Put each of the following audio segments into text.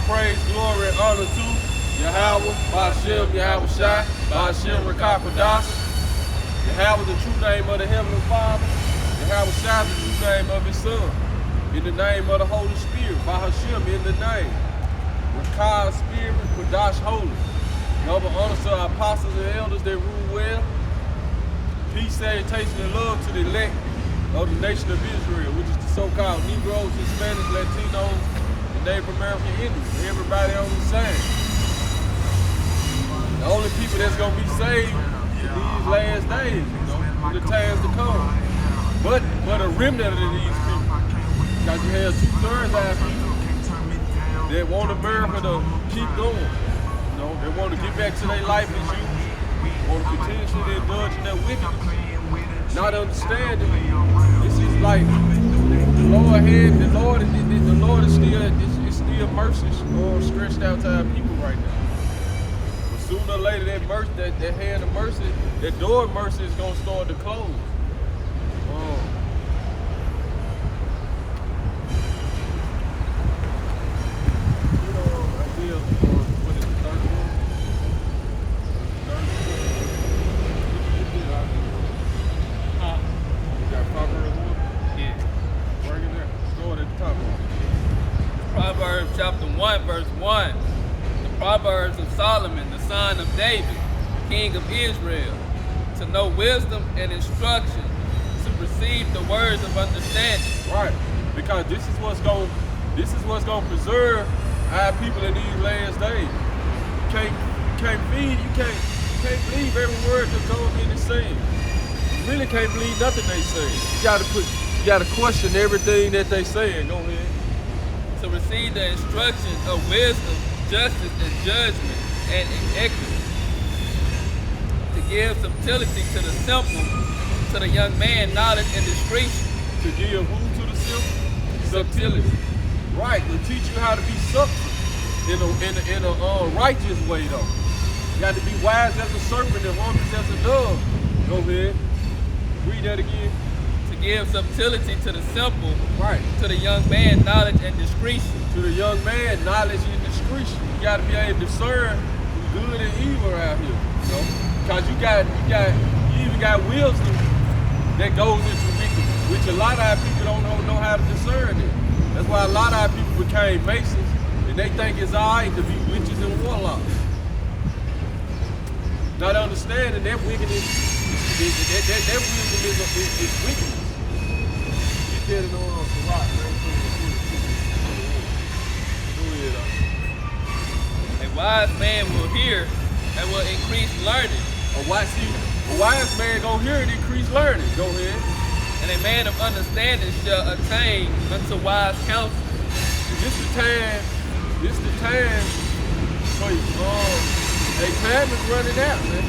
praise, glory, and honor to Yahweh, Ba'ashem, Yahweh Shai, Ba'ashem, Rakapadas. Yahweh, the true name of the Heavenly Father. Yahweh Shai, the true name of His Son. In the name of the Holy Spirit, Ba'ashem, in the name. Rakah, Spirit, Kodash, Holy. Double honor to our apostles and elders that rule well. Peace, salutation, and love to the elect of the nation of Israel, which is the so-called Negroes, Hispanics, Latinos, and Native American Indians. Everybody on the same. The only people that's going to be saved in these last days, in the times to come. But a remnant of these people. Because you have 2/3 of our people that want America to keep going. They want to get back to their life as usual. Want to continuously indulge in their wickedness. Not understanding. This is like the Lord is still mercy stretched out to our people right now. But sooner or later, that hand of mercy, that door of mercy is gonna start to close. Proverbs chapter 1, verse 1. The Proverbs of Solomon, the son of David, king of Israel, to know wisdom and instruction, to receive the words of understanding. Right, because this is what's gonna preserve our people in these last days. You can't believe every word that goes in the saying. You really can't believe nothing they say. You gotta question everything that they say. Go ahead. To receive the instruction of wisdom, justice, and judgment, and equity. To give subtlety to the simple, to the young man knowledge and discretion. To give who to the simple? Subtlety. Right, to teach you how to be subtle in a righteous way though. You got to be wise as a serpent and harmless as a dove. Go ahead. Read that again. To give subtlety to the simple, right. To the young man knowledge and discretion. To the young man knowledge and discretion. You got to be able to discern good and evil out here. Because you even got wisdom that goes into wickedness, which a lot of our people don't know how to discern it. That's why a lot of our people became Masons, and they think it's all right to be witches and warlocks. Not understanding that wickedness, that wisdom is wickedness. You get it on the rock, man. A wise man will hear and will increase learning. A wise man gonna hear and increase learning. Go ahead. And a man of understanding shall attain unto wise counsel. This the time for you. Time is running out, man.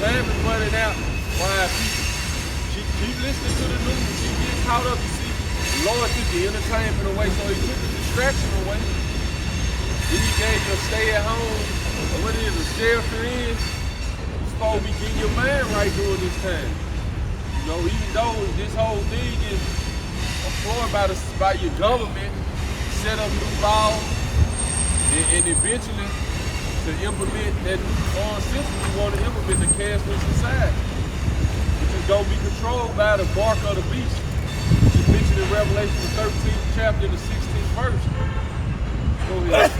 Time is running out. Wise people. Keep listening to the news. Keep getting caught up. You see, the Lord took the entertainment away, so He took the distraction away. Then He gave you a stay at home, or what it is, a shelter in. You're supposed to be getting your mind right during this time. Even though this whole thing is employed by your government, set up new laws, and eventually to implement that new system you want to implement the cashless society, which is going to be controlled by the bark of the beast, which is mentioned in Revelation the 13th chapter and the 16th verse. Go ahead.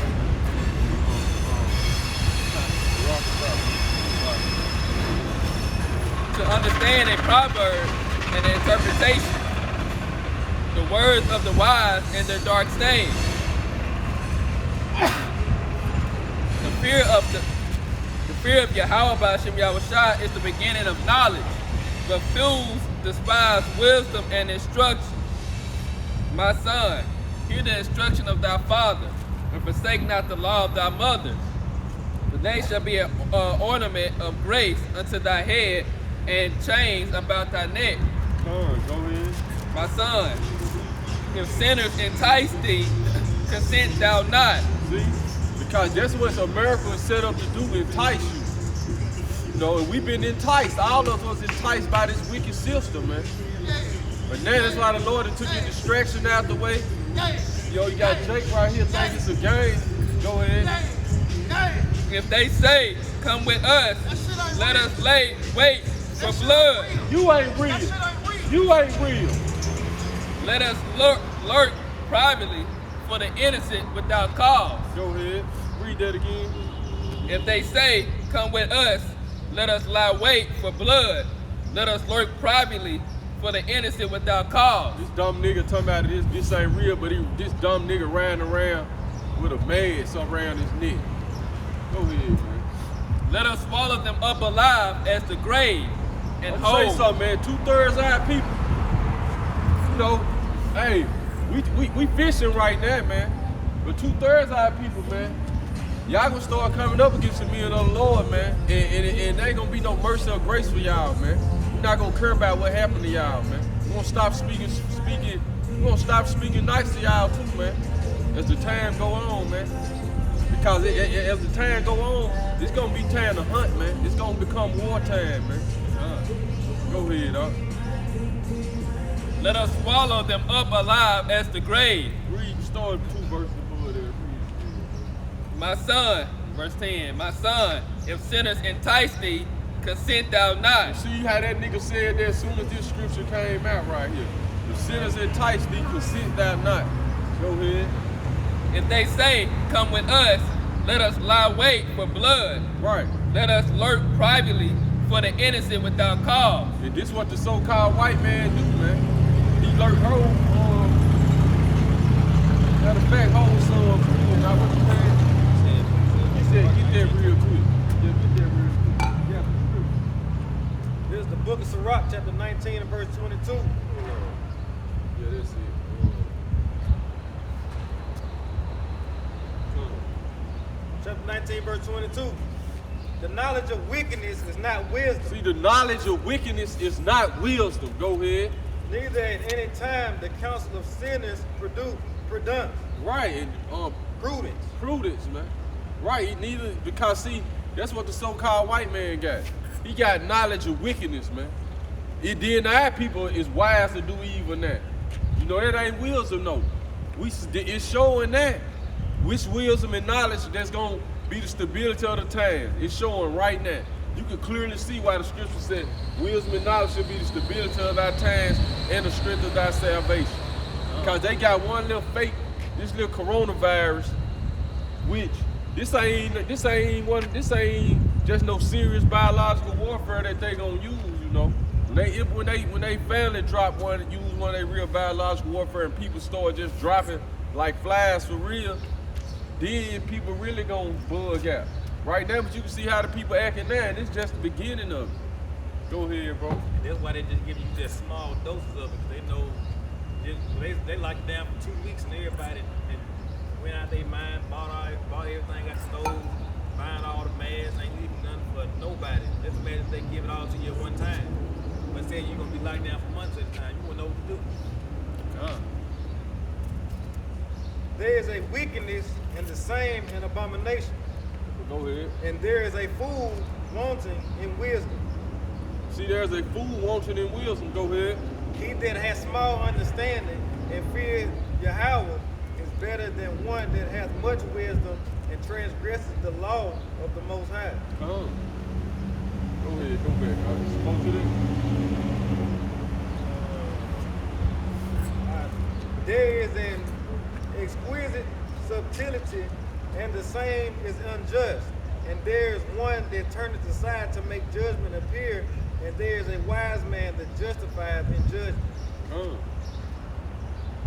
To understand a proverb and an interpretation, the words of the wise in their dark stage. The fear of Yahweh Ba'ashem Yahweh Shai is the beginning of knowledge, but fools despise wisdom and instruction. My son, hear the instruction of thy father, and forsake not the law of thy mother. For they shall be an ornament of grace unto thy head, and chains about thy neck. Go ahead. My son, if sinners entice thee, consent thou not. See? Because that's what America is set up to do, entice you. And we've been enticed. All of us was enticed by this wicked system, man. But now that's why the Lord took your distraction out the way. You got Jake right here thinking it's a game. Go If they say, come with us, let us wait for blood. You ain't real. You ain't real. Let us lurk privately for the innocent without cause. Go ahead. Read that again. If they say, come with us, let us lie wait for blood. Let us lurk privately for the innocent without cause. This dumb nigga talking about this ain't real, but this dumb nigga riding around with a mask around his neck. Go ahead, man. Let us swallow them up alive as the grave and I'm hold. say something, man. 2/3 of our people, you know, hey, we fishing right now, man. But 2/3 of our people, man, y'all gonna start coming up against the men of the Lord, man. And there ain't gonna be no mercy or grace for y'all, man. We're not gonna care about what happened to y'all, man. We're gonna stop speaking, we're gonna stop speaking nice to y'all too, man. As the time go on, man. Because as the time go on, it's gonna be time to hunt, man. It's gonna become wartime, man. Go ahead, dog. Let us swallow them up alive as the grave. Read, start 2 verses before there. My son, verse 10, my son, if sinners entice thee, consent thou not. See how that nigga said that as soon as this scripture came out right here. If sinners entice thee, consent thou not. Go ahead. If they say, come with us, let us lie wait for blood. Right. Let us lurk privately for the innocent without cause. And this what the so-called white man do, man. He lurk whole, matter of fact, whole son, not what you saying. He said, get that real quick. Yeah, get that real quick. Yeah, This is the book of Sirach, chapter 19 and verse 22. yeah, that's it. Chapter 19, verse 22. The knowledge of wickedness is not wisdom. See, the knowledge of wickedness is not wisdom. Go ahead. Neither at any time the counsel of sinners prudence. Right, and prudence, man. Right, neither, because see, that's what the so-called white man got. He got knowledge of wickedness, man. It then our people is wise to do evil now. You know, that ain't wisdom, no. It's showing that. Which wisdom and knowledge that's gonna be the stability of the time. It's showing right now. You can clearly see why the scripture said wisdom and knowledge should be the stability of our times and the strength of our salvation. Because they got one little fake, this little coronavirus, which this ain't just no serious biological warfare that they gonna use, you know. When they finally drop one of their real biological warfare and people start just dropping like flies for real, then people really gonna bug out. Right now, but you can see how the people acting now, and it's just the beginning of it. Go ahead, bro. And that's why they just give you just small doses of it, because they know they locked it down for 2 weeks, and everybody went out their mind, bought everything, got stole, buying all the masks, ain't leaving nothing for nobody. That's the matter if they give it all to you at one time. But say you're gonna be locked down for months at a time, you wouldn't know what to do. There is a wickedness and the same an abomination. Go ahead. And there is a fool wanting in wisdom. See, there's a fool wanting in wisdom. Go ahead. He that has small understanding and fears Yahweh is better than one that has much wisdom and transgresses the law of the Most High. Go ahead, go back. Spoke to this. There is an exquisite subtlety, and the same is unjust. And there is one that turneth aside to make judgment appear, and there is a wise man that justifieth in judgment.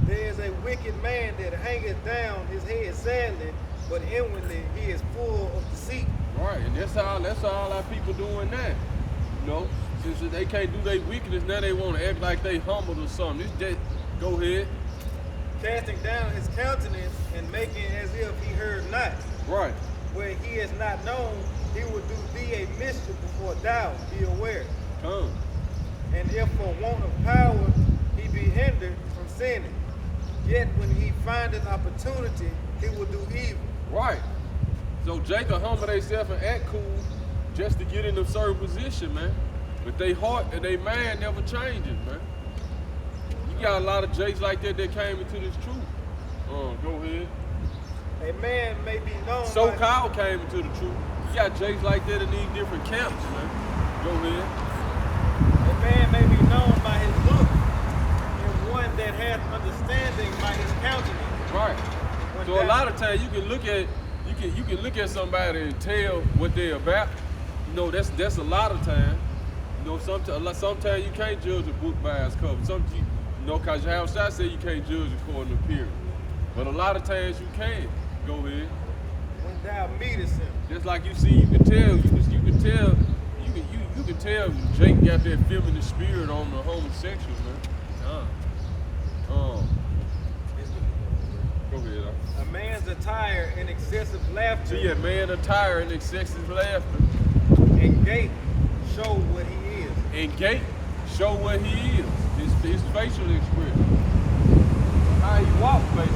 There is a wicked man that hangeth down his head sadly, but inwardly he is full of deceit. Right, and that's all our people doing now. You know, since they can't do their wickedness, now they want to act like they humbled or something. Go ahead. Casting down his countenance and making as if he heard not. Right. Where he is not known, he will do thee a mischief before thou be aware. And if for want of power he be hindered from sinning, yet when he findeth opportunity, he will do evil. Right. So Jacob humbled themselves and act cool just to get in a certain position, man. But they heart and they mind never changes, man. You got a lot of Jakes like that came into this truth. Go ahead. A man may be known. So-called came into the truth. You got jakes like that in these different camps, man. Go ahead. A man may be known by his look, and one that has understanding by his countenance. Right. So a lot of times you can look at somebody and tell what they're about. You know, that's a lot of time. You know, sometimes you can't judge a book by its cover. You know, cause your house say you can't judge according to appearance. But a lot of times you can. Go ahead. When thou meetest him. Just like you see, you can tell Jake got that feminine spirit on the homosexual, man. Go ahead. A man's attire in excessive laughter. See a man attire in excessive laughter. And gait show what he is. And gait show what he is. His facial expression. How he walk, baby.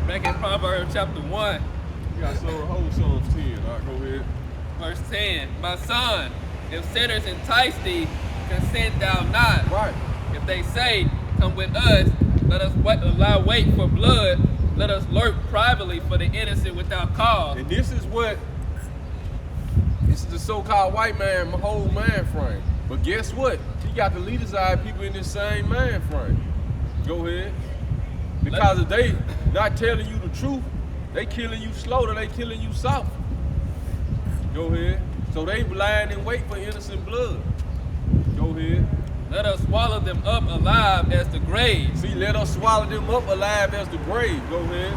Back in Proverbs chapter 1. You got so whole Psalms 10. All right, go ahead. Verse 10. My son, if sinners entice thee, consent thou not. Right. If they say, come with us, let us lie wait for blood. Let us lurk privately for the innocent without cause. And this is the so-called white man, my whole mind frame. But guess what? He got the leaders eye people in this same mind frame. Go ahead. Because if they not telling you the truth, they killing you slow, they killing you soft. Go ahead. So they lying in wait for innocent blood. Go ahead. Let us swallow them up alive as the grave. See, let us swallow them up alive as the grave. Go ahead.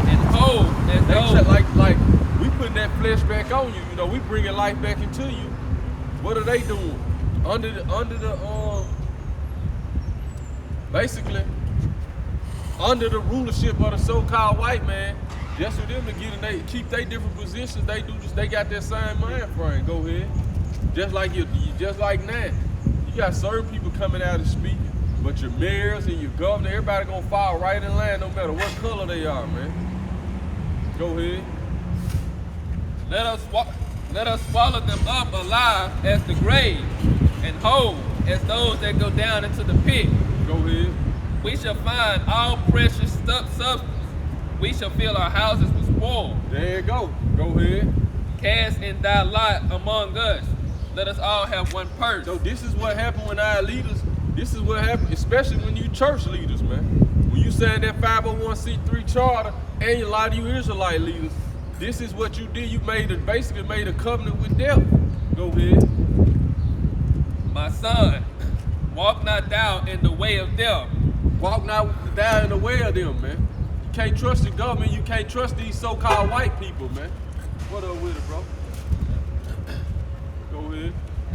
And whole as those. Like we putting that flesh back on you. You know, we bringing life back into you. What are they doing? Basically, under the rulership of the so-called white man, just for them to get in, they keep their different positions. They do just they got that same mind frame. Go ahead. Just like now. You got certain people coming out and speaking, but your mayors and your governor, everybody gonna fall right in line no matter what color they are, man. Go ahead. Let us swallow them up alive as the grave, and whole as those that go down into the pit. Go ahead. We shall find all precious substance. We shall fill our houses with spoil. There you go. Go ahead. Cast in thy lot among us. Let us all have one purse. So this is what happened when our leaders, this is what happened, especially when you church leaders, man. When you sign that 501c3 charter and a lot of you Israelite leaders, this is what you did. You basically made a covenant with them. Go ahead. My son, walk not thou in the way of them. Walk not thou in the way of them, man. You can't trust the government. You can't trust these so-called white people, man. What up with it, bro? Go ahead.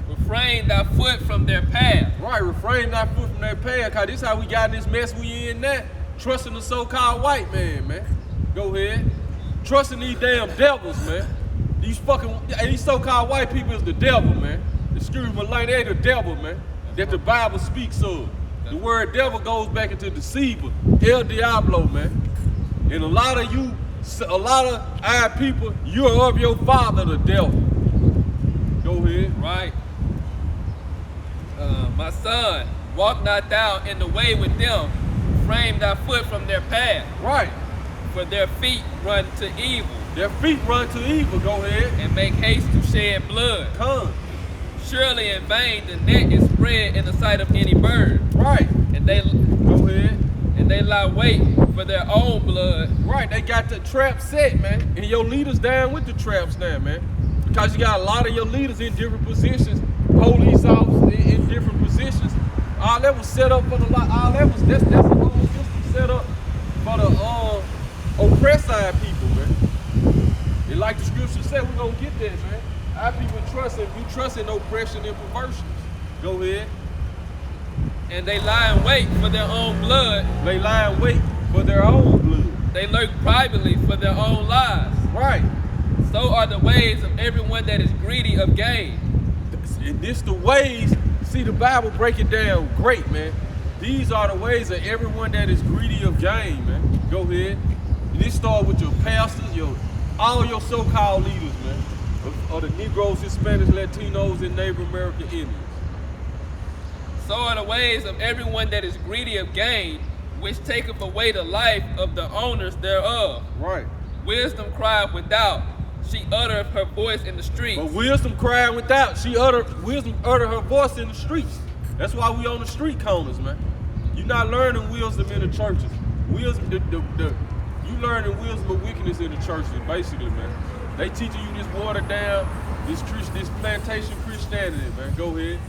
Refrain thy foot from their path. Right, refrain thy foot from their path. Cause this how we got in this mess we in now. Trusting the so-called white man, man. Go ahead. Trusting these damn devils, man. These so-called white people is the devil, man. Excuse me, like they the devil, man. That the Bible speaks of. The word devil goes back into deceiver, El Diablo, man. And a lot of our people, you're of your father, the devil. Go ahead. Right. My son, walk not thou in the way with them. Frame thy foot from their path. Right. For their feet run to evil. Their feet run to evil. Go ahead. And make haste to shed blood. Come. Surely in vain the net is spread in the sight of any bird. Right. And they go ahead. And they lie wait for their own blood. Right. They got the trap set, man. And your leaders down with the traps now, man. Because you got a lot of your leaders in different positions, police officers in different positions. All that was set up for the that's a whole system set up for the oppressed side people, man. And like the scripture said, we're gonna get that, man. Our people trust in oppression and perversion. Go ahead. And they lie in wait for their own blood. They lie in wait for their own blood. They lurk privately for their own lives. Right. So are the ways of everyone that is greedy of gain. And this the ways, see the Bible break it down great, man. These are the ways of everyone that is greedy of gain, man. Go ahead. And this start with your pastors, all your so-called leaders, man. of the Negroes, Hispanics, Latinos, and Native American Indians. So are the ways of everyone that is greedy of gain, which taketh away the life of the owners thereof. Right. Wisdom crieth without, she uttereth her voice in the streets. But wisdom cried without. Wisdom uttered her voice in the streets. That's why we on the street corners, man. You're not learning wisdom in the churches. Wisdom, you learning wisdom of wickedness in the churches, basically, man. They teaching you this watered down, this plantation Christianity, man. Go ahead.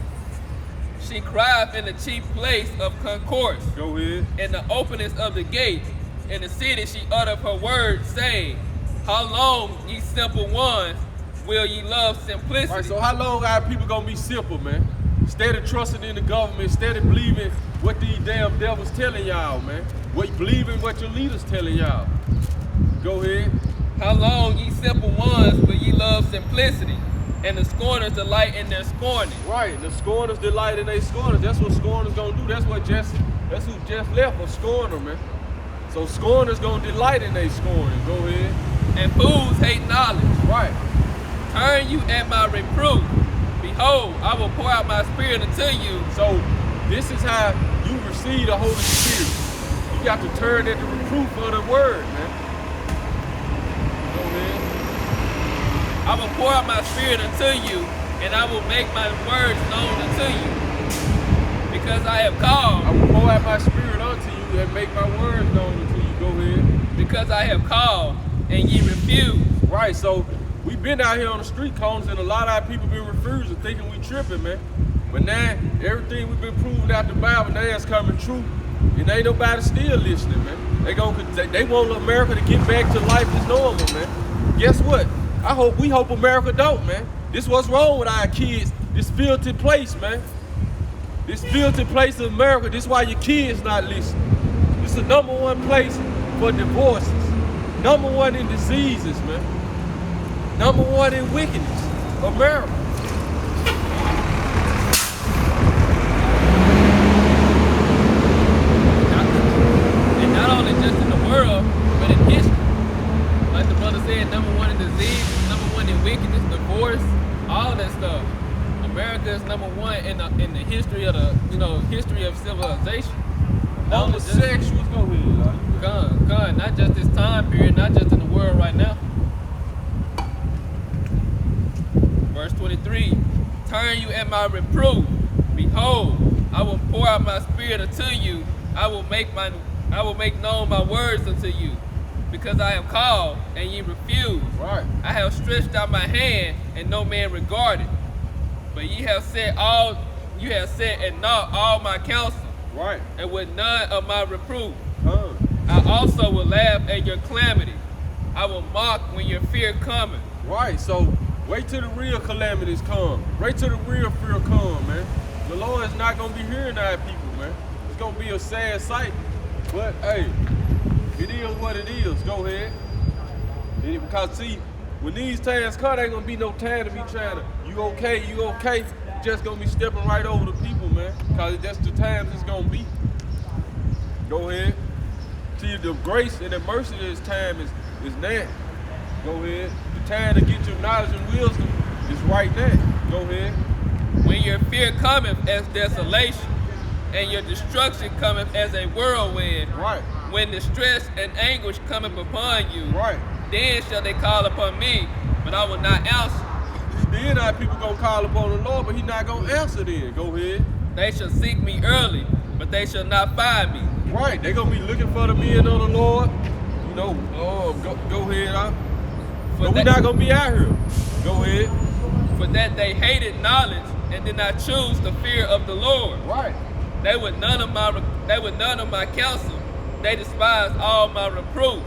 She crieth in the chief place of concourse. Go ahead. In the openings of the gate. In the city she uttered her words, saying, how long, ye simple ones, will ye love simplicity? Right, so how long our people gonna be simple, man? Instead of trusting in the government, instead of believing what these damn devils telling y'all, man. Believing what your leaders telling y'all. Go ahead. How long, ye simple ones, will ye love simplicity? And the scorners delight in their scorning. Right, the scorners delight in their scorners. That's what scorners gonna do. That's who Jeff left, a scorner, man. So scorners gonna delight in their scorning. Go ahead. And fools hate knowledge. Right. Turn you at my reproof. Behold, I will pour out my spirit unto you. So this is how you receive the Holy Spirit. You got to turn at the reproof of the word, man. Go ahead. I will pour out my spirit unto you, and I will make my words known unto you. Because I have called. I will pour out my spirit unto you and make my words known unto you. Go ahead. Because I have called, and ye refuse. Right, so we've been out here on the street corners, and a lot of our people been refusing, thinking we tripping, man. But now, everything we've been proving out the Bible, now it's coming true. And ain't nobody still listening, man. They want America to get back to life as normal, man. Guess what? We hope America don't, man. This what's wrong with our kids. This filthy place, man. This filthy place of America. This why your kids not listening. This is the #1 place for divorces. #1 in diseases, man. #1 in wickedness. America. And not only just in the world, but in history. Like the brother said, #1 in disease, #1 in wickedness, divorce, all that stuff. America is #1 in the history of history of civilization. Homosexuals, go ahead. Gun, not just this time period, not just in the world right now. Verse 23, turn you at my reproof. Behold, I will pour out my spirit unto you. I will make known my words unto you. Because I have called, and ye refuse. Right. I have stretched out my hand, and no man regarded. But you have set at naught all my counsel. Right. And with none of my reproof. I also will laugh at your calamity. I will mock when your fear cometh. Right, so wait till the real calamities come. Wait till the real fear come, man. The Lord is not going to be hearing our people, man. It's going to be a sad sight. But, hey, it is what it is. Go ahead. Because, see, when these times come, there ain't going to be no time to be trying to, you okay, just going to be stepping right over the people, man. Because that's the times it's going to be. Go ahead. See, the grace and the mercy of this time is now. Go ahead. The time to get your knowledge and wisdom is right now. Go ahead. When your fear cometh as desolation, and your destruction cometh as a whirlwind. Right. When distress and anguish cometh upon you. Right. Then shall they call upon me, but I will not answer. Then our people gonna call upon the Lord, but He not gonna answer. Then go ahead. They shall seek me early, but they shall not find me. Right. They gonna be looking for the men of the Lord. You know. Go ahead. But we not gonna be out here. Go ahead. For that they hated knowledge and did not choose the fear of the Lord. Right. They would none of my counsel. They despised all my reproof.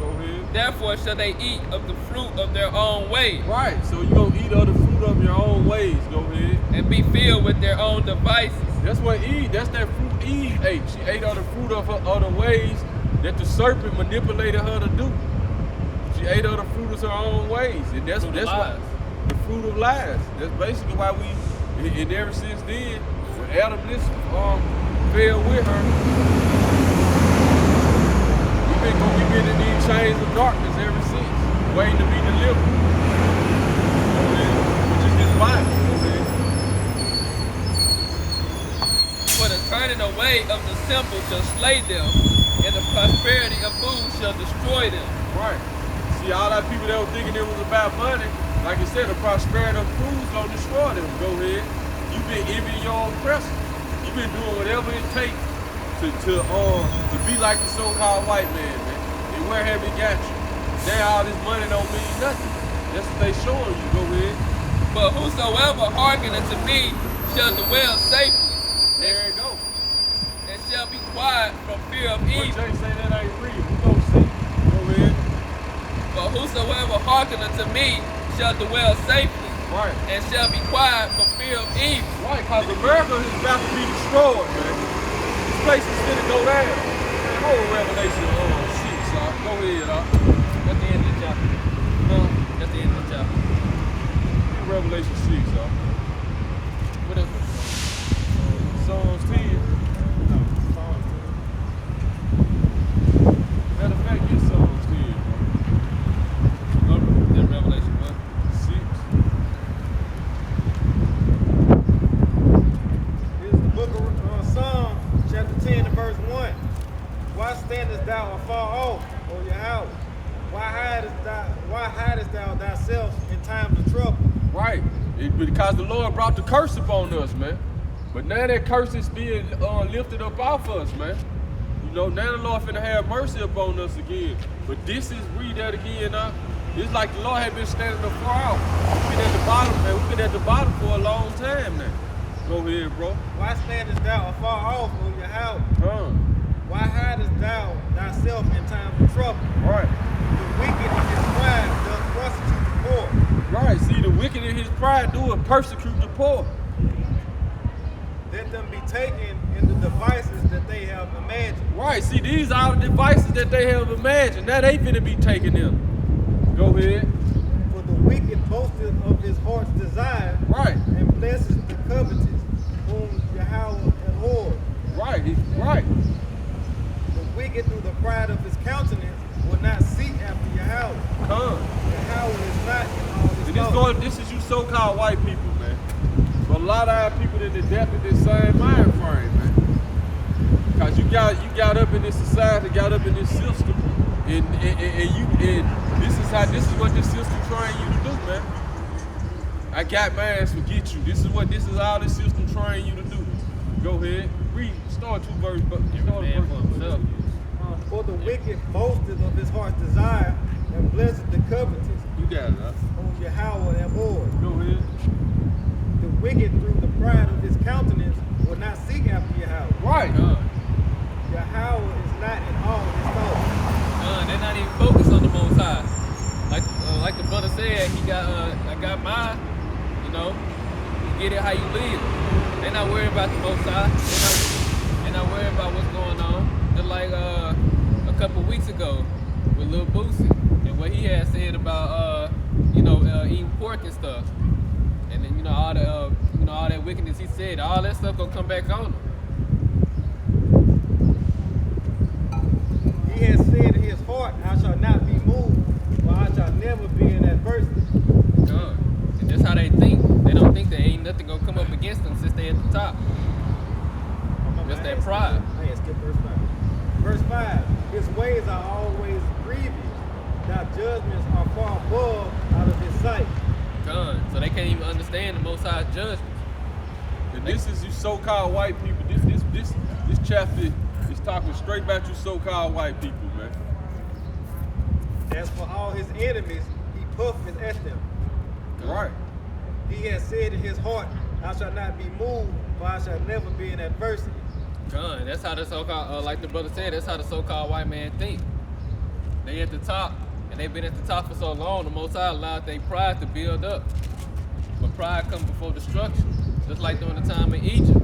Go ahead. Therefore shall they eat of the fruit of their own ways. Right. So you gonna eat of the fruit of your own ways. Go ahead. And be filled with their own devices. That's what Eve. That's that fruit Eve ate. She ate of the fruit of her other ways that the serpent manipulated her to do. She ate of the fruit of her own ways, and that's what the fruit of lies. That's basically why and ever since then, when Adam fell with her, we've been in these chains of darkness ever since, waiting to be delivered. ahead. Which is his Bible. Go ahead. For the turning away of the simple shall slay them, and the prosperity of fools shall destroy them. Right. See, all that people that were thinking it was about money, like you said, the prosperity of fools gonna destroy them. Go ahead. You've been envying your own oppressor. You've been doing whatever it takes to be like the so-called white man. And where have it got you? Now all this money don't mean nothing. That's what they showing you. Go ahead. But whosoever hearken unto me shall dwell safely, There you go. and shall be quiet from fear of But evil. Jay say that ain't real. We gonna see. Go ahead. But whosoever hearken unto me shall dwell safely, Right. and shall be quiet from fear of evil. Right, because America is about to be destroyed, man. This place is gonna go down. Man, go with Revelation 6, go ahead, That's the end of the chapter. That's the end of the chapter. Read Revelation 6, What is it? Psalms 10. Matter of fact, get Psalms 10, Then Revelation what? 6. This is the book of Psalms, chapter 10 and verse 1. Why standest thou afar off, O Yahweh? Why hidest thou thyself in times of trouble? Right. Because the Lord brought the curse upon us, man. But now that curse is being lifted up off us, man. You know, now the Lord finna have mercy upon us again. But this is, read that again, it's like the Lord had been standing afar off. We've been at the bottom, man. We've been at the bottom for a long time now. Go ahead, bro. Why standest thou afar off, O Yahweh? Why hidest thou thyself in times of trouble? Right. The wicked in his pride doth persecute the poor. Right. See, the wicked in his pride do it, persecute the poor. Let them be taken in the devices that they have imagined. Right. See, these are the devices that they have imagined. Now they finna be taking them. Go ahead. For the wicked boasteth of his heart's desire, Right. and blesses the covetous, whom Yahweh abhors. Right. Right. The wicked through the pride of his countenance will not seek after Yahweh. Yahweh is not in all his thoughts. This is you so-called white people, man. But a lot of our people in the depth of this same mind frame, man. Because you got up in this society, got up in this system, and this is what this system trying you to do, man. I got mine, forget you. This is all this system trying you to do. Go ahead, read, start two verses, but start a verse himself. For the wicked boasteth of his heart's desire, and blesses the covetous, You got it, huh? whom Yahweh abhors. Go ahead. The wicked through the pride of his countenance will not seek after Yahweh. Right. Yahweh is not in all his thoughts. They're not even focused on the Most High. Like the brother said, I got mine. You know, you get it how you live. They're not worried about the Most High. They're not worried about what's going on. Just like a couple weeks ago with Lil Boosie and what he had said about eating pork and stuff. And then all that wickedness he said, all that stuff gonna come back on him. He has said in his heart, I shall not be moved, for I shall never be in adversity. And that's how they think. They don't think there ain't nothing gonna come up against them since they at the top. That's that pride. I had skipped verse 5. Verse 5, his ways are always grievous. Thy judgments are far above out of his sight. Done. So they can't even understand the Most High's judgments. And this is you so-called white people. This chapter is talking straight about you so-called white people, man. As for all his enemies, he puffeth at them. Right. He has said in his heart, I shall not be moved, for I shall never be in adversity. Done. That's how the so-called, like the brother said, that's how the so-called white man think. They at the top, and they've been at the top for so long, the Most High allowed their pride to build up. But pride comes before destruction. Just like during the time in Egypt.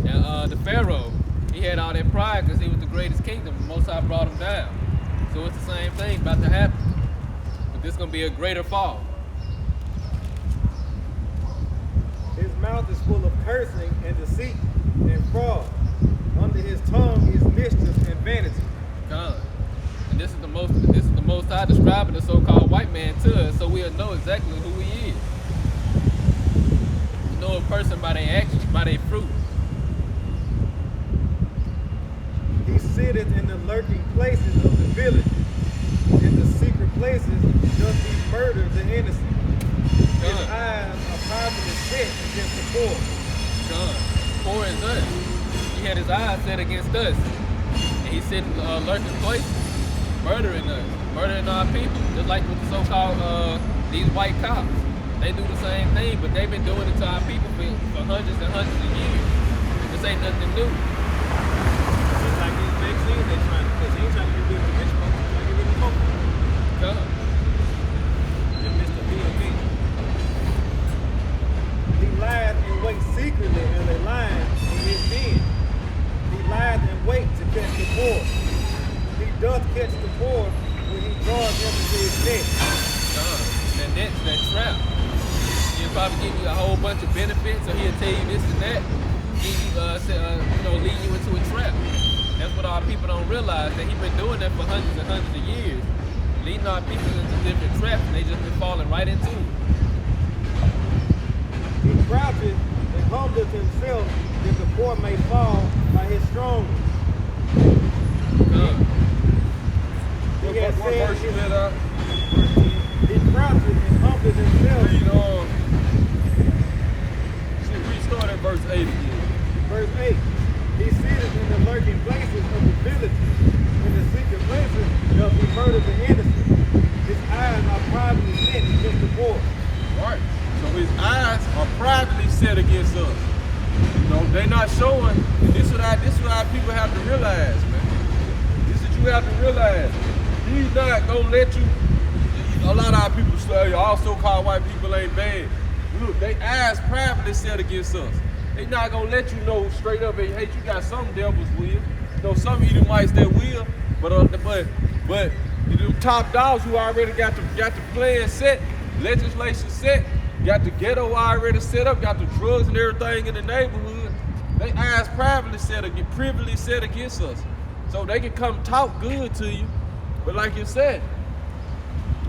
And the Pharaoh, he had all that pride because he was the greatest kingdom. The Most High brought him down. So it's the same thing about to happen. But this is going to be a greater fall. His mouth is full of cursing and deceit and fraud. Under his tongue is mischief and vanity. God. And this is the most High describing the so-called white man to us, so we'll know exactly who he is. person by their actions, by their fruit. He sitteth in the lurking places of the village. In the secret places doth he murder the innocent. His eyes are privately set against the poor. God, poor is us. He had his eyes set against us. And he's sitting lurking places, murdering us, murdering our people, just like with the so-called these white cops. They do the same thing, but they've been doing it to our people for hundreds and hundreds of years. This ain't nothing new. Just like these vaccines they trying to push. He ain't trying to get rid of the rich folks, he's trying to get rid of the poor. God. And Mr. B&B. He lieth in wait secretly as a lion in his den. He lieth in wait to catch the poor. He doth catch the poor when he draws them into his net. That net's that trap. He'll probably give you a whole bunch of benefits, or he'll tell you this and that, give you, lead you into a trap. That's what our people don't realize, that he's been doing that for hundreds and hundreds of years, leading our people into different traps, and they just been falling right into it. He croucheth and humbleth himself that the poor may fall by his strongness. He has What said verse you his- read out? He croucheth and humbleth himself. Read start at verse 8 again. Verse 8. He sitteth in the lurking places of the villages. In the secret places doth he murder the innocent. His eyes are privately set against the poor. Right. So his eyes are privately set against us. You know, they not showing. This is what our people have to realize, man. This is what you have to realize. He's not gonna let you. A lot of our people say all so-called white people ain't bad. Look, they eyes privately set against us. They not gonna let you know straight up. Hey, you got some devils will. You know, some Edomites that will, but the top dogs who already got the plan set, legislation set, got the ghetto already set up, got the drugs and everything in the neighborhood. They eyes privily set against us, so they can come talk good to you. But like you said,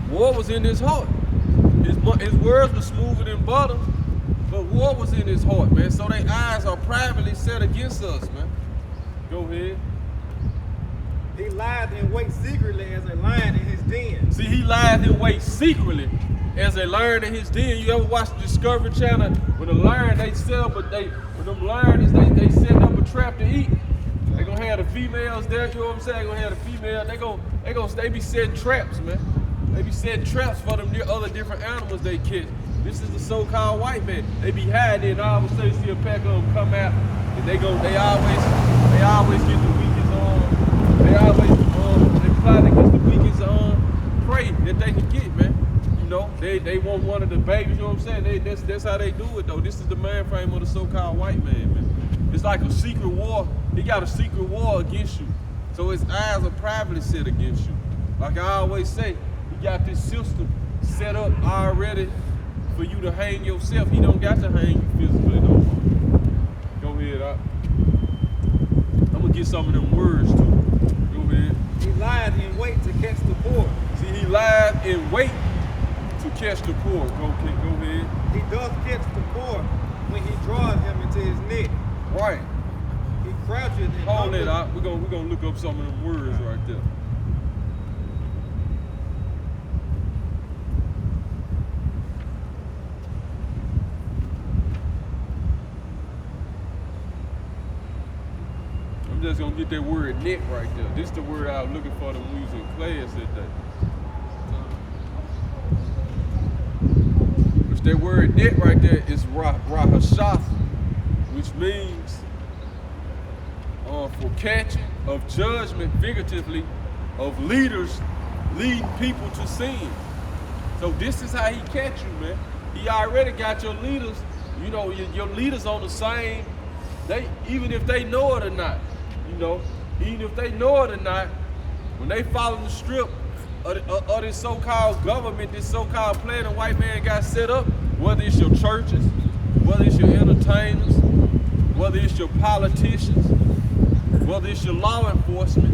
war was in his heart. His words were smoother than butter, but war was in his heart, man. So their eyes are privately set against us, man. Go ahead. He lieth in wait secretly as a lion in his den. See, he lies in wait secretly as a lion in his den. You ever watch the Discovery Channel when a lion they set up when them lions they set up a trap to eat. They gonna have the females there, you know what I'm saying? They gonna have the female. They be setting traps, man. They be setting traps for them other different animals they catch. This is the so-called white man. They be hiding, and all of a sudden see a pack of them come out, and they always get the weakest they plot against the weakest prey that they can get, man. You know, they want one of the babies, you know what I'm saying? That's how they do it though. This is the mind frame of the so-called white man, man. It's like a secret war. He got a secret war against you. So his eyes are privately set against you. Like I always say, he got this system set up already for you to hang yourself. He don't got to hang you physically no more. Go ahead, I'm gonna get some of them words too. Go ahead. He lieth in wait to catch the poor. See, he lied in wait to catch the poor. Go ahead. He doth catch the poor when he draws him into his net. Right. He croucheth and Hold humbleth. it out. We're gonna look up some of them words right there. I'm just gonna get that word net right there. This is the word I was looking for when we was in class that day. Which that word net right there is rahashath, which means for catching, of judgment, figuratively, of leaders leading people to sin. So this is how he catch you, man. He already got your leaders, you know, your leaders on the same, even if they know it or not. You know, even if they know it or not, when they follow the strip of this so-called government, this so-called plan the white man got set up, whether it's your churches, whether it's your entertainers, whether it's your politicians, whether it's your law enforcement,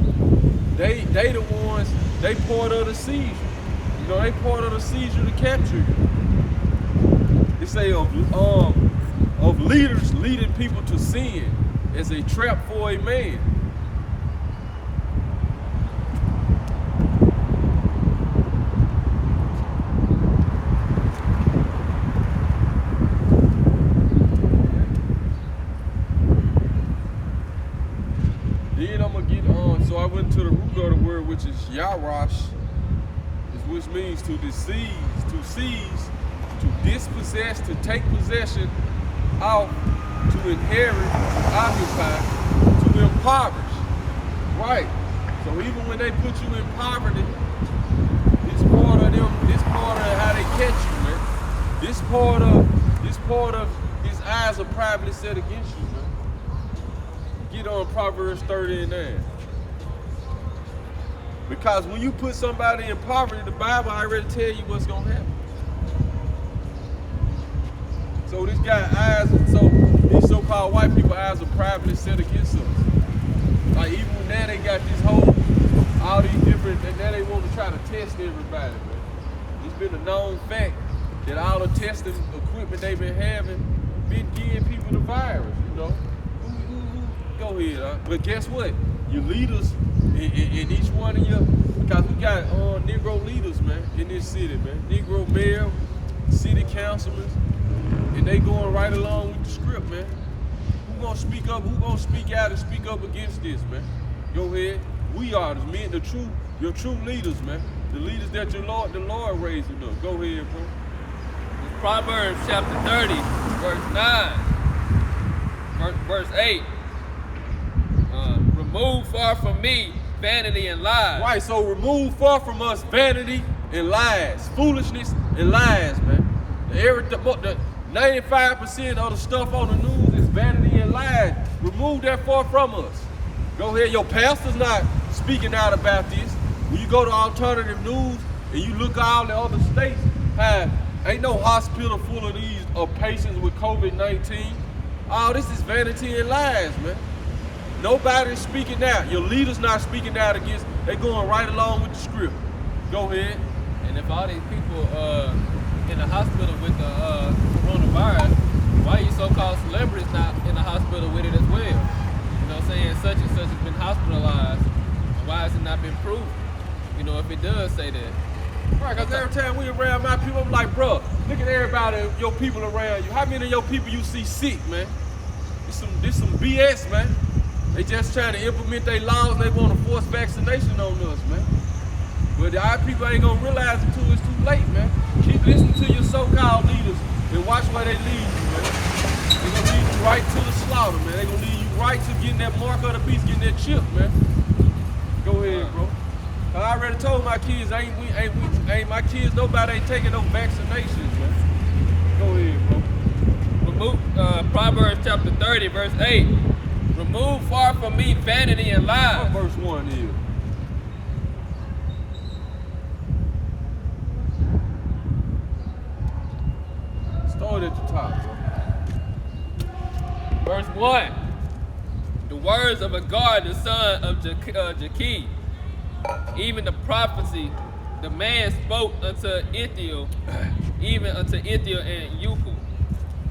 they the ones, they part of the seizure. You know, they part of the seizure to capture you. They say of leaders leading people to sin as a trap for a man. Then I'm gonna get on. So I went to the root of the word, which is Yarash, which means to seize, to dispossess, to take possession of, to inherit, to occupy, to impoverish. Right. So even when they put you in poverty, it's part of them. This part of how they catch you, man. This part of his eyes are privately set against you, man. Get on Proverbs 30:9. Because when you put somebody in poverty, the Bible already tell you what's gonna happen. So this guy eyes, so these so-called white people eyes are privately set against us. Like even now they got this whole, all these different, and now they want to try to test everybody, man. It's been a known fact that all the testing equipment they've been having been giving people the virus, you know. Go ahead, huh? But guess what? Your leaders in each one of your, because we got Negro leaders, man, in this city, man. Negro mayor, city councilmen, and they going right along with the script, man. Who gonna speak up? Who gonna speak out and speak up against this, man? Go ahead. We are the men, your true leaders, man. The leaders that the Lord raising up. Go ahead, bro. It's Proverbs chapter 30, verse 9, verse 8. Remove far from me vanity and lies. Right, so remove far from us vanity and lies, foolishness and lies, man. The 95% of the stuff on the news is vanity and lies. Remove that far from us. Go ahead, your pastor's not speaking out about this. When you go to alternative news and you look at all the other states, ain't no hospital full of these patients with COVID-19. All this is vanity and lies, man. Nobody's speaking out. Your leader's not speaking out against. They going right along with the script. Go ahead. And if all these people in the hospital with the coronavirus, why are you so-called celebrities not in the hospital with it as well? You know what I'm saying? Such and such has been hospitalized. Why has it not been proven? You know, if it does say that. Right, because every time we around my people, I'm like, bro, look at everybody, your people around you. How many of your people you see sick, man? This some BS, man. They just trying to implement their laws. They want to force vaccination on us, man. But our people ain't gonna realize it until it's too late, man. Keep listening to your so-called leaders and watch where they lead you, man. They gonna lead you right to the slaughter, man. They gonna lead you right to getting that mark of the beast, getting that chip, man. Go ahead, bro. I already told my kids, ain't my kids, nobody ain't taking no vaccinations, man. Go ahead, bro. Remove Proverbs chapter 30, verse 8. Remove far from me vanity and lies. What verse 1 is? Start at the top, bro. Verse 1. The words of Agar, the son of Jakeh, even the prophecy, the man spoke unto Ithiel, even unto Ithiel and Uku.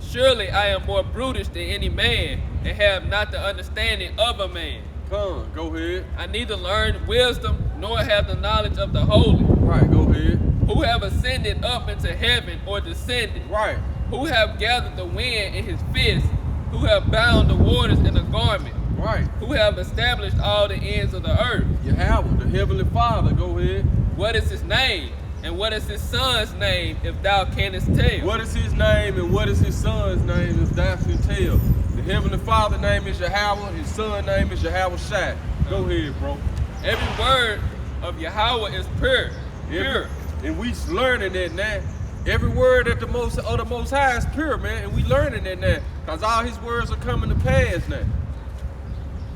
Surely I am more brutish than any man, and have not the understanding of a man. Come, go ahead. I neither learned wisdom, nor have the knowledge of the holy. Right, go ahead. Who have ascended up into heaven, or descended? Right. Who have gathered the wind in his fist? Who have bound the waters in a garment? Right. Who have established all the ends of the earth? Yahweh, the heavenly Father, go ahead. What is his name? And what is his son's name, if thou canst tell? What is his name and what is his son's name, if thou can tell? The heavenly Father's name is Yahweh, his son's name is Yahweh Shai. Go ahead, bro. Every word of Yahweh is pure. Pure. And we learning that now. Every word of the Most High is pure, man. And we learning that now. Because all his words are coming to pass now.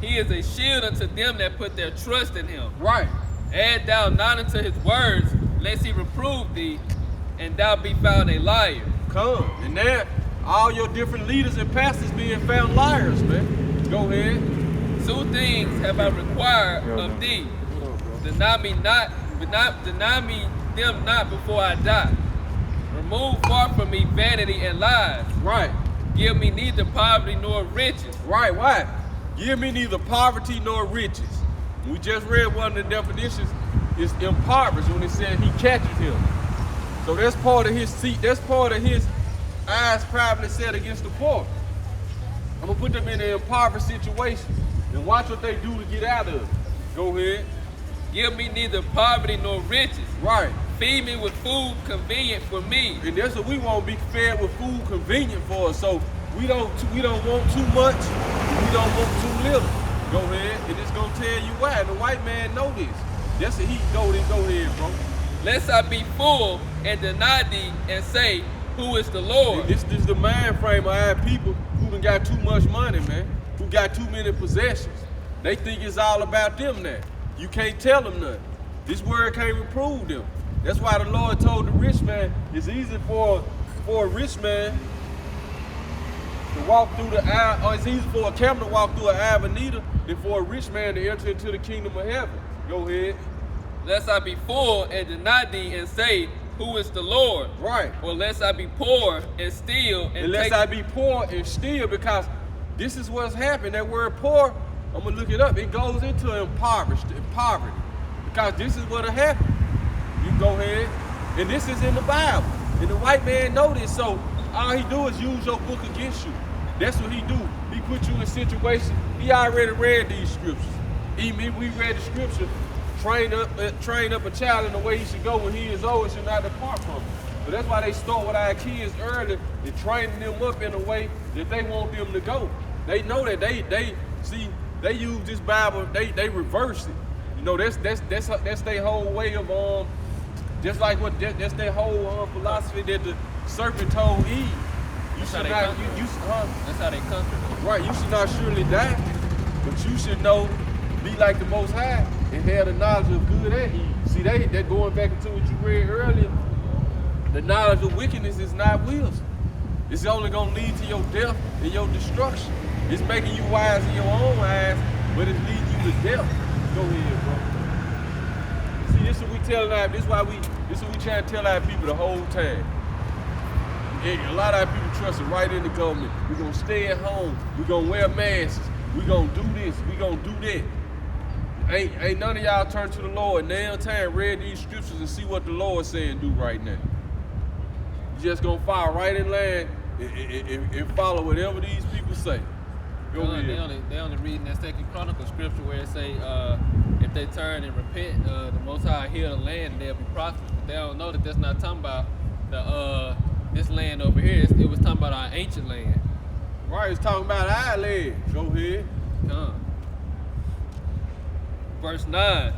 He is a shield unto them that put their trust in him. Right. Add thou not unto his words, lest he reprove thee, and thou be found a liar. Come. And now, all your different leaders and pastors being found liars, man. Go ahead. Two things have I required of thee. Deny me them not before I die. Remove far from me vanity and lies. Right. Give me neither poverty nor riches. Right, why? Give me neither poverty nor riches. We just read one of the definitions. It's impoverished when it said he catches him. So that's part of his seat. That's part of his eyes privately set against the poor. I'm gonna put them in an impoverished situation and watch what they do to get out of it. Go ahead. Give me neither poverty nor riches. Right. Feed me with food convenient for me. And that's what we want to be fed with, food convenient for us. So we don't want too much, we don't want too little. Go ahead, and it's gonna tell you why. And the white man know this. That's a heat. Go ahead, bro. Lest I be full and deny thee and say, who is the Lord? And this is the mind frame of our people who done got too much money, man. Who got too many possessions. They think it's all about them now. You can't tell them nothing. This word can't reprove them. That's why the Lord told the rich man, it's easy for a rich man to walk through the eye, or it's easy for a camel to walk through an eye of a needle than for a rich man to enter into the kingdom of heaven. Go ahead. Lest I be full and deny thee and say, who is the Lord? Right. Or lest I be poor and steal and Unless I be poor and steal, because this is what's happened. That word poor, I'm gonna look it up. It goes into poverty. Because this is what'll happen. You go ahead, and this is in the Bible. And the white man know this, so all he do is use your book against you. That's what he do. He put you in situations. He already read these scriptures. Even we read the scripture, train up a child in the way he should go when he is old and should not depart from it. So that's why they start with our kids early and training them up in a way that they want them to go. They know that they use this Bible, they reverse it. You know, that's their whole way of just like what that's their whole philosophy that the serpent told Eve. That's how they conquer them. Right, you should not surely die, but you should know, be like the Most High and have the knowledge of good and evil. See, that going back into what you read earlier, the knowledge of wickedness is not wisdom. It's only going to lead to your death and your destruction. It's making you wise in your own eyes, but it's leading you to death. Go ahead, bro. See, this is what we telling our, this is what we trying to tell our people the whole time. And a lot of our people trust it right in the government. We're gonna stay at home. We're gonna wear masks. We're gonna do this. We're gonna do that. Ain't none of y'all turn to the Lord now time, read these scriptures and see what the Lord's saying do right now. You just gonna follow right in line and follow whatever these people say. Go ahead. They only reading that 2nd Chronicles scripture where it say if they turn and repent, the Most High heal the land and they'll be prosperous. But they don't know that that's not talking about this land over here. It was talking about our ancient land. Right, it's talking about our land. Go ahead. Verse 9.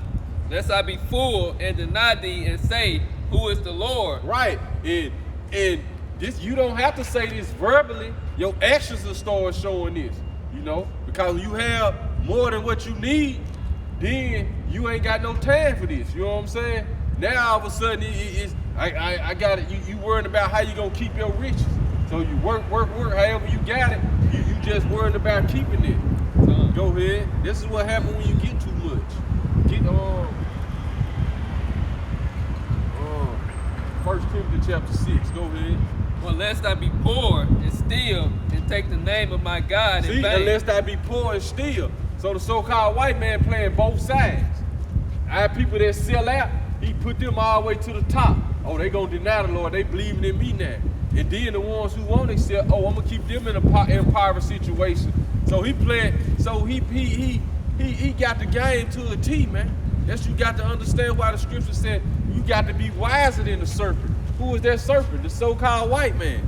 Lest I be full and deny thee and say, who is the Lord? Right, and this, you don't have to say this verbally. Your actions will start showing this. You know, because you have more than what you need, then you ain't got no time for this. You know what I'm saying? Now all of a sudden I got it. You worried about how you gonna keep your riches. So you work. However you got it, you just worried about keeping it. Go ahead. This is what happens when you get too much. Get 1 Timothy chapter 6. Go ahead. Well, lest I be poor and steal and take the name of my God in vain. Lest I be poor and steal. So the so-called white man playing both sides. Our people that sell out, he put them all the way to the top. Oh, they gonna deny the Lord. They believing in me now. And then the ones who won't accept, I'm gonna keep them in a impoverished situation. So he playing. So he got the game to a T, man. That's you got to understand why the scripture said you got to be wiser than the serpent. Who is that serpent? The so-called white man.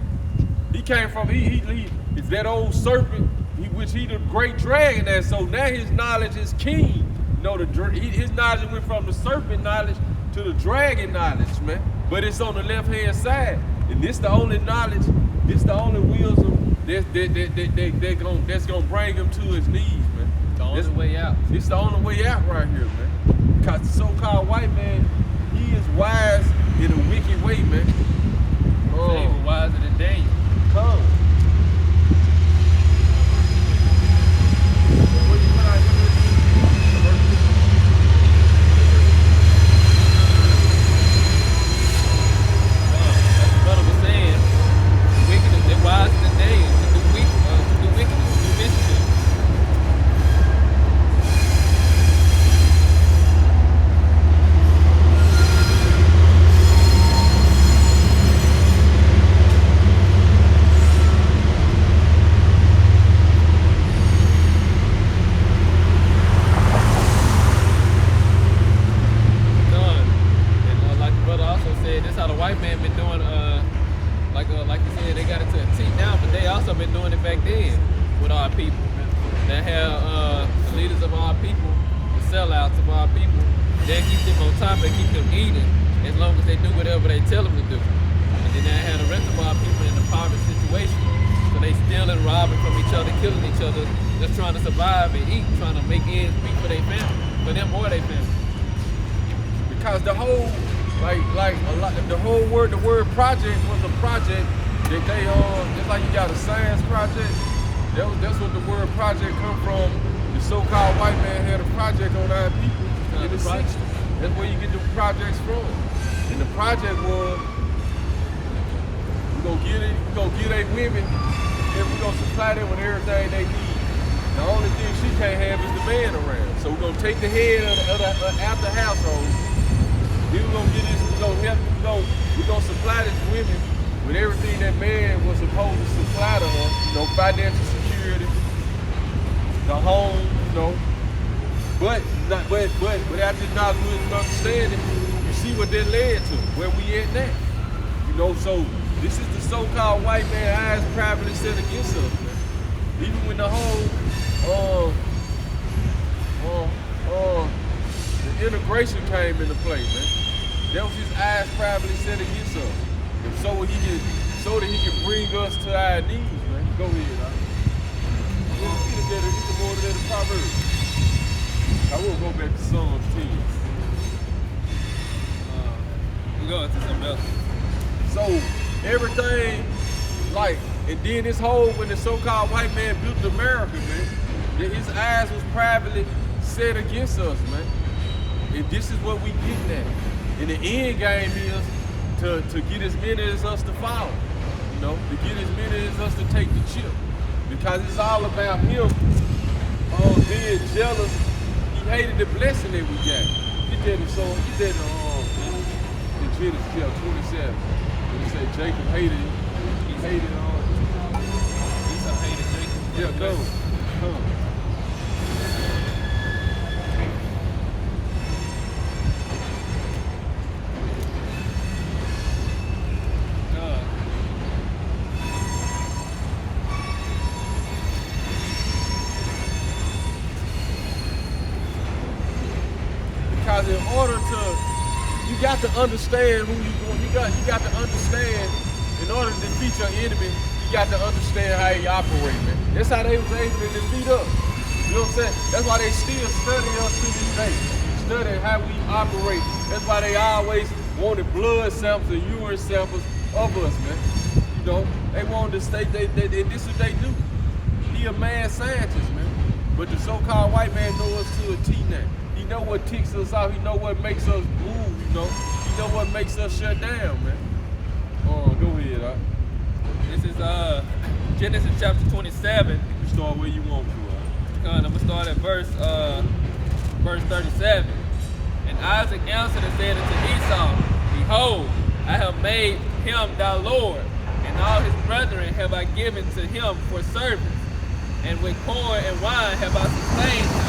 He came from, it's that old serpent, which he the great dragon there. So now his knowledge is keen. You know, his knowledge went from the serpent knowledge to the dragon knowledge, man. But it's on the left-hand side. And this the only knowledge, this the only wisdom that's gonna bring him to his knees, man. The only way out. It's the only way out right here, man. Because the so-called white man, he is wise in a wicked way, man. Even wiser than Daniel. Come. As the brother was saying, wicked is wiser than Daniel to do in with our people, that have the leaders of our people, the sellouts of our people, that keep them on top and keep them eating as long as they do whatever they tell them to do. And then they have the rest of our people in a poverty situation. So they stealing, robbing from each other, killing each other, just trying to survive and eat, trying to make ends meet for their family, for them or their family. Because the whole, the word project was a project that they, just like you got a science project, that's what the word project come from. The so-called white man had a project on our people in the 60s. That's where you get the projects from. And the project was, we're gonna get a women, and we're gonna supply them with everything they need. The only thing she can't have is the man around. So we're gonna take the head of the after household. Then we're gonna get this, we're gonna supply this women with everything that man was supposed to supply to her. Financial security, the home, But without this knowledge and understanding, you see what that led to, where we at now. So this is the so-called white man eyes privately set against us, man. Even when the whole the integration came into play, man. That was his eyes privately set against us. And so that he can bring us to our knees, man. Go ahead, huh? It's more than the Proverbs. I will go back to Psalms 10. We're going to something else. So everything, and then this when the so-called white man built America, man, his eyes was privately set against us, man. And this is what we getting at. And the end game is to get as many as us to follow, to get as many as us to take the chip. Because it's all about him being jealous. He hated the blessing that we got. Get that in Genesis chapter 27. When it said Jacob hated it. He hated Esau hated Jacob. Yeah, go. Come. Because in order to, you got to understand who you going. You got to understand, in order to defeat your enemy, you got to understand how he operate, man. That's how they was able to defeat us. You know what I'm saying? That's why they still study us to this day. Study how we operate. That's why they always wanted blood samples and urine samples of us, man. They wanted to state this is what they do. He a mad scientist, man. But the so-called white man know us to a T now. He know what ticks us off. He know what makes us move, He know what makes us shut down, man. Go ahead, huh? This is Genesis chapter 27. You start where you want to, huh? I'm gonna start at verse 37. And Isaac answered and said unto Esau, Behold, I have made him thy Lord, and all his brethren have I given to him for servants, and with corn and wine have I sustained him.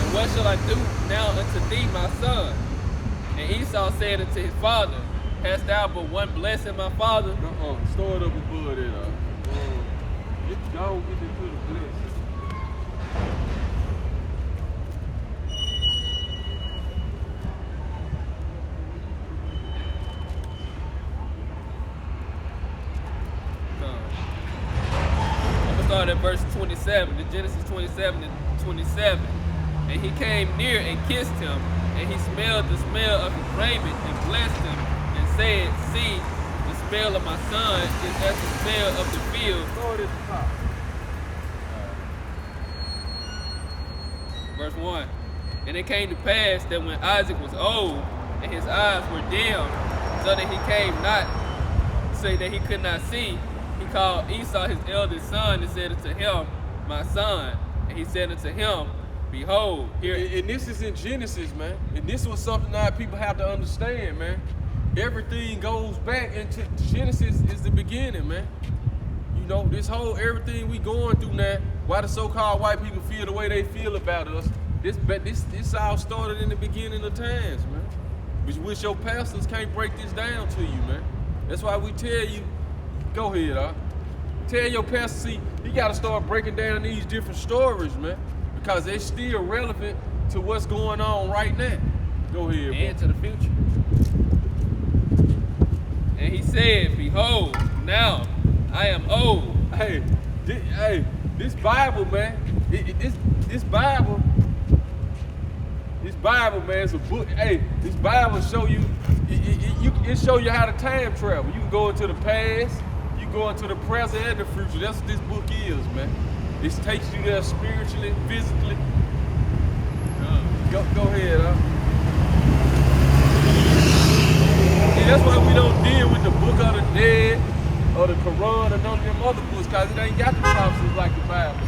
And what shall I do now unto thee, my son? And Esau said unto his father, Hast thou but one blessing, my father? Store it up above it. Don't get into the blessing. I'm gonna start at verse 27, the Genesis 27 and 27. And he came near and kissed him, and he smelled the smell of his raiment and blessed him, and said, See, the smell of my son is as the smell of the field. Verse 1. And it came to pass that when Isaac was old, and his eyes were dim, so that he came not, say that he could not see, he called Esau his eldest son and said unto him, My son. And he said unto him, Behold, here. And this is in Genesis, man. And this was something that people have to understand, man. Everything goes back into Genesis is the beginning, man. This whole everything we going through now, why the so-called white people feel the way they feel about us, this all started in the beginning of times, man. Which your pastors can't break this down to you, man. That's why we tell you, go ahead, huh? Tell your pastor, see, he got to start breaking down these different stories, man, because they're still relevant to what's going on right now. Go ahead, and to the future. And he said, behold, now I am old. Hey, this Bible, man, this Bible, man, is a book. Hey, this Bible show you, it show you how to time travel. You can go into the past, you go into the present and the future. That's what this book is, man. It takes you there spiritually, physically. Go ahead, huh? Yeah, that's why we don't deal with the book of the dead or the Quran or none of them other books, because it ain't got the prophecies like the Bible do.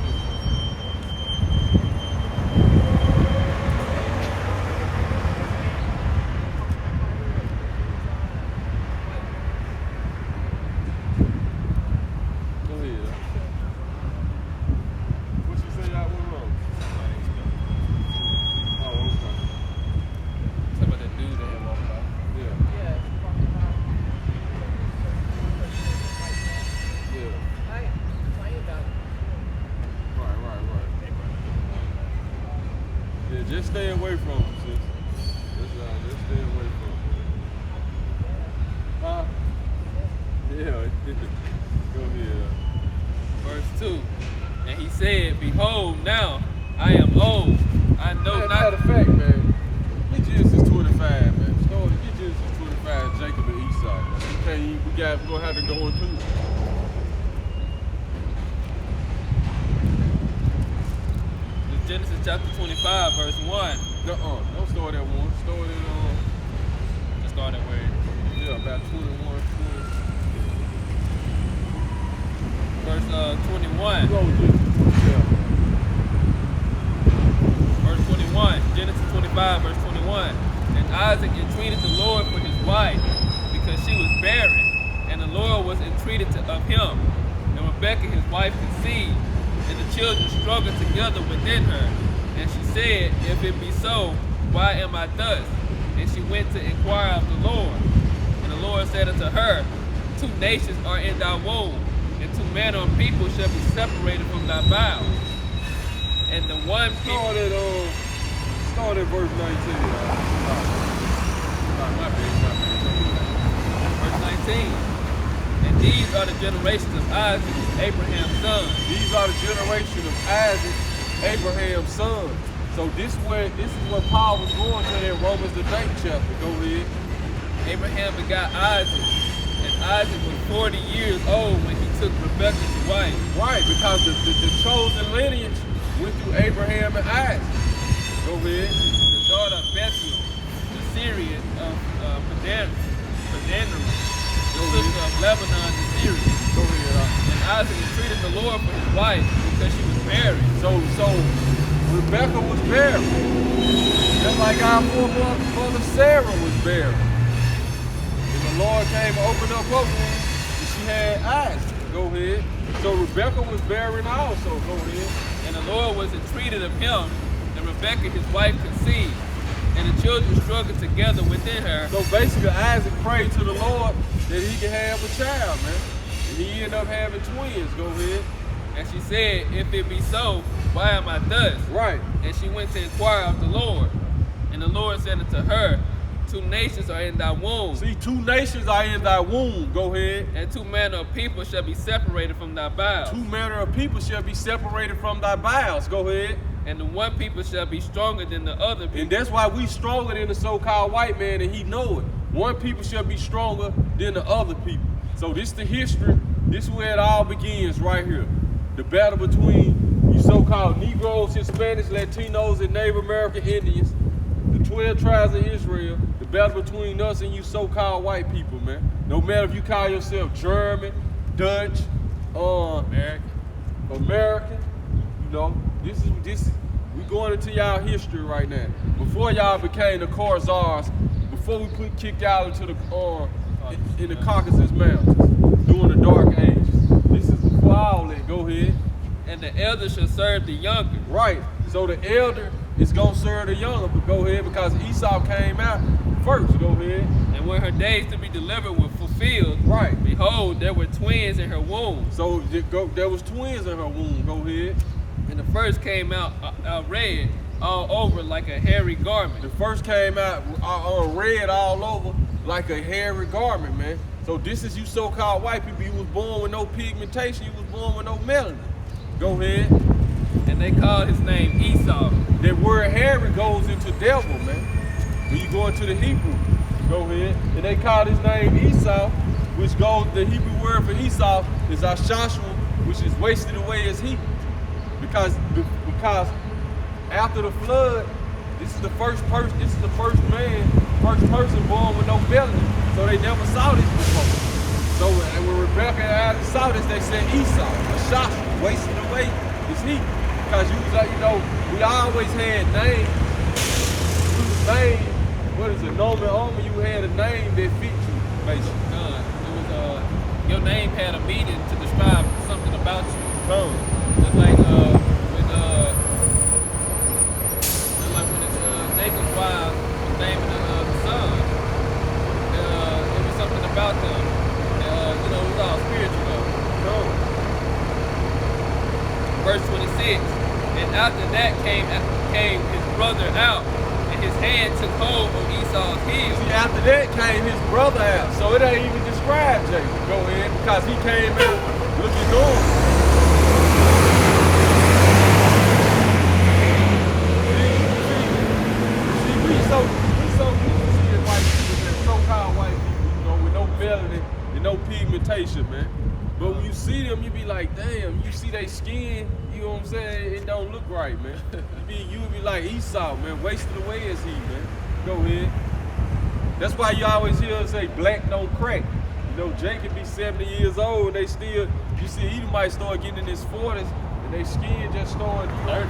Go ahead, huh? What you say y'all went wrong? Oh, okay. Some of the dude that had walked out. Yeah. Right. Yeah, just stay away from him, sis. Just stay away from him. Huh? Yeah. Go ahead. Verse 2. And he said, behold, now I am old. I know Matter not. of fact, man, get Genesis 25, man. Get Genesis 25, Jacob and Esau. We're gonna have to go into it. Genesis chapter 25, verse 1. Don't start at 1. Start at, Just start at where? yeah, about 21, 20. Verse 21. Go with it. Yeah. Verse 21. Genesis 25, verse 21. And Isaac entreated the Lord for his wife, because she was barren, and the Lord was entreated of him. And Rebekah his wife conceived, and the children struggled together within her. And she said, if it be so, why am I thus? And she went to inquire of the Lord. And the Lord said unto her, 2 nations are in thy womb, and 2 manner of people shall be separated from thy bowels. And the one people... Start at verse 19. My bad. Verse 19. And these are the generations of Isaac, Abraham's son. These are the generation of Isaac, Abraham's son. So this is what Paul was going to in Romans the 8th chapter. Go ahead. Abraham begot Isaac, and Isaac was 40 years old when he took Rebekah to wife. Right, because the chosen lineage went through Abraham and Isaac. Go ahead. The daughter of Bethuel, the Syrian of Padan, the sister of Lebanon, the Syrian. Go ahead. And Isaac entreated the Lord for his wife because she was barren. So Rebekah was barren. Just like our forefather Sarah was barren. And the Lord came and opened up her womb, and she had Isaac. Go ahead. So Rebekah was barren also. Go ahead. And the Lord was entreated of him, and Rebekah his wife conceived, and the children struggled together within her. So basically, Isaac prayed to the Lord that he could have a child, man. And he ended up having twins. Go ahead. And she said, if it be so, why am I thus? Right. And she went to inquire of the Lord. And the Lord said unto her, 2 nations are in thy womb. See, 2 nations are in thy womb. Go ahead. And 2 manner of people shall be separated from thy bowels. 2 manner of people shall be separated from thy bowels. Go ahead. And the one people shall be stronger than the other people. And that's why we stronger than the so-called white man, and he know it. One people shall be stronger than the other people. So this the history. This is where it all begins right here. The battle between you so-called Negroes, Hispanics, Latinos, and Native American Indians. The 12 tribes of Israel. The battle between us and you so-called white people, man. No matter if you call yourself German, Dutch, American, you know, this is we going into y'all history right now. Before y'all became the Khazars, before we kicked y'all into the in the Caucasus Mountains during the Dark Ages. This is before all that. Go ahead. And the elder shall serve the younger. Right. So the elder is gonna serve the younger, but go ahead, because Esau came out first. Go ahead. And when her days to be delivered were fulfilled, Right. behold, there were twins in her womb. So there was twins in her womb. Go ahead. And the first came out red all over like a hairy garment. The first came out red all over like a hairy garment, man. So this is you so-called white people. You was born with no pigmentation. You was born with no melanin. Go ahead. And they called his name Esau. That word hairy goes into devil, man. When you go into the Hebrew, go ahead. And they called his name Esau, which goes, the Hebrew word for Esau is Ashashua, which is wasted away as heat. Because after the flood, this is the first man, first person born with no melanin. So they never saw this before. So when Rebecca and Adam saw this, they said Esau, Ashashua, wasted away as heat. Because you was like, we always had names. You was named, what is it, Norman Army, you had a name that fit you, basically. Your name had a meaning to describe something about you. Come. Just like when Jacob's wife was naming the son, it was something about them. It was all spiritual. Come. Verse 26. And after that came his brother out, and his hand took hold on Esau's heel. See, after that came his brother out. So it ain't even described Jacob. Go ahead, because he came out looking normal. See, we so used to seeing white people, so-called white people, with no melanin and no pigmentation, man. But when you see them, you be like, damn, you see they skin, you know what I'm saying? It don't look right, man. You would be like Esau, man, wasted away as he, man. Go ahead. That's why you always hear us say black don't crack. Jacob be 70 years old, and they still, you see, he might start getting in his 40s, and they skin just starting, 30. 30.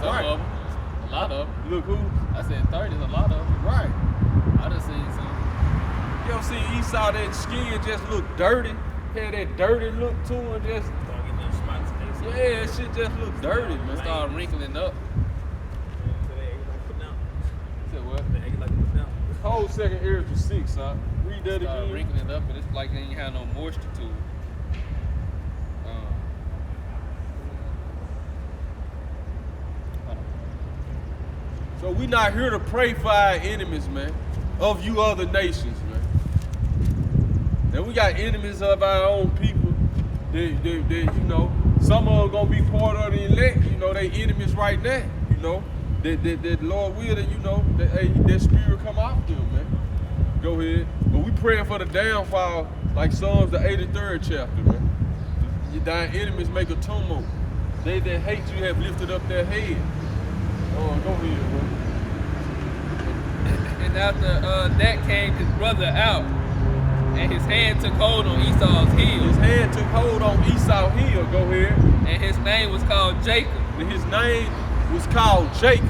Some Right. of them. A lot of them. Look who? I said 30's a lot of them. Right. I done seen some. You don't see Esau, that skin just look dirty, had that dirty look to it, just, Start getting them spots. yeah, that shit just look dirty, man. Start wrinkling up. So they act like putting out. Said what? They act like putting out. Whole second Ezra 6, huh? Read that Start again. wrinkling up, and it's like they ain't have no moisture to it. So we not here to pray for our enemies, man, of you other nations, man. And we got enemies of our own people. They some of them gonna be part of the elect. They enemies right now. That Lord will that that spirit come off them, man. Go ahead. But we praying for the downfall, like Psalms the 83rd chapter, man. Thine enemies make a tumult. They that hate you have lifted up their head. Oh, go ahead, bro. And after that came his brother out, and his hand took hold on Esau's heel. His hand took hold on Esau's heel. Go ahead. And his name was called Jacob. And his name was called Jacob.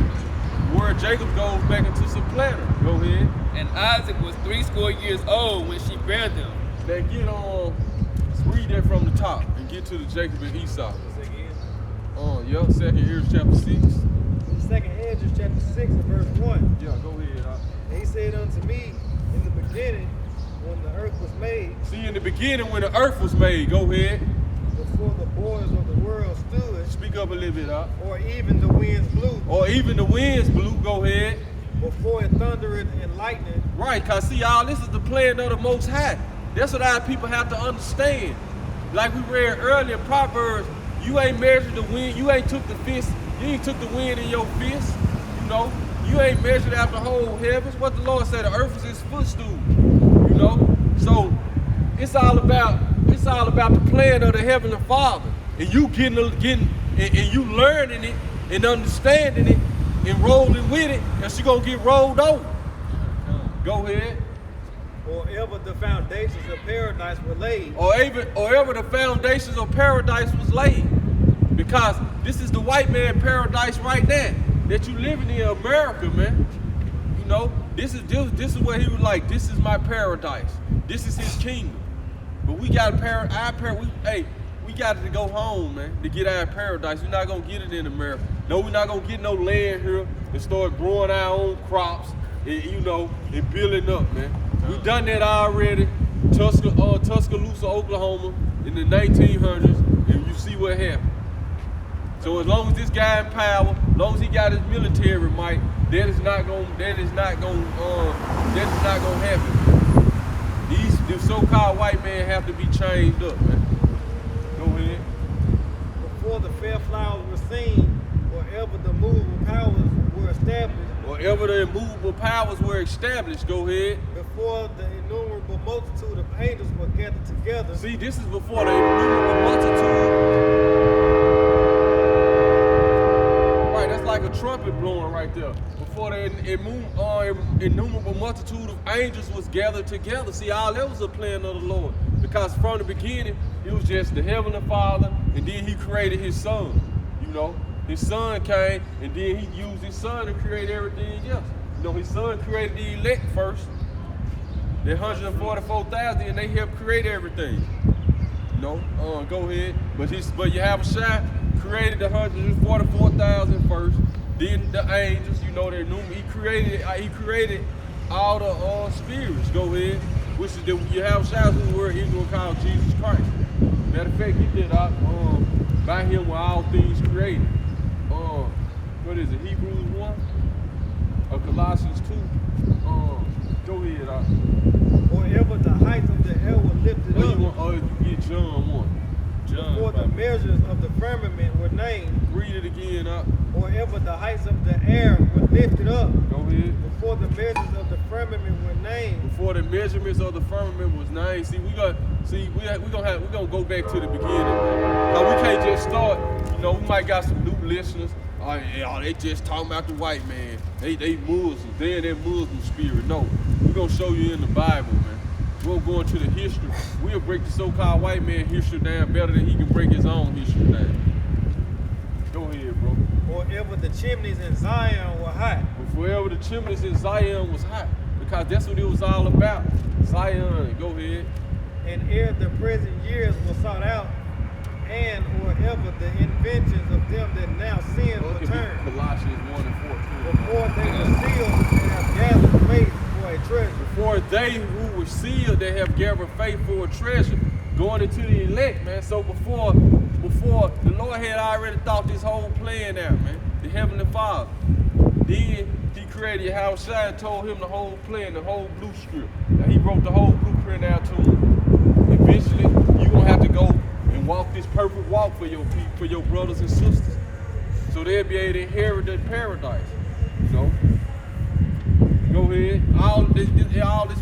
Where Jacob goes back into supplanter. Go ahead. And Isaac was 80 years old when she bare them. Now get on, read that from the top and get to the Jacob and Esau. Say again. Yeah, 2nd Ezra chapter 6. 2nd Ezra chapter 6 and verse 1. Yeah, go ahead. And he said unto me, in the beginning, when the earth was made, See, in the beginning when the earth was made, go ahead. before the borders of the world stood, Speak up a little bit, or even the winds blew, Or even the winds blew, go ahead. before it thundered and lightning, Right, because see, all this is the plan of the Most High. That's what our people have to understand. Like we read earlier in Proverbs, you ain't measured the wind, you ain't took the fist, you ain't took the wind in your fist, You ain't measured out the whole heavens. What the Lord said, the earth is his footstool, So it's all about the plan of the Heavenly Father. And you getting and you learning it and understanding it and rolling with it, and she gonna get rolled over. Go ahead. or ever the foundations of paradise were laid. Or ever the foundations of paradise was laid. Because this is the white man paradise right now that you living in America, man. This is what he was like. This is my paradise. This is his kingdom. But we got we got to go home, man, to get our paradise. We're not gonna get it in America. No, we're not gonna get no land here and start growing our own crops and and building up, man. We done that already. Tuscaloosa, Oklahoma, in the 1900s, and you see what happened. So as long as this guy in power, as long as he got his military might, that is not gonna happen. The so-called white man have to be changed up, man. Go ahead. Before the fair flowers were seen, wherever the movable powers were established, Wherever the immovable powers were established, go ahead. before the innumerable multitude of angels were gathered together, See, this is before the innumerable multitude. Right, that's like a trumpet blowing right there. Before the innumerable multitude of angels was gathered together. See, all that was a plan of the Lord. Because from the beginning, it was just the Heavenly Father, and then He created His Son. You know, His Son came, and then He used His Son to create everything else. You know, His Son created the elect first. The 144,000, and they helped create everything. You know, go ahead. But you have a shot. Created the 144,000 first. Then the angels. You know, He created all the spirits. Go ahead. Which is you have shots who were Israel called Jesus Christ. Matter of fact, He did by Him were all things created. What is it? Hebrews 1 or Colossians 2? Go ahead. wherever the heights of the air were lifted up, You get John 1. before the measures of the firmament were named, Read it again. wherever the heights of the air were lifted up, Go ahead. before the measures of the firmament were named, Before the measurements of the firmament was named. See, we're gonna go back to the beginning. Now, we can't just start. You know, we might got some new listeners. They just talking about the white man. They Muslims. They in that Muslim spirit. No, we're gonna show you in the Bible, man. We'll go into the history. We'll break the so-called white man history down better than he can break his own history down. Go ahead, bro. wherever the chimneys in Zion were hot, But forever the chimneys in Zion was hot, because that's what it was all about. Zion, go ahead. and ere the present years were sought out, and wherever the inventions of them that now sin Look were at turned, Colossians 1 and 14. before they were sealed and have gathered faith for a treasure. For they who were sealed, they have gathered faith for a treasure, going into the elect, man. So before the Lord had already thought this whole plan out, man. The Heavenly Father. Then He created Yahushua and told him the whole plan, the whole blue script. Now He wrote the whole blueprint out to him. Eventually, you're gonna have to go and walk this perfect walk for your people, for your brothers and sisters, so they'll be able to inherit that paradise. You know. Go ahead. All this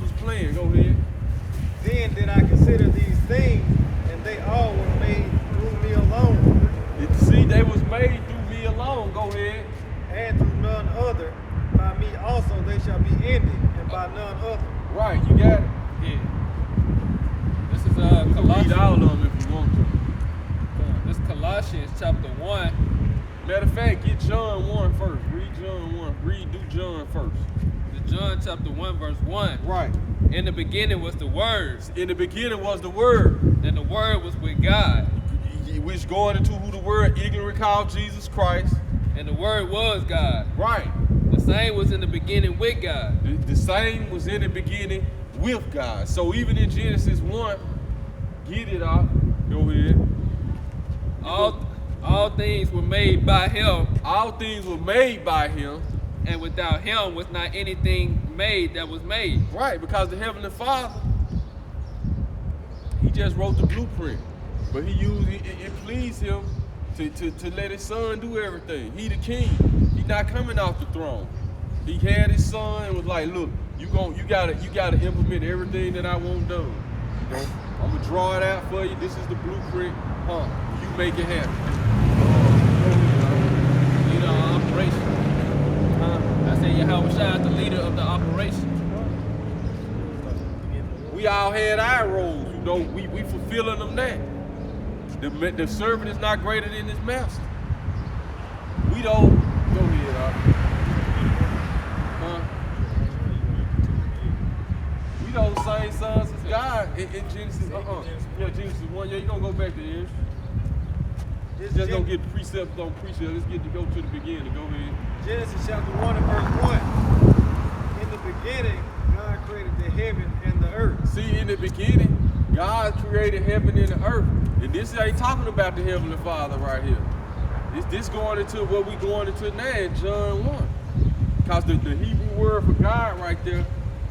was planned. Go ahead. Then did I consider these things, and they all were made through me alone, See, they was made through me alone. Go ahead. and through none other. By me also they shall be ended, and by none other. Right, you got it. Yeah. This is You can read Colossians. all of them if you want to. This Colossians chapter 1. Matter of fact, get John 1 first. Read John 1. Do John first. John chapter 1 verse 1. Right. In the beginning was the Word, In the beginning was the Word, and the Word was with God, which going into who the Word ignorantly called Jesus Christ. and the Word was God. Right. The same was in the beginning with God. The same was in the beginning with God. So even in Genesis 1, get it out. Go ahead. All things were made by Him, All things were made by Him. and without Him was not anything made that was made. Right, because the Heavenly Father, He just wrote the blueprint. But it pleased Him to let His Son do everything. He the king. He not coming off the throne. He had His Son and was like, look, you gotta implement everything that I want done. You know, I'm gonna draw it out for you. This is the blueprint. You make it happen. Leader of operation. I say Yahushua is the leader of the operation. We all had our roles, you know, we fulfilling them now. The servant is not greater than his master. We don't, go ahead, we those same sons as God in Genesis, Yeah, Genesis 1, yeah, you're gonna go back to here. Just don't get precepts on precepts, let's get to go to the beginning, go ahead. Genesis chapter 1 and verse 1. In the beginning, God created the heaven and the earth. See, in the beginning, God created heaven and the earth. And this ain't talking about the Heavenly Father right here. This going into what we going into now in John 1. Because the Hebrew word for God right there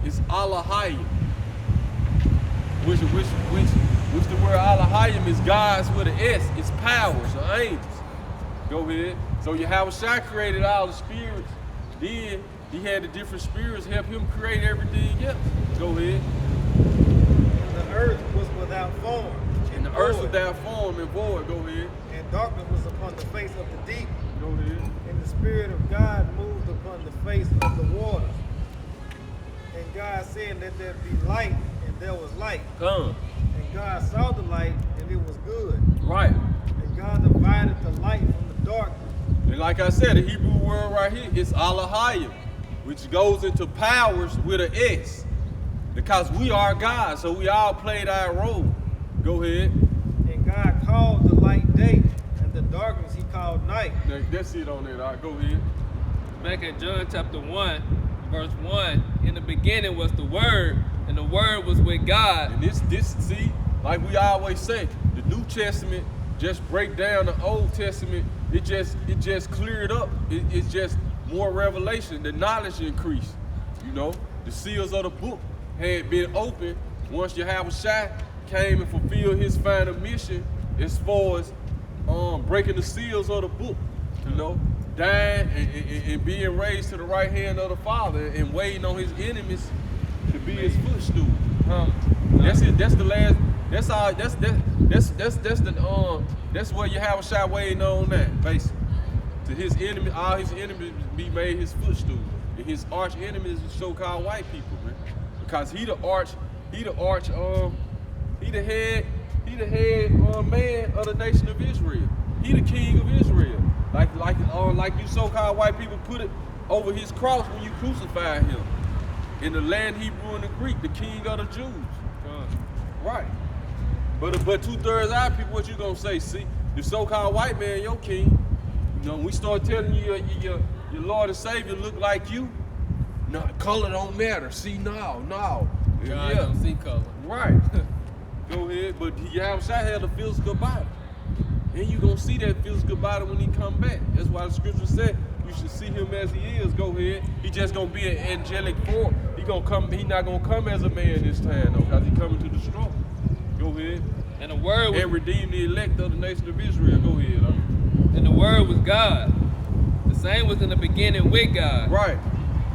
is Elohim. Which the word Elohim is God's with an S. It's powers or angels. Go ahead. So Yahweh created all the spirits. Then he had the different spirits help him create everything else. Go ahead. And the earth was without form. And the earth without form and void. Go ahead. And darkness was upon the face of the deep. Go ahead. And the Spirit of God moved upon the face of the waters. And God said, let there be light, and there was light. Come. And God saw the light, and it was good. Right. And God divided the light from the darkness. And like I said, the Hebrew word right here is Elohim, which goes into powers with an S. Because we are God, so we all played our role. Go ahead. And God called the light day, and the darkness he called night. That's it on there. All right, go ahead. Back in John chapter 1, verse 1, in the beginning was the Word, and the Word was with God. And this see, like we always say, the New Testament just break down the Old Testament. It just cleared up. It's just more revelation. The knowledge increased. You know, the seals of the book had been opened once Yahweh came and fulfilled his final mission as far as breaking the seals of the book. You know, dying and being raised to the right hand of the Father and waiting on his enemies to be his footstool. That's it. That's the last. That's all. That's what Yahweh waiting on that, basically. To his enemy, all his enemies be made his footstool, and his arch enemies is so-called white people, man. Because he the head man of the nation of Israel. He the king of Israel. Like you so-called white people put it over his cross when you crucified him. In the land Hebrew and the Greek, the king of the Jews. Right. But 2/3 of our people, what you gonna say? See, the so-called white man, your king. You know, when we start telling you your Lord and Savior look like you, no, color don't matter. See, no. God don't see color. Right. Go ahead, but Yahweh had a physical body. And you gonna see that physical body when he come back. That's why the scripture said you should see him as he is. Go ahead. He just gonna be an angelic form. He not gonna come as a man this time though, because he coming to destroy. Go ahead. And the Word was, and redeem the elect of the nation of Israel. Go ahead. And the Word was God. The same was in the beginning with God. Right.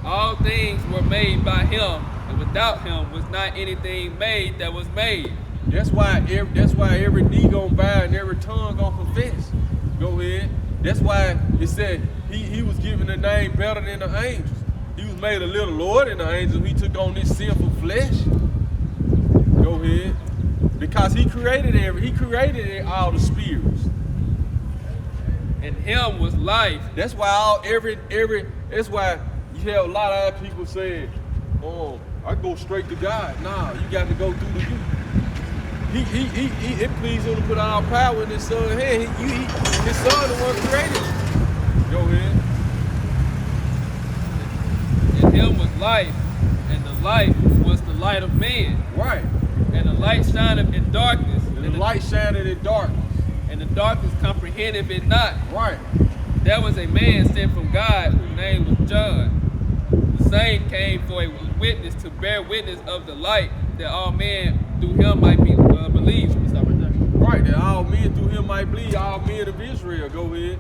All things were made by him, and without him was not anything made that was made. That's why every knee gonna bow and every tongue gonna confess. Go ahead. That's why it said he was given a name better than the angels. He was made a little lower than the angels. He took on this sinful flesh. Go ahead. Because he created all the spirits. In him was life. That's why that's why you have a lot of other people saying, "Oh, I go straight to God." Nah, you got to go through the you. It pleased him to put all power in his son's hand. His son the one created it. Go ahead. In him was life, and the life was the light of men. Right. And the light shineth in darkness. And the light shineth in darkness. And the darkness comprehended it not. Right. There was a man sent from God whose name was John. The same came for a witness to bear witness of the light, that all men through him might be believed. Stop right there. Right, that all men through him might believe, all men of Israel. Go ahead.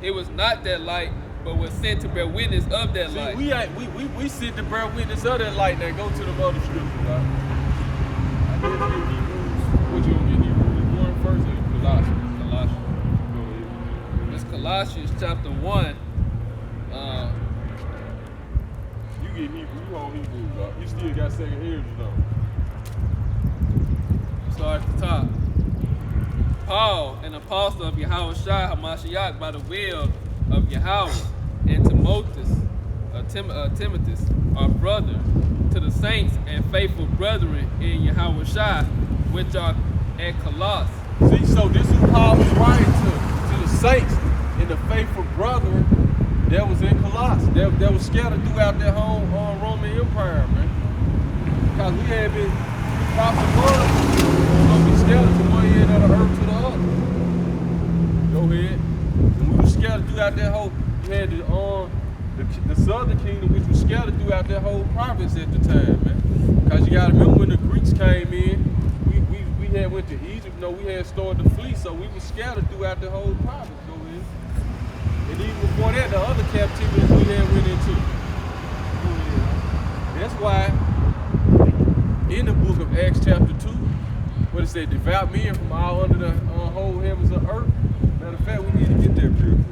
It was not that light, but was sent to bear witness of that light. We sent to bear witness of that light. Now go to the other scriptures, right? I guess get Hebrews. What you gonna get Hebrews 1 first or Colossians? Colossians. Go ahead. It's Colossians chapter 1. You get Hebrews, you on Hebrews, dog. You still got second heritage though. Start at the top. Paul, an apostle of Yahweh HaMashiach by the will of Yahweh, and Timothy, our brother, to the saints and faithful brethren in Yahweh which are at Colossus. See, so this is Paul was writing to the saints and the faithful brethren that was in Colossus, that was scattered throughout that whole Roman Empire, man. Because we had been across the world, we scattered from one end of the earth to the other. Go ahead. And we were scattered throughout that whole, you had the southern kingdom, which was scattered throughout that whole province at the time, man. Because you got to remember when the Greeks came in, we had went to Egypt, we had started to flee, so we were scattered throughout the whole province. Go ahead. And even before that, the other captivities we had went into. Go ahead. That's why in the book of Acts chapter 2, what it said, devout men from all under the whole heavens of earth. Matter of fact, we need to get there real quick.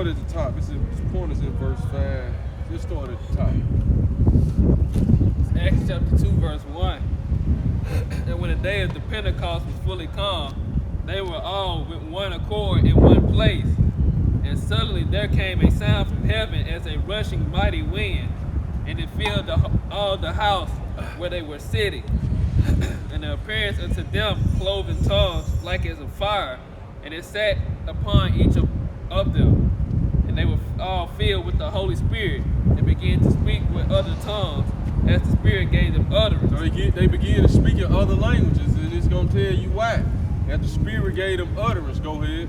At the top. This point is in verse 5. Just start at the top. It's Acts chapter 2, verse 1. And when the day of the Pentecost was fully come, they were all with one accord in one place. And suddenly there came a sound from heaven as a rushing mighty wind, and it filled all the house where they were sitting. And the appearance unto them cloven tongues like as of fire, and it sat upon each of them. And they were all filled with the Holy Spirit and began to speak with other tongues as the Spirit gave them utterance. So they began to speak in other languages, and it's going to tell you why. As the Spirit gave them utterance, go ahead.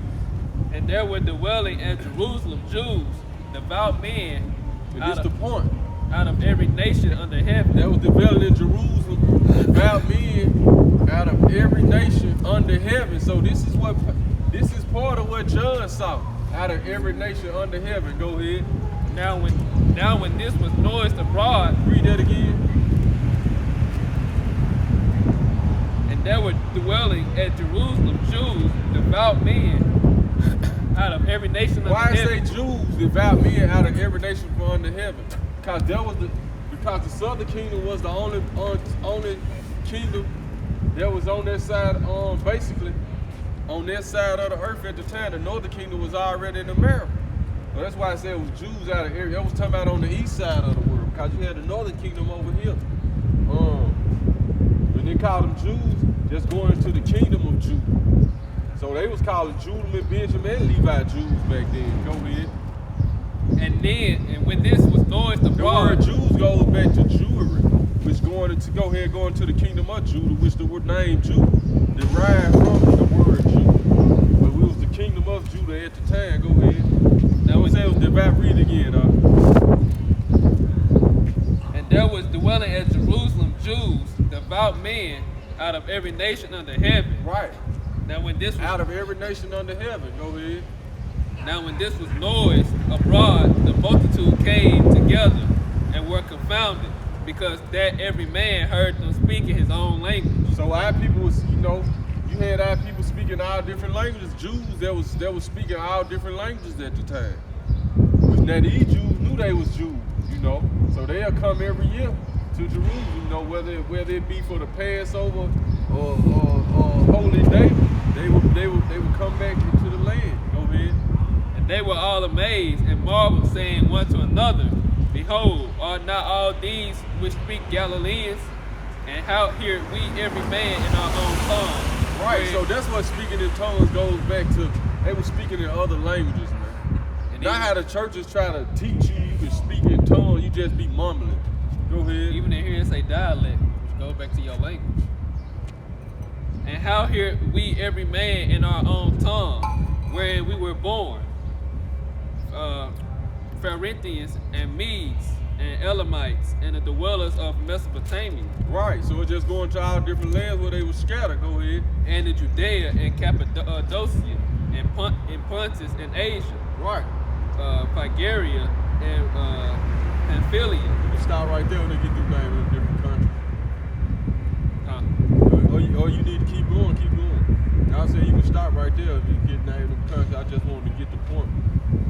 And there were dwelling at Jerusalem Jews, devout men, And this the point. out of every nation under heaven. That was dwelling in Jerusalem, devout men out of every nation under heaven. So this is part of what John saw. Out of every nation under heaven. Go ahead. Now when this was noised abroad, Read that again. and there were dwelling at Jerusalem Jews, devout men, out of every nation under Why heaven. say Jews, devout men out of every nation from under heaven? Because the southern kingdom was the only kingdom that was on that side, basically. On that side of the earth at the time. The northern kingdom was already in America. So that's why I said it was Jews out of area. I was talking about on the east side of the world, because you had the northern kingdom over here. When they called them Jews, just going into the kingdom of Judah. So they was calling Judah and Benjamin and Levi Jews back then. Go ahead. And when this was noised The abroad, word Jews goes back to Jewry, which going to the kingdom of Judah, which the word name Judah derived from the word Judah. But it was the kingdom of Judah at the time. Go ahead. Now we say it was devout. Read again, and there was dwelling at Jerusalem Jews, devout men, out of every nation under heaven. Right. Now when this was Out of every nation under heaven. Go ahead. Now when this was noised abroad, the multitude came together and were confounded, because that every man heard them speak in his own language. So our people was, you had our people speaking all different languages. Jews that was speaking all different languages at the time. Now these Jews knew they was Jews, so they'll come every year to Jerusalem, whether it be for the Passover or Holy Day, they would come back into the land. Go ahead. And they were all amazed and marveled, saying one to another, Behold, are not all these which speak Galileans? And how hear we every man in our own tongue? Right, so that's what speaking in tongues goes back to. They were speaking in other languages, man. And Not how the churches try to teach you can speak in tongues, you just be mumbling. Go ahead. Even in here it say dialect, which goes back to your language. And how hear we every man in our own tongue, wherein we were born? Pharinthians and Medes and Elamites and the dwellers of Mesopotamia, Right. So it's just going to all different lands where they were scattered. Go ahead. and in Judea and Cappadocia and Pontus and Asia, Right. Phrygia and Pamphylia. You can stop right there when they get through naming the different countries. Or you need to keep going, keep going. I said you can stop right there if you get named them countries. I just wanted to get the point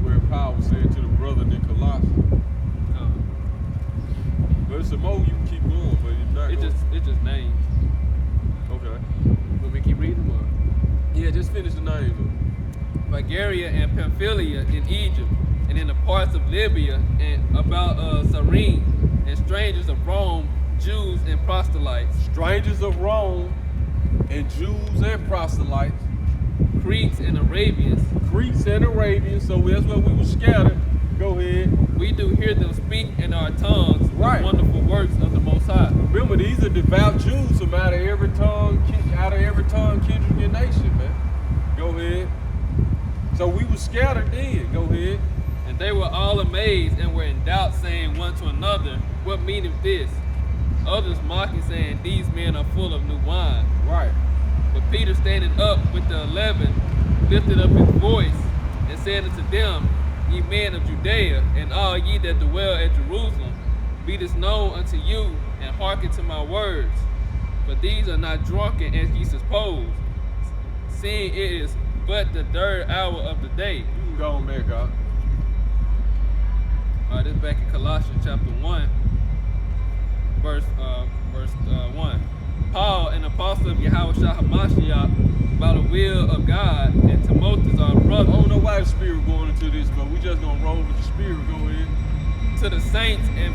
where Paul was saying to the brother in Colossus. But it's some more you can keep going, but it's not It just names. Okay. Let me keep reading more. Yeah, just finish the names. Phrygia and Pamphylia in Egypt, and in the parts of Libya and about Cyrene, and strangers of Rome, Jews and proselytes, Strangers of Rome and Jews and proselytes, Cretes and Arabians. Greeks and Arabians, so that's where we were scattered. Go ahead. We do hear them speak in our tongues Right. the wonderful works of the Most High. Remember, these are devout Jews from out of every tongue, kindred, and nation, man. Go ahead. So we were scattered then. Go ahead. And they were all amazed and were in doubt, saying one to another, What meaneth this? Others mocking, saying, These men are full of new wine. Right. But Peter, standing up with the 11, lifted up his voice and said unto them, Ye men of Judea, and all ye that dwell at Jerusalem, be this known unto you, and hearken to my words. For these are not drunken as ye suppose, seeing it is but the third hour of the day. You can go on back out. This is back in Colossians chapter 1, verse 1. Paul, an apostle of Yahushua HaMashiach, by the will of God, and Timotheus our I brother, don't know why the spirit going into this, but we just gonna roll with the spirit. Go ahead. to the saints and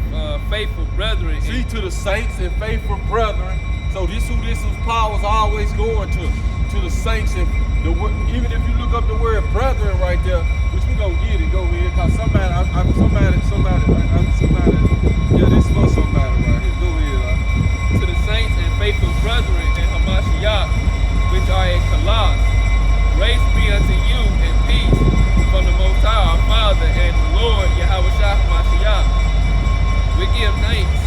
faithful brethren. See, to the saints and faithful brethren. So this Paul was always going to the saints and even if you look up the word brethren right there, which we gonna get it. Go ahead, cause somebody, yeah, this for somebody right here. Go ahead. To the saints and faithful brethren in Hamashiach, which are at Colossus, grace be unto you and peace from the Most High, our Father, and the Lord Yahushua HaMashiach. We give thanks.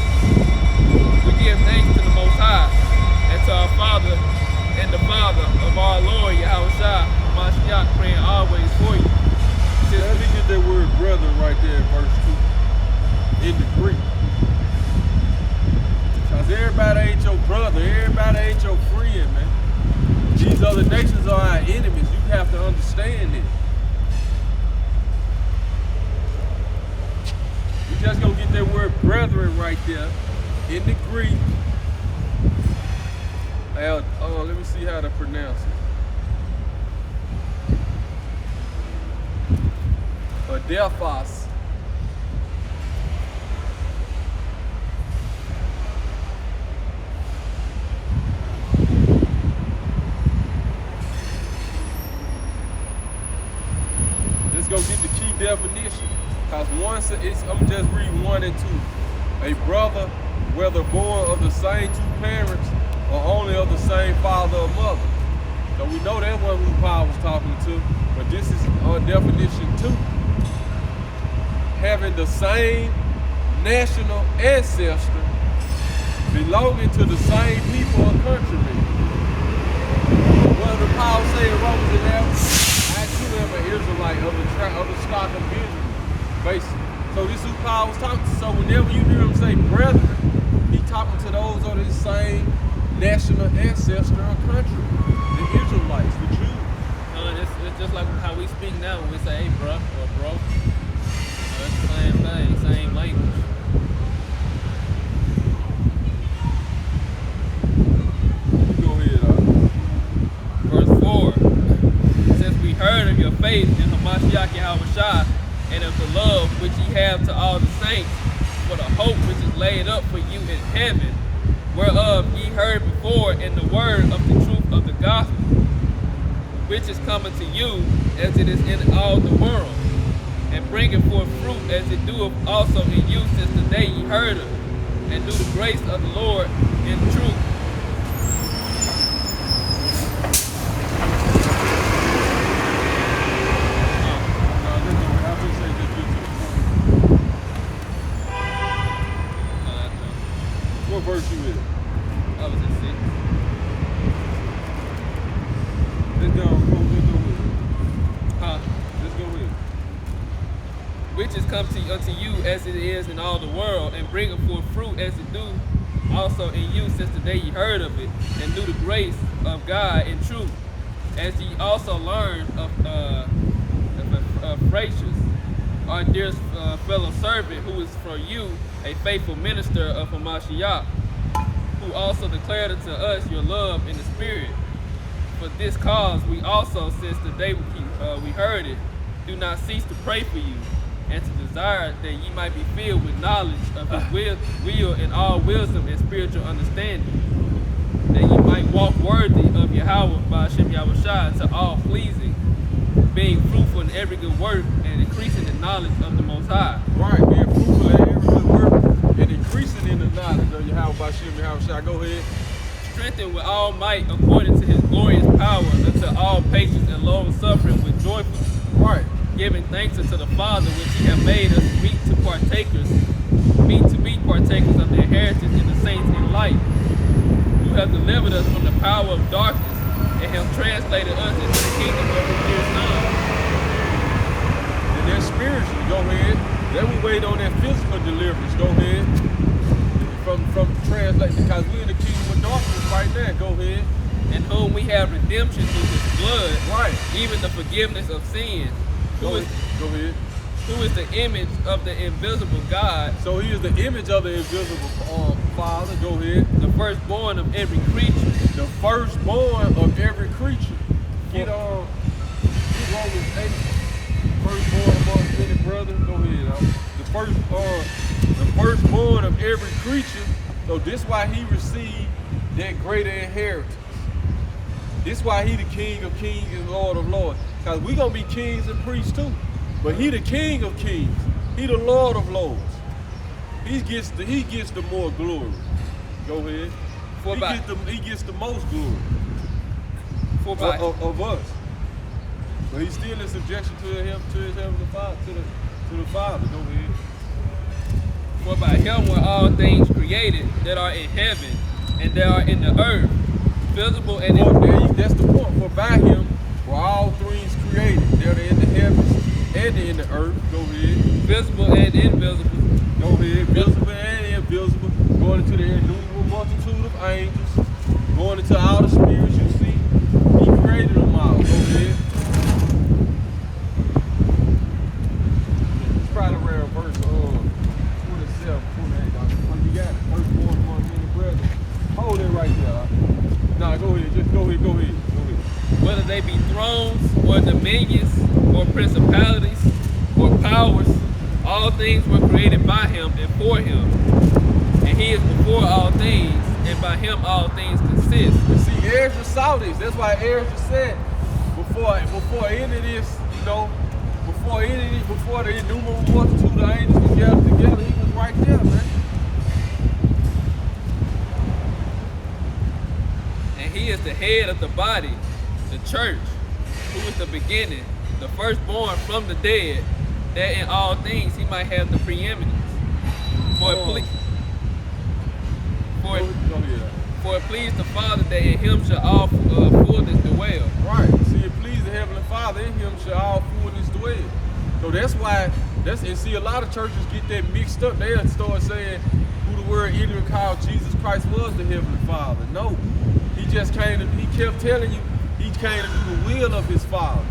We give thanks to the Most High and to our Father and the Father of our Lord Yahushua HaMashiach, praying always for you. Let me get that word brethren right there in verse 2 in the Greek. Because everybody ain't your brother, everybody ain't your friend, man. These other nations are our enemies. You have to understand it. We just gonna get that word brethren right there in the Greek. Let me see how to pronounce it. Adelphos. Let's go get the key definition. Cause I'm just reading 1 and 2. A brother, whether born of the same two parents or only of the same father or mother. So we know that wasn't who Paul was talking to, but this is definition 2. Having the same national ancestor, belonging to the same people or countrymen. What did Paul say in Romans 11? I too am an Israelite of the stock of Israel, basically. So this is who Paul was talking to. So whenever you hear him say brethren, he talking to those of his same national ancestor or country, the Israelites, the Jews. It's just like how we speak now when we say, hey, bro, or bro. It's the same thing, same language. Go ahead, Verse 4. Since we heard of your faith in Hamashiach Yahushua, and of the love which ye have to all the saints, for the hope which is laid up for you in heaven, whereof ye heard before in the word of the truth of the gospel, which is coming to you as it is in all the world, and bringing forth fruit as it doeth also in you since the day ye heard of, and do the grace of the Lord in truth. verse you with? I was at 6. Let's go with it. Huh? Let's go with it. Riches come unto you as it is in all the world, and bringeth forth fruit as it do also in you since the day ye heard of it, and knew the grace of God in truth, as ye also learned of Precious, our dear fellow servant, who is for you a faithful minister of Hamashiach, who also declared unto us your love in the Spirit. For this cause we also, since the day we heard it, do not cease to pray for you, and to desire that ye might be filled with knowledge of his will in all wisdom and spiritual understanding, that ye might walk worthy of Yahweh by Hashem Yahushua to all pleasing, being fruitful in every good work and increasing in knowledge of the Most High. Right, being fruitful in every good work and increasing in the knowledge of Yahweh by Hashem Yahushua. Go ahead. Strengthened with all might according to his glorious power unto all patience and long suffering with joyfulness. Right. Giving thanks unto the Father, which he hath made us meet to be partakers of the inheritance in the saints in light, who have delivered us from the power of darkness, and have translated us into the kingdom of his dear Son. And then spiritually, go ahead. Then we wait on that physical deliverance. Go ahead. From translation, because we're in the kingdom of darkness right now. Go ahead. In whom we have redemption through his blood, Right. even the forgiveness of sins. Go ahead. Who is the image of the invisible God, So he is the image of the invisible Father. Go ahead. the firstborn of every creature. The firstborn of every creature. Get Romans 8. Firstborn among many brothers. Go ahead. The firstborn of every creature. So this why he received that greater inheritance. This why he the King of kings and Lord of lords. Because we going to be kings and priests too. But he the King of kings. He the Lord of lords. He gets the more glory. Go ahead. He gets the most glory of us. But he's still in subjection to his heavenly Father, to the Father. Go ahead. For by him were all things created that are in heaven and that are in the earth, visible and that's the point. For by him were all things created that are in the heavens and in the earth. Go ahead. visible and invisible. Go ahead. Visible and invisible. Going into the innumerable multitude of angels. Going into all the spirits you see. He created them all. Go ahead. It's probably around verse 27, 28. You got it. Firstborn among many brethren. Hold it right there. Nah, go ahead. Just go ahead. Go ahead. Whether they be thrones or dominions or principalities or powers, all things were created by him and for him. And he is before all things, and by him all things consist. You see, Ezra saw this. That's why Ezra said, before any of this, before the innumerable multitude of angels was gathered together, he was right there, man. And he is the head of the body, the church, who is the beginning, the firstborn from the dead, that in all things he might have the preeminence. For it pleased the Father that in him shall all fullness dwell. Right. See, it pleased the Heavenly Father, in him shall all fullness dwell. So that's why, and see, a lot of churches get that mixed up. They'll start saying who the word ignorant called Jesus Christ was the Heavenly Father. No. He just he kept telling you, he came to do the will of his Father.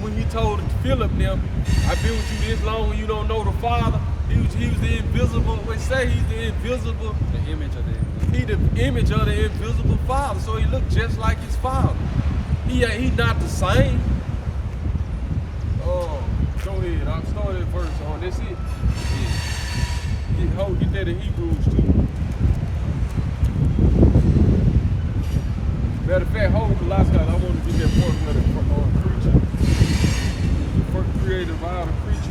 When he told Philip them, I've been with you this long when you don't know the Father. He was the invisible. We say he's the invisible. The image of the invisible. He the image of the invisible Father. So he looked just like his Father. He not the same. Oh, go ahead. I'm starting at verse on. That's it. Get that in Hebrews too. Matter of fact, hold the last guy. I want to get that point where the creature. The first created of all the creatures.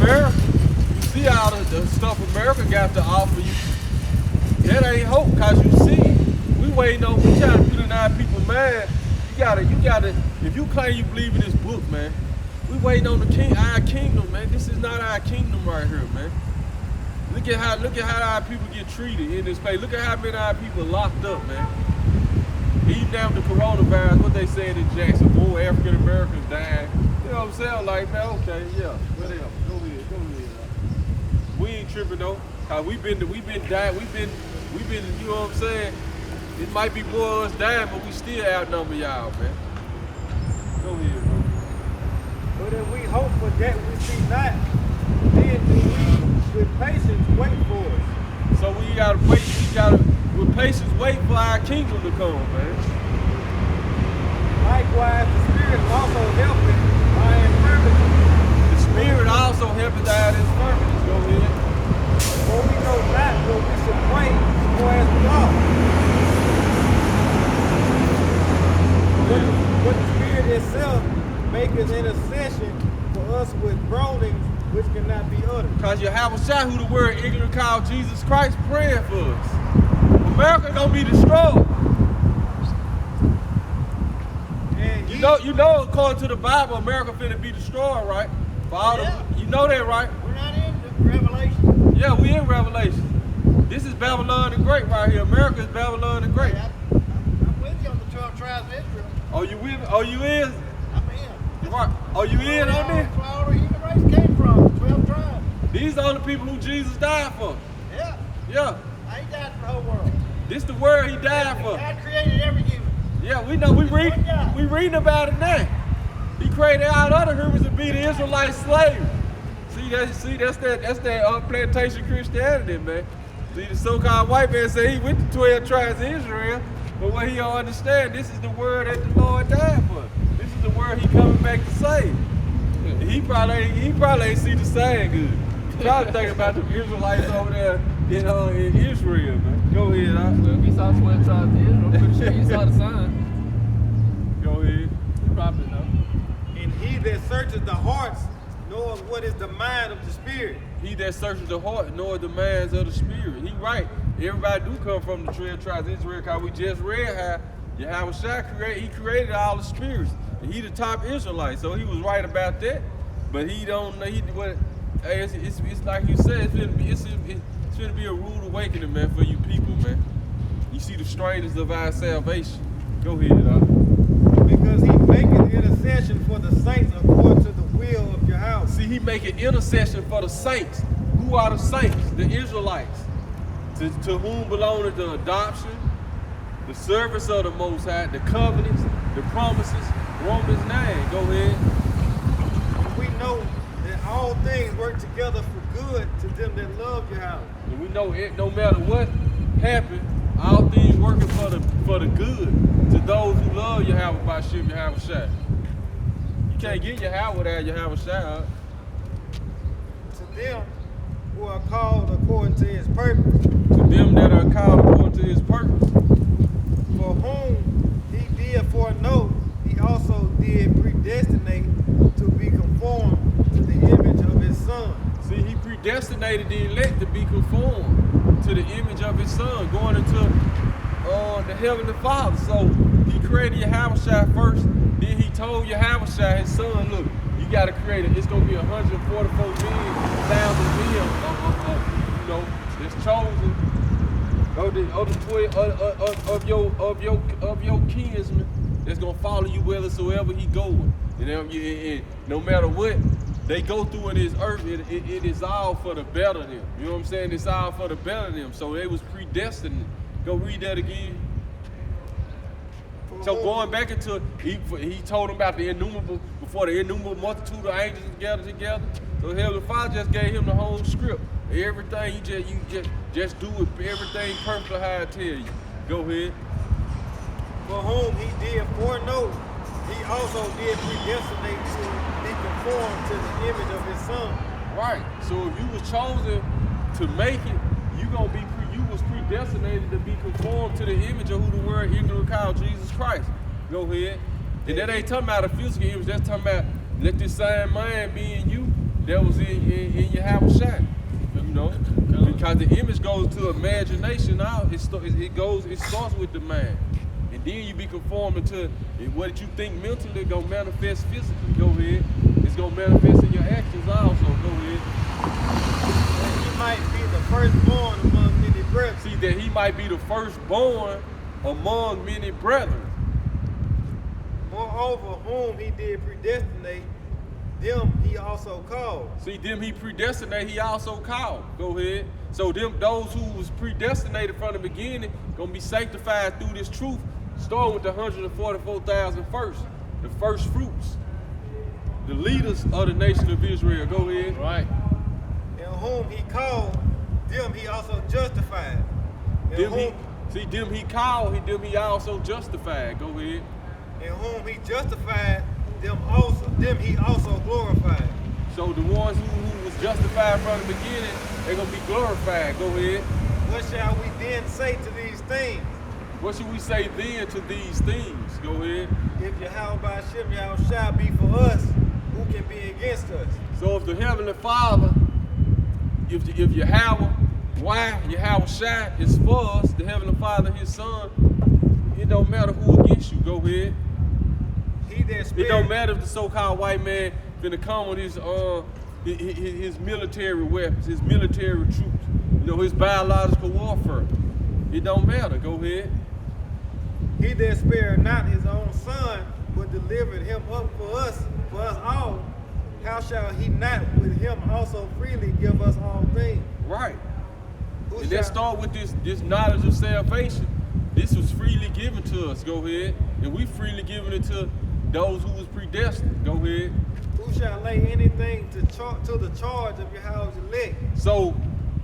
America, you see all the stuff America got to offer you. That ain't hope, cause you see, we waiting on, we trying to put in our people mind. You gotta, if you claim you believe in this book, man, we waiting on our kingdom, man. This is not our kingdom right here, man. Look at how our people get treated in this place. Look at how many of our people locked up, man. Even down with the coronavirus, what they saying in Jackson, more African Americans dying. You know what I'm saying? Like, man, okay, yeah, whatever. Go ahead. We ain't tripping though. Cause we been dying. We've been. You know what I'm saying? It might be more of us dying, but we still outnumber y'all, man. Go ahead, bro. But if we hope for that we see not, then do we with patience wait for us. So we gotta wait. We gotta with patience wait for our kingdom to come, man. Likewise, the Spirit is also helping our infirmity. The Spirit also helping our infirmities. Go ahead. For we know not what we should pray for as we ought. But the Spirit itself maketh intercession for us with groanings which cannot be uttered. Because you have a shot who the word ignorant called Jesus Christ praying for us. America gonna be destroyed. And You know, according to the Bible, America finna be destroyed, right? For all you know that, right? We're not in Revelation. Yeah, we in Revelation. This is Babylon the Great right here. America is Babylon the Great. I'm with you on the 12 tribes of Israel. Oh, you with me? Oh, you in? I'm in. Right. Oh, you in on this? That's where all the human race came from, the 12 tribes. These are the people who Jesus died for. Yeah. Yeah. I ain't died for the whole world. This the word he died for. God created every human. Yeah, we know. We reading about it now. He created all other humans to be the Israelite slaves. That's that plantation Christianity, man. See, the so-called white man say he with the 12 tribes of Israel, but what he don't understand, this is the word that the Lord died for. This is the word he coming back to save. He probably ain't see the saying good. He probably think about the Israelites over there in Israel, man. Go ahead, Well, if he saw 12 tribes of Israel, I'm pretty sure he saw the sign. Go ahead. You probably know. And he that searches the hearts knows what is the mind of the Spirit. He that searches the heart knows the minds of the Spirit. He right. Everybody do come from the 12 tribes of Israel, because we just read how Yahweh created all the spirits. And he the top Israelite, so he was right about that. But he don't know. It's like you said, it's gonna be a rude awakening, man, for you people, man. You see the strangers of our salvation. Go ahead, dog. Because he maketh intercession for the saints according to the will of Yahweh. See, he making intercession for the saints. Who are the saints? The Israelites. To whom belongeth the adoption, the service of the Most High, the covenants, the promises. Romans 9. Go ahead. And we know that all things work together for good to them that love Yahweh. And we know it, no matter what happened, all things working for the good to those who love Yahweh by Shem Yahweh Shai. You can't get Yahweh without Yahweh Shai. To them who are called according to his purpose, To them that are called according to his purpose. for whom he did foreknow, he also did predestinate to be conformed to the image of his son. See, he predestinated the elect to be conformed to the image of his son, going into the heavenly Father. So he created Yahweh Shai first, then he told Yahweh Shai, his son, look, you got to create it. It's going to be 144,000 men, that's chosen of your kinsmen that's gonna follow you whithersoever he going. And no matter what they go through in this earth, it is all for the better of them. You know what I'm saying? It's all for the better of them. So they was predestined. Go read that again. So going back into, he told them about the innumerable multitude of angels gathered together. So Heavenly Father just gave him the whole script. Everything you just do it, everything perfectly how I tell you. Go ahead. For whom he did foreknow, he also did predestinate to be conformed to the image of his son. Right. So if you was chosen to make it, you was predestinated to be conformed to the image of who the word ignorant called Jesus Christ. Go ahead. And that ain't talking about a physical image, that's talking about let this same mind be in you that was in your house shot. You know, because the image goes to imagination. Now it starts with the mind, and then you be conforming to what you think mentally gonna manifest physically. Go ahead, it's gonna manifest in your actions also. Go ahead. And he might be the firstborn among many brethren. See that he might be the firstborn among many brethren. Moreover, whom he did predestinate, them he also called. See, them he predestinated, he also called. Go ahead. So those who was predestinated from the beginning, gonna be sanctified through this truth, starting with the 144,000 first, the first fruits, the leaders of the nation of Israel. Go ahead. Right. And whom he called, them he also justified. And Them he called, them he also justified. Go ahead. and whom he justified, them he also glorified. So the ones who was justified from the beginning, they're gonna be glorified. Go ahead. What shall we then say to these things? What should we say then to these things? Go ahead. If Yahweh Shem shall be for us, who can be against us? So if the Heavenly Father, if Yahweh, why Yahweh Shai is for us, the Heavenly Father, His Son, it don't matter who against you. Go ahead. It don't matter if the so-called white man finna come with his military weapons, his military troops, his biological warfare. It don't matter. Go ahead. He that spared not his own son, but delivered him up for us all, how shall he not with him also freely give us all things? Right. And let's start with this knowledge of salvation. This was freely given to us. Go ahead. And we freely given it to those who was predestined. Go ahead. Who shall lay anything to the charge of Yahweh's elect? So,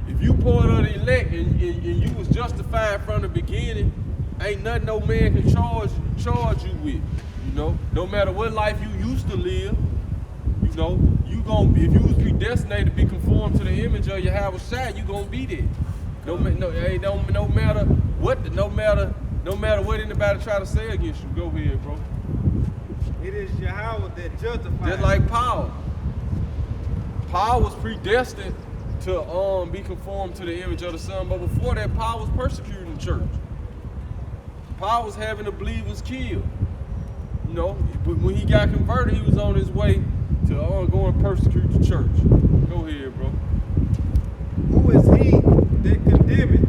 if you part of the elect and you was justified from the beginning, ain't nothing no man can charge you with. No matter what life you used to live, you gonna be, if you was predestinated to be conformed to the image of Yahweh Shai, you gonna be there. No matter what anybody try to say against you. Go ahead, bro. It is Yahweh that justifies. Just like Paul. Paul was predestined to be conformed to the image of the Son, but before that, Paul was persecuting the church. Paul was having the believers killed. But when he got converted, he was on his way to go and persecute the church. Go ahead, bro. Who is he that condemneth?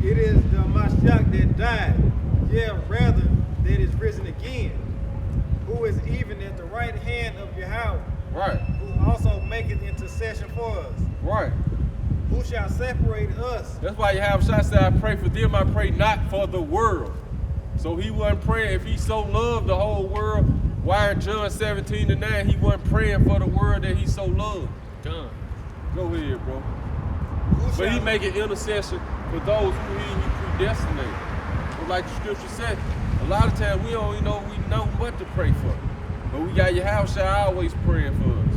It is the Mashiach that died, rather that is risen again, who is even at the right hand of Yahweh, Right. who also maketh intercession for us. Right. Who shall separate us? That's why Yahweh Shai said, I pray for them, I pray not for the world. So he wasn't praying, if he so loved the whole world, why in John 17:9 he wasn't praying for the world that he so loved? Done. Go ahead, bro. Who But he shall- making intercession for those who he predestinated. But like the scripture said, a lot of times we don't know what to pray for. But we got Yahweh Shai always praying for us.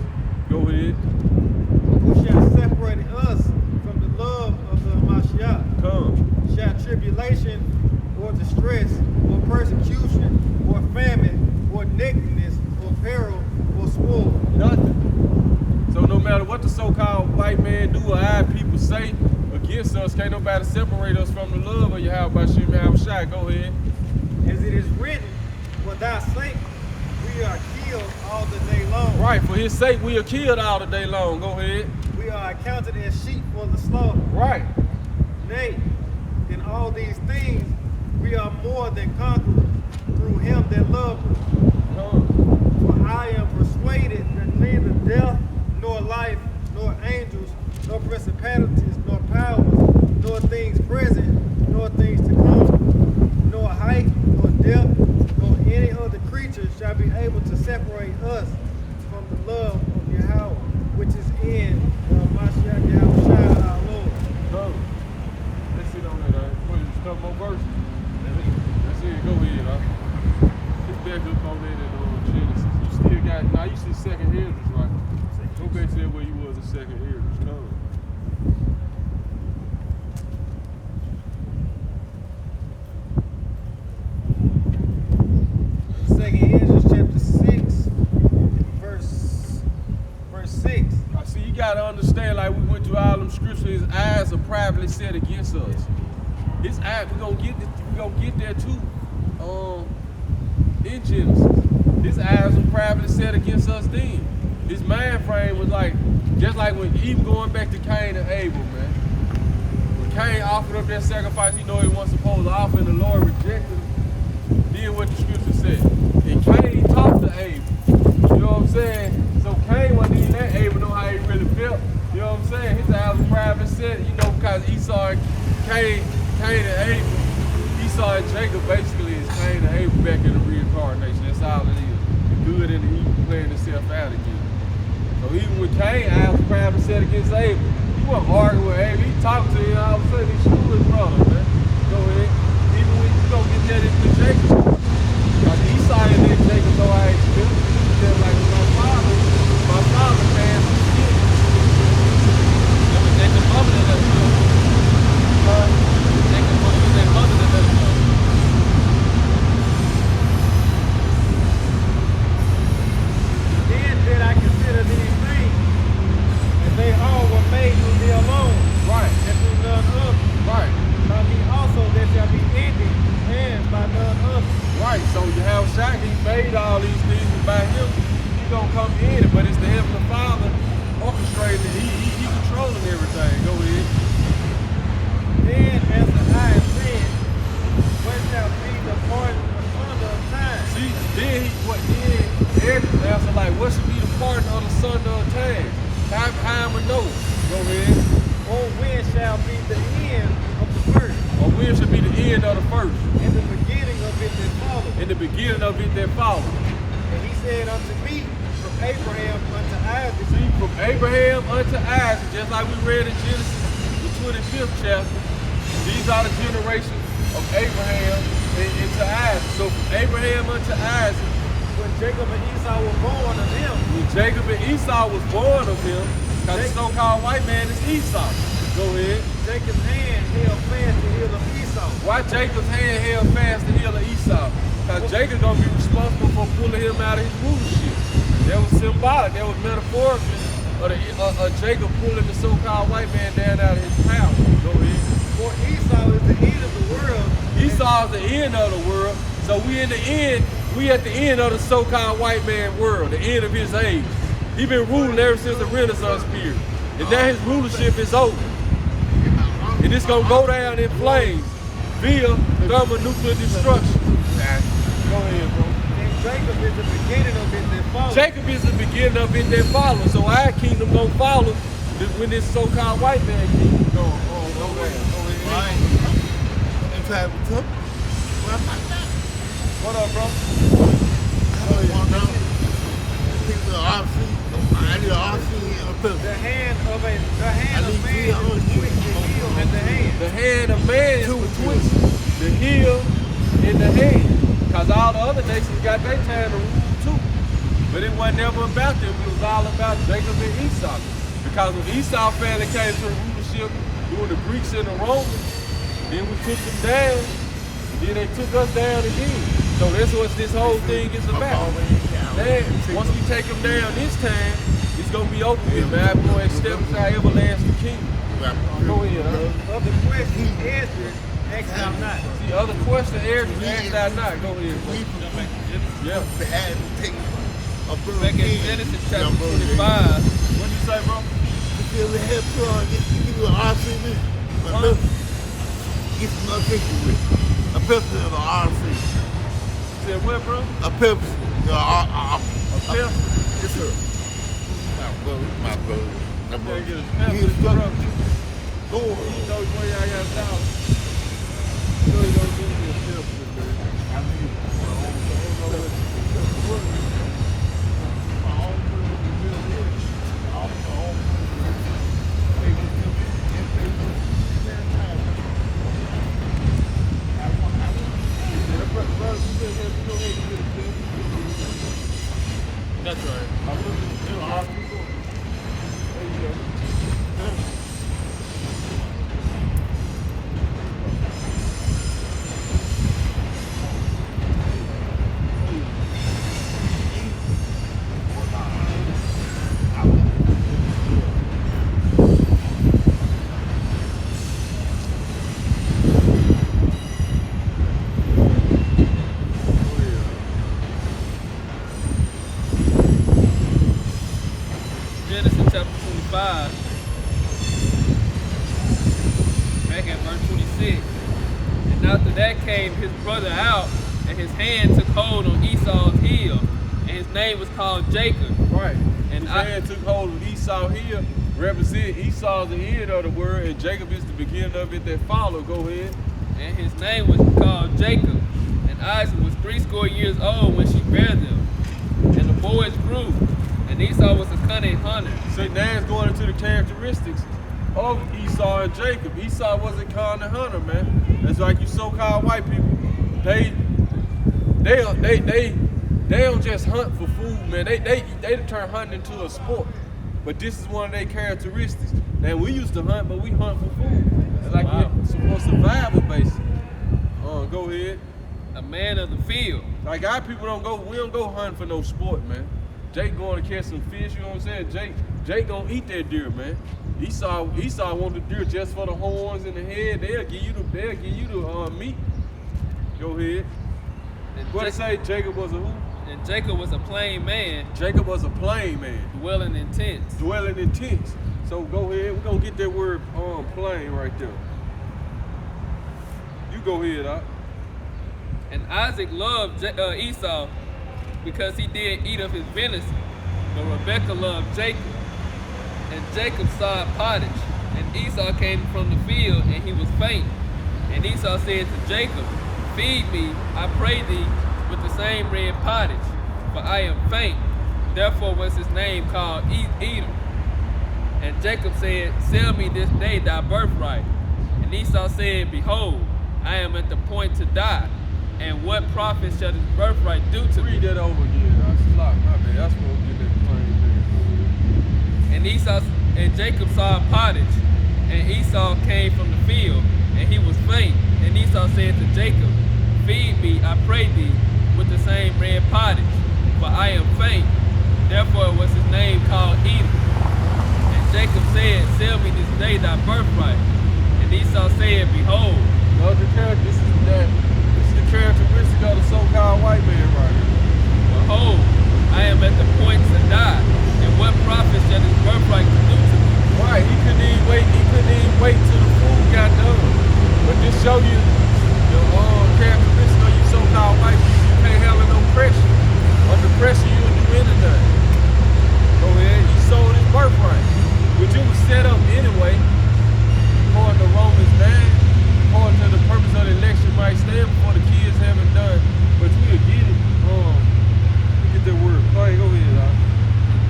Go ahead. Who shall separate us from the love of the Mashiach? Come. Shall tribulation, or distress, or persecution, or famine, or nakedness, or peril, or sword? Nothing. So no matter what the so-called white man do or our people say against us, can't nobody separate us from the love of Yahweh Shem Yahweh Shai. Go ahead. As it is written, for thy sake we are killed all the day long. Right, for his sake we are killed all the day long. Go ahead. We are accounted as sheep for the slaughter. Right. Nay, in all these things we are more than conquerors through him that loved us. Come. For I am persuaded that neither death, nor life, nor angels, nor principalities, nor powers, nor things present, nor things to come, nor height, nor depth, nor any other creature shall be able to separate us from the love of Yahweh, which is in Mashiach Yahweh Shai our Lord. Come. Let's sit on that. What is a couple more verses? That's it. Go ahead. Pick back up on that in Genesis. You still got, now you see second hearers, right? Go back to that where you was in second hearers. Come. verse 6. I see, you gotta understand, like we went through all them scriptures, his eyes are privately set against us. His eyes, we gonna get there too. In Genesis, his eyes were privately set against us then. His mind frame was like, just like when even going back to Cain and Abel, man. When Cain offered up that sacrifice, he know he wasn't supposed to offer, and the Lord rejected him. Then what the scripture said, and Cain talked to Abel. You know what I'm saying? So Cain wasn't even let Abel know how he really felt. You know what I'm saying? His eyes were privately set, you know, because Esau and Cain and Abel. Esau and Jacob basically is Cain and Abel back in the reincarnation. That's all it is. The good and the evil playing itself out again. So even with Cain, eyes were privately set against Abel. He wasn't arguing with Abel. He talked to him, all of a sudden he slew his brother, man. Go ahead. Even when you go get that into Jacob. Like Esau and then Jacob know how he felt. He said, like, my father passed his kid. That was Jacob's mother that let him know. Jacob's mother was that mother that let him know. Then did I consider these things, and they all were made through thee alone, Right. and through none other. Right. By me also there shall be ending, and by none other. Right, so you have shot, he made all these things, and by him, he gonna come in it, but it's the Heavenly Father orchestrating it. He controlling everything. Go ahead. Then answered I and said, what shall be the part asunder of time? See, then Eric answer like, what should be the partner of the son of time? How I'ma know? Go ahead. Or when shall be the end of the first, Or when should be the end of the first? and the beginning of it that followed? In the beginning of it that followed. And he said unto me, from Abraham unto Isaac, See, from Abraham unto Isaac, just like we read in Genesis, the 25th chapter, these are the generations of Abraham into Isaac. So from Abraham unto Isaac, when Jacob and Esau were born of him, when Jacob and Esau was born of him, because the so-called white man is Esau. Go ahead. Jacob's hand held fast the heel of Esau. Why Jacob's hand held fast the heel of Esau? Because Jacob gonna be responsible for pulling him out of his rulership. That was symbolic, that was metaphorical of Jacob pulling the so-called white man down out of his power. Go ahead. For Esau is the end of the world. Esau is the end of the world. So we at the end of the so-called white man world, the end of his age. He been ruling ever since the Renaissance period. And now his rulership is over. And it's gonna go down in flames via thermonuclear destruction. Go ahead, bro. And Jacob is the beginning of it that followed. Jacob is the beginning of it that follows. So our kingdom gonna follow when this so-called white man kingdom go down. Go ahead. What up, bro? The hand of man is between the heel and the hand. The hand of man is between the heel and the hand. Because all the other nations got their time to rule too. But it wasn't never about them. It was all about Jacob and Esau. Because when Esau family came to the rulership, during the Greeks and the Romans, then we took them down, and then they took us down again. So that's what this whole thing is about. Then, once we take them down this time, it's going to be over with, man. We're going to establish our everlasting kingdom. Go ahead, Of the question answered, ask thou not. See, other question, Eric, ask thou not. Go ahead, bro. Yeah. Back in Genesis chapter 25, What you say, bro? A person of the RC. You said what, bro? A Pepsi. A pimp? Yes, sir. My brother. You gotta get a pimp, He's bro. stuck. Go You know where y'all got a dollar. You know you don't give me a pimp, man. that's right. 5, back at verse 26. And after that came his brother out, and his hand took hold on Esau's heel, and his name was called Jacob. Right. And His hand took hold of Esau here, represent Esau's the end of the word, and Jacob is the beginning of it that follow. Go ahead. And his name was called Jacob. And Isaac was 80 years old when she bare them. And the boys grew, and Esau was a cunning hunter. So now it's going into the characteristics of Esau and Jacob. Esau wasn't called a hunter, man. That's like you so-called white people. They don't just hunt for food, man. They turn hunting into a sport. But this is one of their characteristics. Now we used to hunt, but we hunt for food. It's like for survival basis. Go ahead. A man of the field. Like our people we don't go hunting for no sport, man. Jake going to catch some fish, you know what I'm saying? Jake gonna eat that deer, man. Esau want the deer just for the horns and the head. They'll give you the meat. Go ahead. And What it say? Jacob was a who? And Jacob was a plain man, Jacob was a plain man, dwelling in tents. dwelling in tents. So go ahead. We're gonna get that word plain right there. You go ahead, Doc. And Isaac loved Esau because he did eat of his venison, but Rebekah loved Jacob. And Jacob sawed pottage, and Esau came from the field, and he was faint. And Esau said to Jacob, feed me, I pray thee, with the same red pottage, for I am faint. Therefore was his name called Edom. And Jacob said, sell me this day thy birthright. And Esau said, behold, I am at the point to die. And what profit shall this birthright do to me? Read that over again. My bad. That's supposed to get that plain there. And Jacob saw pottage, and Esau came from the field, and he was faint. And Esau said to Jacob, feed me, I pray thee, with the same red pottage, for I am faint. Therefore was his name called Edom. And Jacob said, sell me this day thy birthright. And Esau said, behold. This is the characteristic of the so-called white man right here. Behold, I am at the point to die, and what profit shall this birthright do to me? Right, he couldn't even wait till the food got done. But this show you the characteristic of you so-called white people. You can't handle no pressure. Under pressure, you'll do anything. Go ahead, he sold his birthright, which it was set up anyway, according to Romans 9, according to the purpose of the election might stand before the kids haven't done. But we'll get it. Get that word. Play, go ahead, Doc.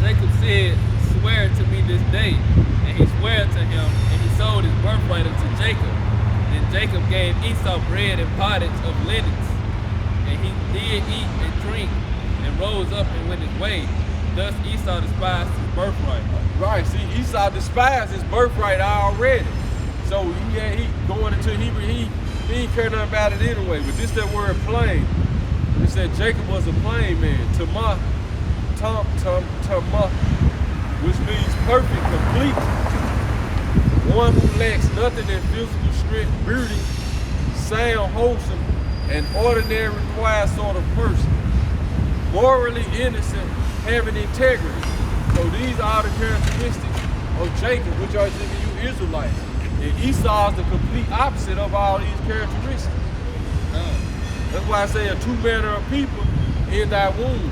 Jacob said, swear to me this day. And he swore to him, and he sold his birthright unto Jacob. And Jacob gave Esau bread and pottage of linens. And he did eat and drink, and rose up and went his way. Thus Esau despised his birthright. Right, see, Esau despised his birthright already. So he going into Hebrew, he ain't care nothing about it anyway. But this that word plain. It said Jacob was a plain man. Tamah, which means perfect, complete. One who lacks nothing in physical strength, beauty, sound, wholesome, and ordinary required sort of person. Morally innocent, having integrity. So these are the characteristics of Jacob, which are giving you Israelites. And Esau is the complete opposite of all these characteristics. That's why I say a two manner of people in thy womb.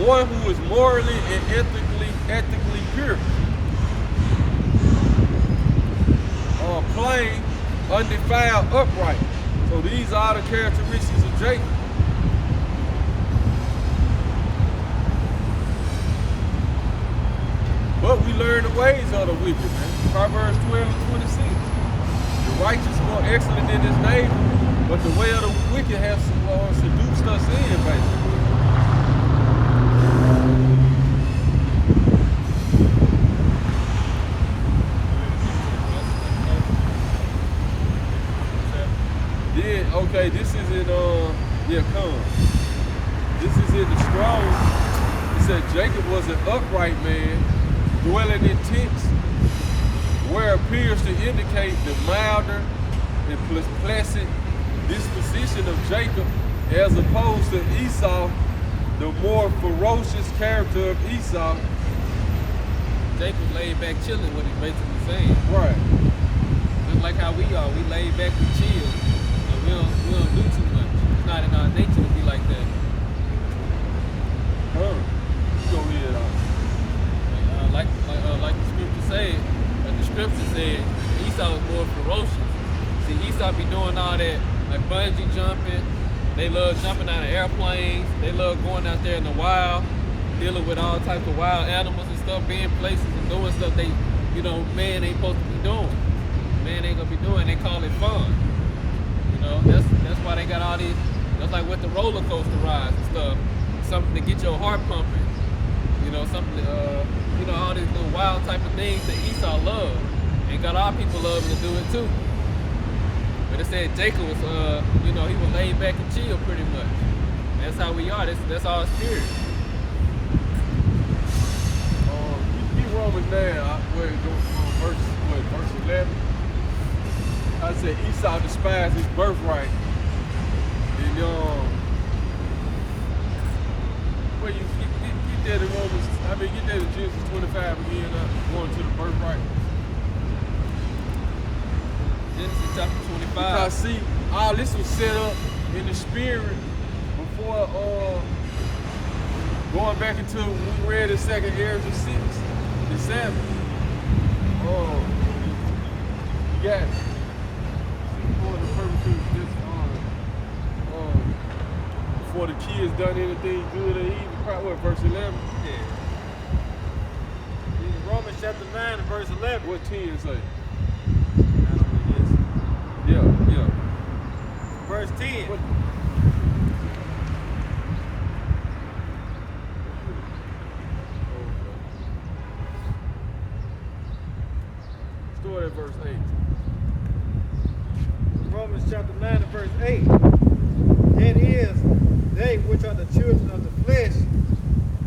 One who is morally and ethically pure. Plain, undefiled, upright. So these are the characteristics of Jacob. But we learn the ways of the wicked, man. Proverbs 12 and 26. The righteous are more excellent than his neighbor, but the way of the wicked has seduced us in, basically. Then, okay, this is in, This is in the Strong's. It said Jacob was an upright man, dwelling in tents, where appears to indicate the milder and placid disposition of Jacob as opposed to Esau, the more ferocious character of Esau. Jacob laid back chilling, what he's basically saying. Right. Just like how we are. We laid back and chill. And we don't do too much. It's not in our nature to be like that. Huh. Go ahead. Like the scripture said, the scripture said Esau was more ferocious. See, Esau be doing all that, like bungee jumping. They love jumping out of airplanes. They love going out there in the wild, dealing with all types of wild animals and stuff, being places and doing stuff they, man ain't supposed to be doing. Man ain't gonna be doing. They call it fun. That's why they got all these. That's like with the roller coaster rides and stuff. Something to get your heart pumping. Something. All these little wild type of things that Esau loved, and got our people loving to do it too. But it said Jacob was, he was laid back and chill pretty much. That's how we are. That's our spirit. Keep Romans 9, verse 11. I said Esau despised his birthright. And where you get that in Romans, get that in Genesis 25 again, going to the birthright. Genesis chapter 25. Because see, all this was set up in the spirit before going back into when we read the second Ezra 6 and 7. You got it. For the purpose of this, before the kids done anything good or evil. What, verse 11? Yeah. Romans chapter 9 and verse 11. What 10 say? I don't know this. Yeah. Verse 10. What? Start at verse 8. Romans chapter 9 and verse 8. That is, they which are the children of the flesh,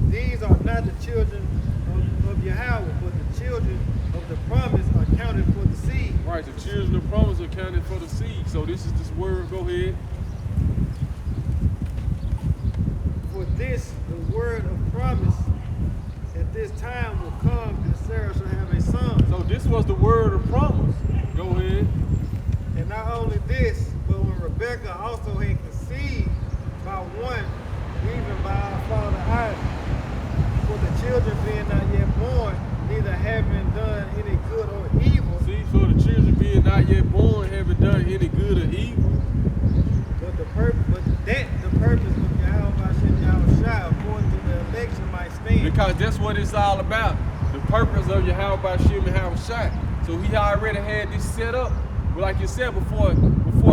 these are not the children of Yahweh, but the children of the promise are counted for the seed. Right, the children of promise are counted for the seed. So this is this word, go ahead. For this, the word of promise, at this time will come, and Sarah shall have a son. So this was the word of promise. Go ahead. And not only this, but when Rebekah also had conceived by one, even by our father Isaac, for the children being not yet born, neither having done any good or evil. See, for the children being not yet born, haven't done any good or evil. But the purpose of Yahweh Hashem Yahushua, according to the election, might stand. Because that's what it's all about. The purpose of Yahweh Hashem Yahushua. So he already had this set up. But like you said before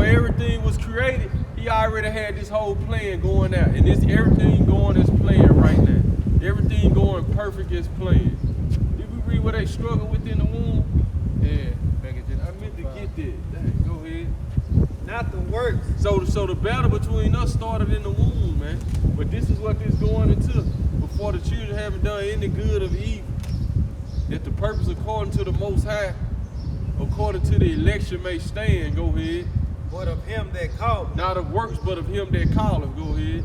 everything was created, he already had this whole plan going out. And this everything going as planned right now. Everything going perfect as planned. Did we read what they struggled with in the womb? Yeah, I meant to get that. Dang, go ahead. Not the works. So the battle between us started in the womb, man. But this is what this going into. Before the children haven't done any good or evil. That the purpose according to the Most High, according to the election may stand. Go ahead. But of him that called. Not of works, but of him that calleth. Go ahead.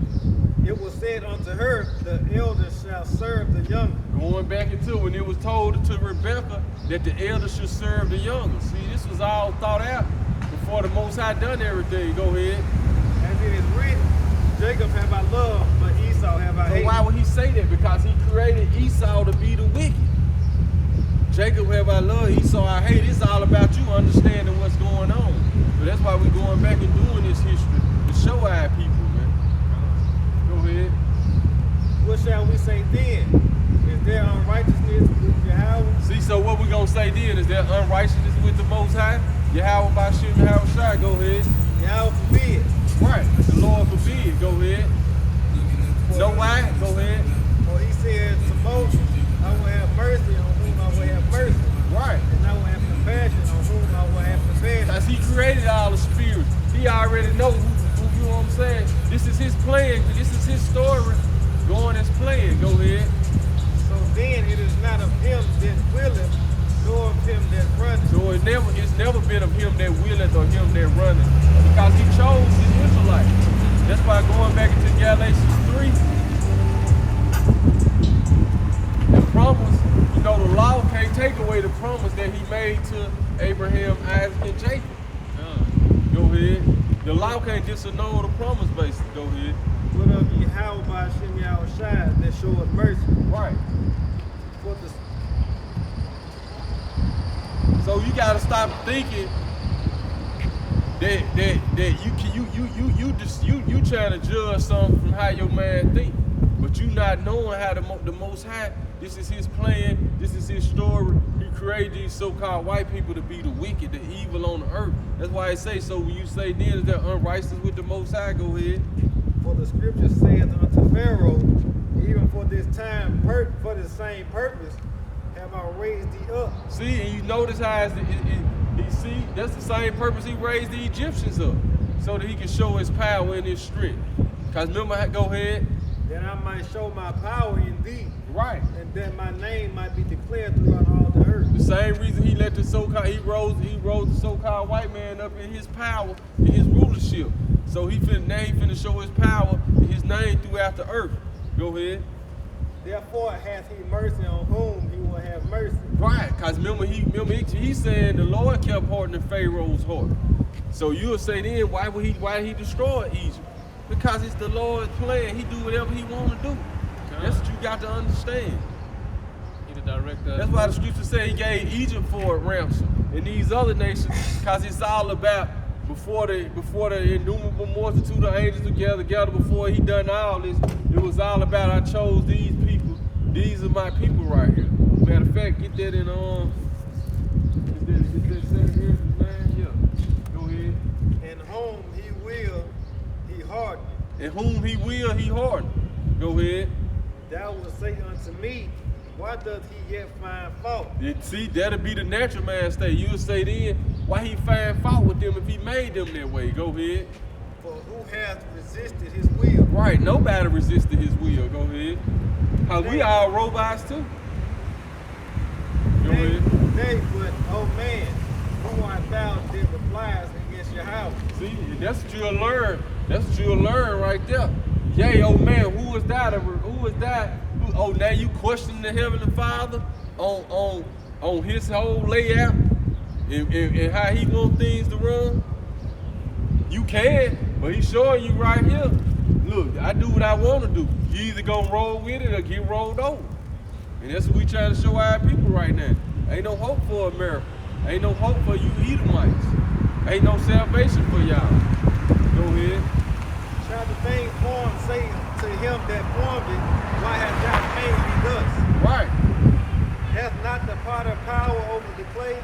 It was said unto her, the elder shall serve the younger. Going back into when it was told to Rebekah that the elder should serve the younger. See, this was all thought out before the Most High done everything. Go ahead. As it is written, Jacob have I loved, but Esau have I So hated. why would he say that? Because he created Esau to be the wicked. Jacob have I loved, Esau I hate. It's all about you understanding what's going on. So that's why we're going back and doing this history to show our people, man. Go ahead. What shall we say then? Is there unrighteousness with Yahweh? See, so what we're going to say then is there unrighteousness with the Most High? Yahweh by Shem Yahweh Shai, go ahead. Yahweh forbid. Right, the Lord forbid, go ahead. Know why? Go ahead. For he said to Moses, I will have mercy on whom I will have mercy. Right. And I will have compassion on whom I will have compassion. Because he created all the spirits. He already knows who, you know what I'm saying? This is his plan. This is his story. Going as planned. Go ahead. So then it is not of him that willeth, nor of him that runneth. So it's never been of him that willeth or him that runneth. Because he chose his Israelites. That's why going back into Galatians 3, that he made to Abraham, Isaac, and Jacob. Go ahead. The law can't disannul the promise, basically. Go ahead. What of Yahweh by Shem Yahushai that showeth mercy? Right. For the So you gotta stop thinking that you trying to judge something from how your man think, but you not knowing how the Most High. This is His plan. This is His story. He created these so-called white people to be the wicked, the evil on the earth. That's why it say so. When you say then they're unrighteous with the Most High, go ahead. For the scripture saith unto Pharaoh, even for this time, for the same purpose, have I raised thee up. See, and you notice how see, that's the same purpose He raised the Egyptians up, so that He can show His power and His strength. Cause remember, go ahead. That I might show my power in thee. Right. And that my name might be declared throughout all the earth. The same reason He let the so-called he rose the so-called white man up in his power, in his rulership. So he finna show His power and His name throughout the earth. Go ahead. Therefore hath He mercy on whom He will have mercy. Right, cause remember he said the Lord kept hardening Pharaoh's heart. So you'll say then why did he destroy Egypt? Because it's the Lord's plan. He do whatever He want to do. That's what you got to understand. He the director. That's why the scripture say He gave Egypt for a ransom, and these other nations, cause it's all about before the innumerable multitude of angels together before He done all this. It was all about I chose these people. These are my people right here. Matter of fact, get that in get that 7 years, man. Yeah. Go ahead. And whom He will, He harden. And whom He will, He harden. Go ahead. Thou wilt say unto me, why doth he yet find fault? See, that'll be the natural man state. You'll say then, why He find fault with them if He made them that way? Go ahead. For who hath resisted His will? Right, nobody resisted His will. Go ahead. Cause we all robots too. Go ahead. Nay, but, oh man, who art thou that replies against your house? See, that's what you'll learn. That's what you'll learn right there. Yea, oh man, who is that? Who is that? Oh, now you question the Heavenly Father on His whole layout and how He want things to run? You can, but He's showing you right here. Look, I do what I want to do. You either gonna roll with it or get rolled over. And that's what we trying to show our people right now. Ain't no hope for America. Ain't no hope for you Edomites. Ain't no salvation for y'all. Go ahead. Shall the thing formed say to him that formed it, why hast thou made me thus? Right. Hath not the potter power over the clay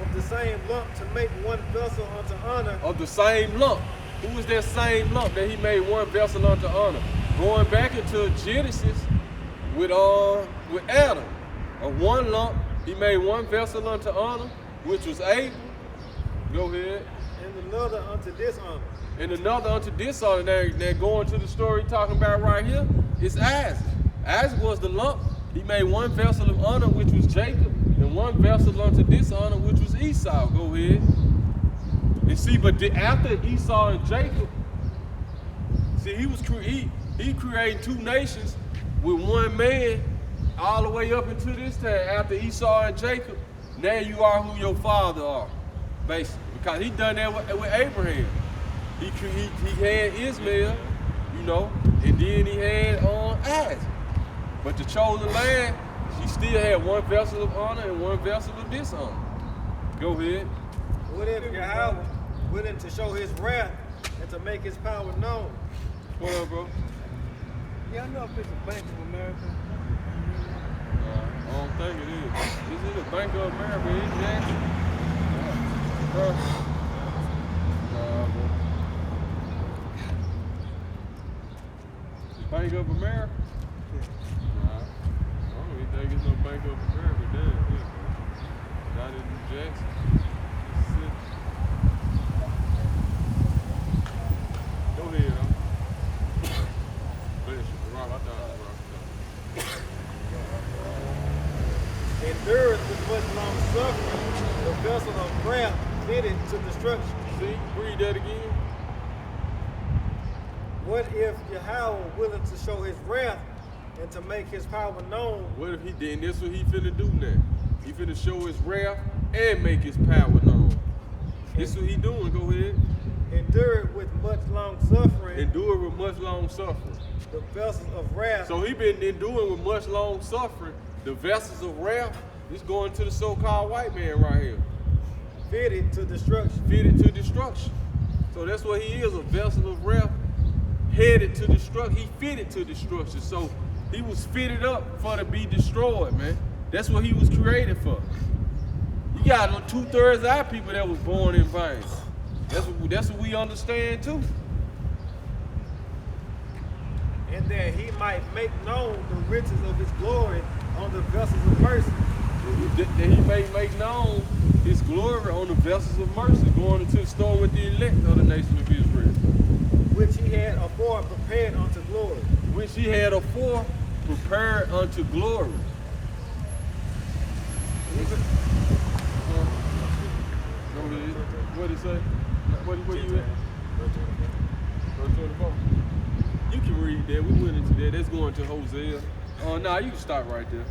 of the same lump to make one vessel unto honor? Of the same lump. Who was that same lump that He made one vessel unto honor? Going back into Genesis with Adam. Of one lump, He made one vessel unto honor, which was Abel. Go ahead. And another unto dishonor. And another unto dishonor. Now going to the story talking about right here, it's Isaac. Isaac was the lump. He made one vessel of honor, which was Jacob, and one vessel unto dishonor, which was Esau. Go ahead. And see, but after Esau and Jacob, see, he created two nations with one man all the way up into this time. After Esau and Jacob, now you are who your father are, basically. Because He done that with Abraham. He had Ishmael, you know, and then he had Isaac. But the chosen land, she still had one vessel of honor and one vessel of dishonor. Go ahead. What if Yahweh, willing to show His wrath and to make His power known? What up, bro? Yeah, I know if it's a Bank of America. I don't think it is. Is it a Bank of America? Is that? Bro. Nah, bro. Bank of America? Nah. I don't even think it's no Bank of America down here, bro. Not in New Jackson. Mississippi. Go ahead, though. Bless you. Rob, I thought it was Rob. Endureth with much long suffering, the vessel of wrath fitted to destruction. See? Read that again. What if Yahweh willing to show His wrath and to make His power known? What if He did? And this what He finna do now. He finna show His wrath and make his power known. This is what he doing, go ahead. Endured with much long suffering Endure with much long suffering. the vessels of wrath, So he been enduring with much long suffering. The vessels of wrath, this going to the so-called white man right here. fitted to destruction. Fitted to destruction. So that's what he is, a vessel of wrath, headed to destruction. He fitted to destruction. So he was fitted up for to be destroyed, man. That's what he was created for. You got 2/3 of our people that was born in vain. That's what we understand too. And that he might make known the riches of his glory on the vessels of mercy, That he may make known his glory on the vessels of mercy, going into the storm with the elect of the nation of Israel, which he had afore prepared unto glory. which he had afore prepared unto glory. Go ahead. What did it say? What you at? Verse 24. You can read that. We went into that. That's going to Hosea. Oh, nah, you can stop right there.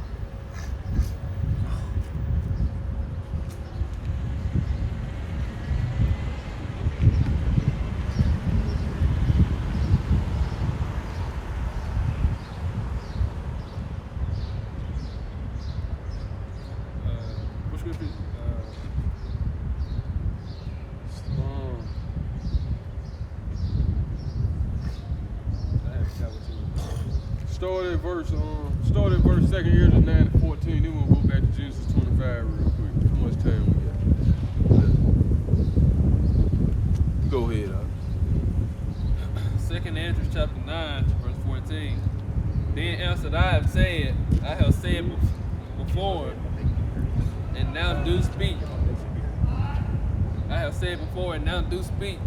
What scripture? Start at verse 2nd year to 9 to 14. Then we'll go back to Genesis 25 real quick. How much time we got? Go ahead, Second Ezra chapter 9, verse 14. Then answered I and said, I have said before, and now do speak. I have said before, and now do speak,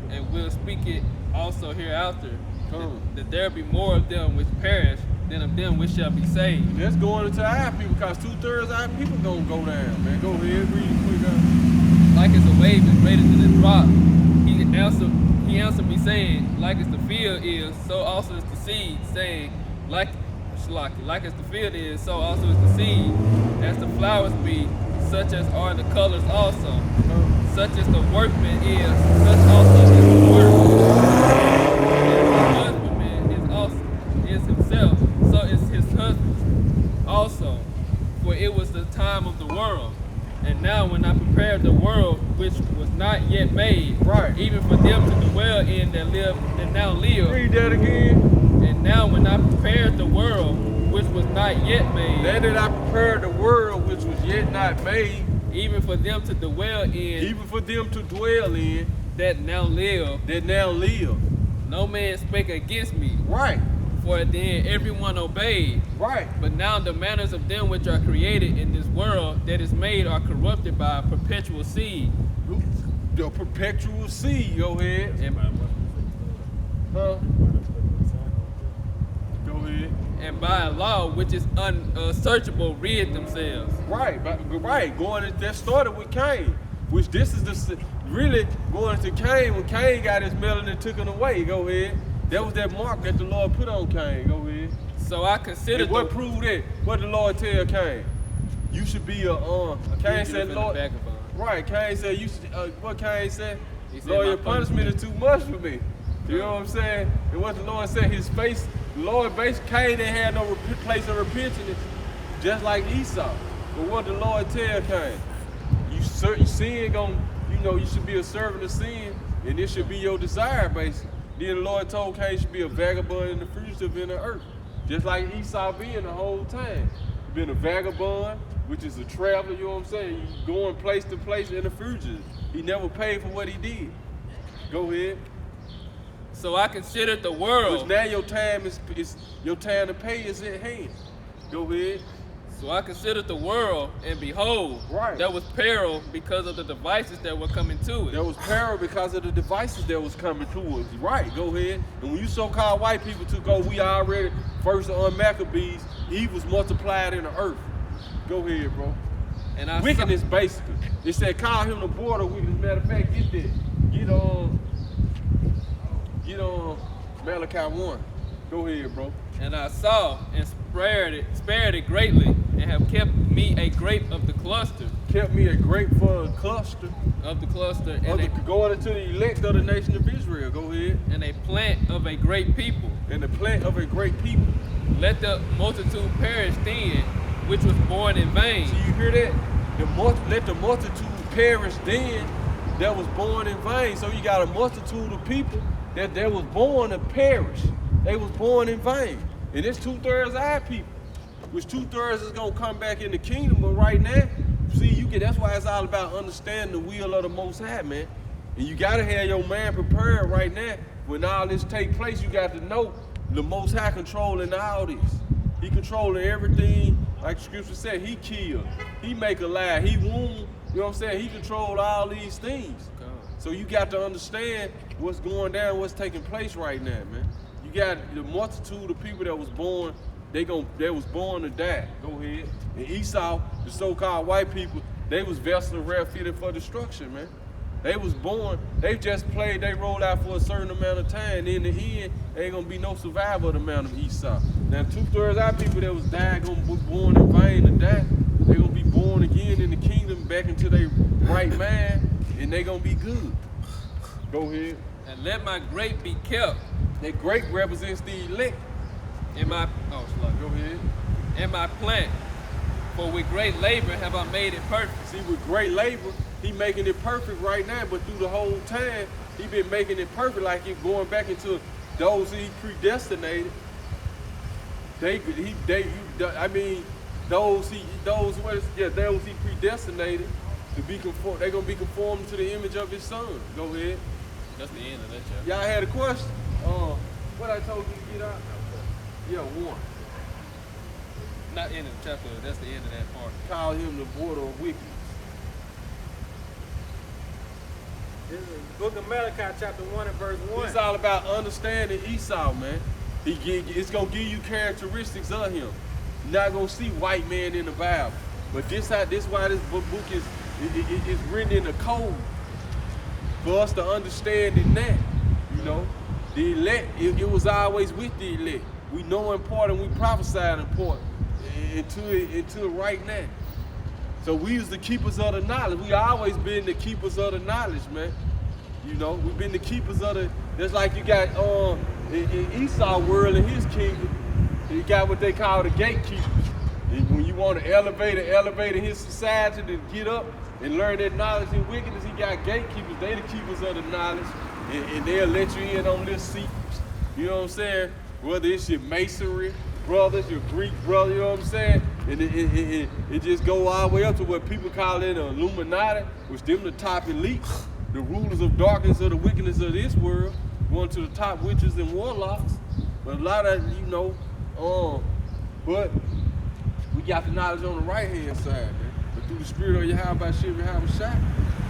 and will speak it also hereafter, that there be more of them which perish than of them which shall be saved. And that's going into our people, because 2/3 of our people gonna go down, man. Go ahead, read it quick. Like as a wave is greater than a drop, he answered me saying, like as the field is, so also is the seed, saying, like as the field is, so also is the seed, as the flowers be, such as are the colors also. Such as the workman is, such also is the work. And the husbandman is himself, so is his husband also. For it was the time of the world. And now when I prepared the world which was not yet made, Right. even for them to dwell in that now live. Read that again. And now when I prepared the world which was not yet made, That I prepared the world which was yet not made, even for them to dwell in even for them to dwell in, that now live, that now live. no man spake against me, Right, for then everyone obeyed. right. But now the manners of them which are created in this world that is made are corrupted by a perpetual seed. The perpetual seed, go ahead. And, Huh? Go ahead. and by a law which is unsearchable rid themselves. Right, right. That started with Cain, which this is really going to Cain when Cain got his melanin taken away. Go ahead. That was that mark that the Lord put on Cain. Go ahead. So I consider And what proved that? What the Lord tell Cain? You should be Cain said, Lord. Right, Cain said you should. What Cain said? He said, Lord, "My your punishment is too much for me." You know what I'm saying? And what the Lord said, his face, the Lord basically, Cain didn't have no place of repentance, just like Esau. But what the Lord tell Cain? You sin you should be a servant of sin, and this should be your desire, basically. Then the Lord told Cain you should be a vagabond and a fugitive in the earth, just like Esau being the whole time. Been a vagabond, which is a traveler, you know what I'm saying? You going place to place in a fugitive. He never paid for what he did. Go ahead. So I considered the Because world. now your time your time to pay is at hand. Go ahead. So I considered the world, and behold, Right. there was peril because of the devices that were coming to it. There was peril because of the devices that was coming to us. Right, go ahead. And when you so-called white people took over, we already, first on Maccabees, evils multiplied in the earth. Go ahead, bro. And I Wickedness, basically. They said, call him the border wickedness. Matter of fact, get that. Get on Malachi 1. Go ahead, bro. And I saw and spared it greatly, and have kept me a grape of the cluster, Kept me a grape for a cluster. Going into the elect of the nation of Israel. Go ahead. and a plant of a great people. And the plant of a great people. Let the multitude perish then, which was born in vain. See, you hear that? Let the multitude perish then that was born in vain. So you got a multitude of people that was born to perish. They was born in vain. And it's 2/3 our people, which 2/3 is gonna come back in the kingdom. But right now, see, that's why it's all about understanding the will of the Most High, man. And you gotta have your man prepared right now. When all this take place, you got to know the Most High controlling all this. He controlling everything. Like the scripture said, he kill, he make alive, he wound. You know what I'm saying? He controlled all these things. So you got to understand what's going down, what's taking place right now, man. You got the multitude of people that was born, they was born to die. Go ahead. And Esau, the so-called white people, they was vessel rare fitted for destruction, man. They was born, they just played, they rolled out for a certain amount of time. And in the end, there ain't gonna be no survival of the amount of Esau. Now 2/3 our people that was dying gonna be born in vain to die. They gonna be born again in the kingdom, back into their right mind, and they gonna be good. Go ahead. And let my grape be kept. That grape represents the elect. In my Go ahead. in my plant, for with great labor have I made it perfect. See, with great labor, he making it perfect right now, but through the whole time, he been making it perfect, like he going back into those he predestinated. Those he predestinated to be conformed. They gonna be conformed to the image of his son. Go ahead. That's the end of that chapter. Y'all had a question? What I told you to get out? Yeah, one. Not end of the chapter, that's the end of that part. Call him the border of wickedness. This is Book of Malachi, chapter 1 and verse 1. It's all about understanding Esau, man. It's gonna give you characteristics of him. You're not gonna see white man in the Bible, but this why this book is written in the code for us to understand it now. You know, the elect, it was always with the elect. We know important, we prophesied important into right now. So we was the keepers of the knowledge. We always been the keepers of the knowledge, man. You know, we've been the keepers of the. Just like you got in Esau world in his kingdom, you got what they call the gatekeepers. When you want to elevate in his society to get up and learn that knowledge and wickedness, he got gatekeepers. They the keepers of the knowledge, and they'll let you in on this seat. You know what I'm saying? Whether it's your masonry brothers, your Greek brother, you know what I'm saying? And it just go all the way up to what people call it an Illuminati, which them the top elites, the rulers of darkness of the wickedness of this world, going to the top witches and warlocks. But a lot of, but we got the knowledge on the right hand side, man. But through the spirit of Yahweh Shai,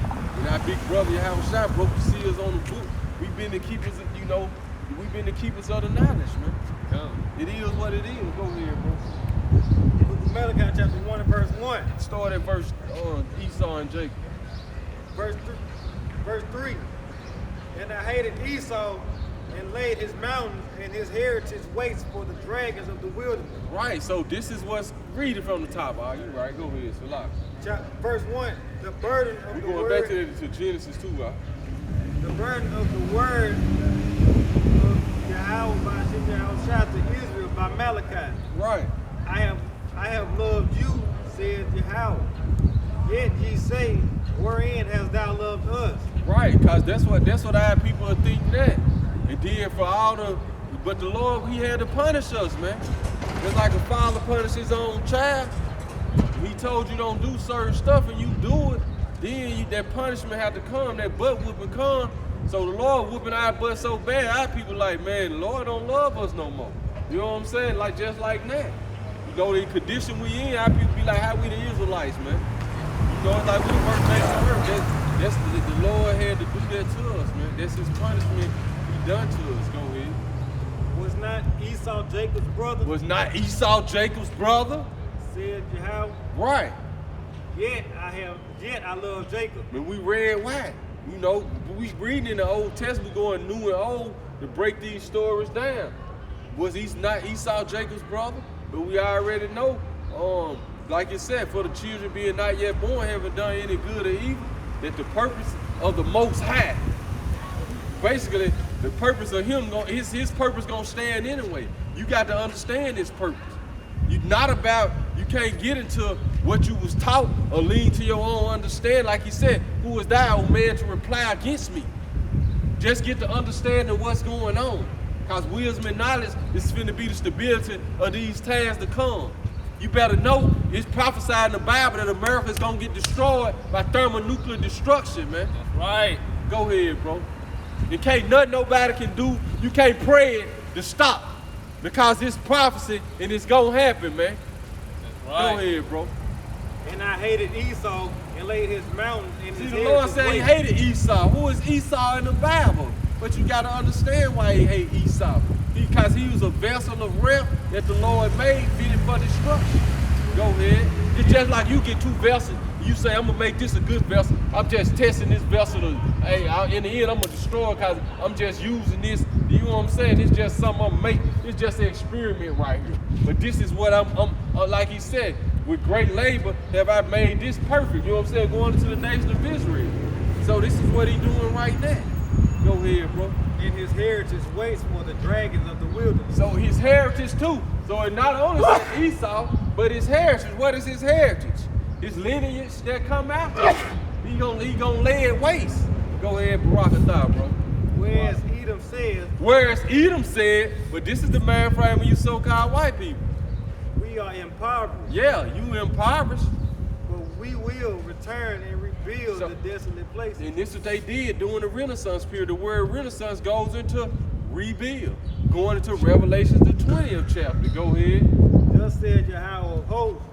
and our big brother Yahweh Shai broke the seals on the book. We've been the keepers of, we've been the keepers of the knowledge, man. It is what it is. Go ahead, bro. Book of Malachi, chapter 1 and verse 1. Start at verse Esau and Jacob. Verse 3. And I hated Esau and laid his mountains and his heritage waste for the dragons of the wilderness. Right, so this is what's reading from the top. Are you right? Go ahead, Salah. Verse 1. The burden of the We're going word. back to Genesis 2, right? The burden of the word of Yahweh by Shai to Israel by Malachi. Right. I have loved you, said Yahweh. Yet ye say, wherein hast thou loved us? Right, because that's what our people are thinking that. And then but the Lord, he had to punish us, man. Just like a father punishes his own child. He told you don't do certain stuff and you do it, then that punishment had to come, that butt whooping come. So the Lord whooping our butt so bad, our people like, man, the Lord don't love us no more. You know what I'm saying? Like just like that. You know the condition we in, our people be like how we the Israelites, man. You know, it's like we work back to earth. That's the Lord had to do that to us, man. That's his punishment he done to us. Go ahead. Was not Esau Jacob's brother? Was not Esau Jacob's brother? Said Yahweh. Right. Yet I love Jacob. When we read why. You know, we reading in the Old Testament, going new and old to break these stories down. Was he not Esau Jacob's brother? But we already know, like it said, for the children being not yet born, haven't done any good or evil, that the purpose of the Most High, basically, the purpose of him, his purpose gonna stand anyway. You got to understand his purpose. You can't get into what you was taught or lean to your own understanding. Like he said, who is thou, O man, to reply against me? Just get the understanding of what's going on. Because wisdom and knowledge is finna be the stability of these times to come. You better know it's prophesied in the Bible that America is gonna get destroyed by thermonuclear destruction, man. That's right. Go ahead, bro. It can't nothing nobody can do. You can't pray it to stop. Because it's prophecy and it's gonna happen, man. That's right. Go ahead, bro. And I hated Esau and laid his mountains in See, his the Lord heritage said he waste. hated Esau. Who is Esau in the Bible? But you gotta understand why he hate Esau. Because he was a vessel of wrath that the Lord made fitted for destruction. Go ahead. It's just like you get two vessels. You say, I'm gonna make this a good vessel. I'm just testing this vessel to, in the end, I'm gonna destroy it because I'm just using this. You know what I'm saying? It's just something I'm making. It's just an experiment right here. But this is what I'm like he said, with great labor have I made this perfect. You know what I'm saying? Going into the nation of Israel. So this is what he's doing right now. Go ahead, bro. And his heritage waits for the dragons of the wilderness. So his heritage too. So it not only said Esau, but his heritage. What is his heritage? His lineage that come after him. He gonna lay it waste. Go ahead, Barakatah, bro. Whereas Edom says, Whereas Edom said, but this is the man frame of you so-called white people. we are impoverished, Yeah, you impoverished. but we will return and rebuild So- the desolate places. And this is what they did during the Renaissance period. The word Renaissance goes into rebuild. Going into Revelations, the 20th chapter. Go ahead. Thus said Yahweh of hosts,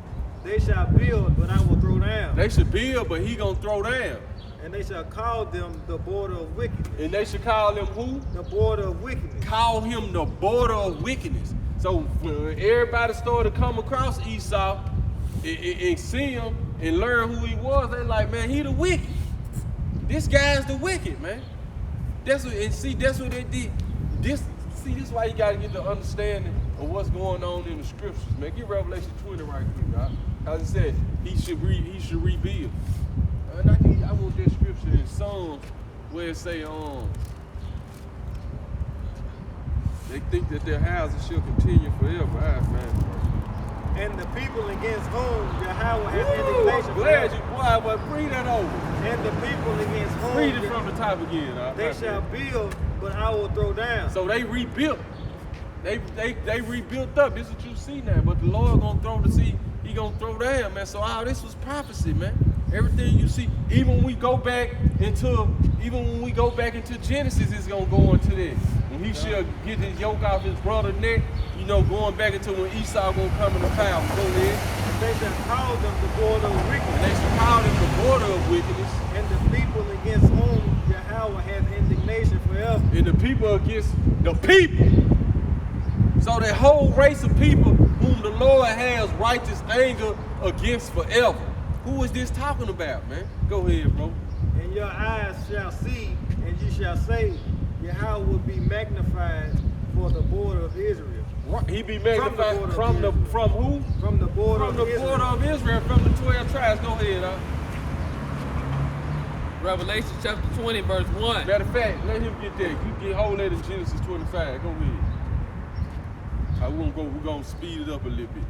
they shall build, but I will throw down. They should build, but he gonna throw down. And they shall call them the border of wickedness. And they should call them who? The border of wickedness. Call him the border of wickedness. So when everybody started to come across Esau and see him and learn who he was, they like, man, he the wicked. This guy's the wicked, man. That's what they did. This is why you gotta get the understanding of what's going on in the scriptures, man. Get Revelation 20 right quick, right? As it said, he should rebuild. And I want that scripture in Psalms where it say, they think that their houses shall continue forever. Man. And the people against whom Yahweh has I'm indignation glad forever. you, boy, but read that over. And the people against whom Read it from the top again. they shall build, but I will throw down. So they rebuilt. They rebuilt up. This is what you see now. But the Lord gonna throw the seed. He gonna throw down, man. So all this was prophecy, man. Everything you see, even when we go back into Genesis, it's gonna go into this. When he shall get his yoke off his brother's neck, going back into when Esau gonna come in the power. Go ahead. And they shall call them the border of And wickedness. they should call him the border of wickedness. And the people against whom Yahweh has indignation forever. And the people against the people. So that whole race of people whom the Lord has righteous anger against forever. Who is this talking about, man? Go ahead, bro. And your eyes shall see, and you shall say, Yahweh will be magnified for the border of Israel. He be magnified From the border of Israel. from who? From the border From of the Israel. border of Israel, from the 12 tribes. Go ahead, Revelation chapter 20, verse 1. Matter of fact, let him get there. You get hold that in Genesis 25. Go ahead. We're gonna speed it up a little bit.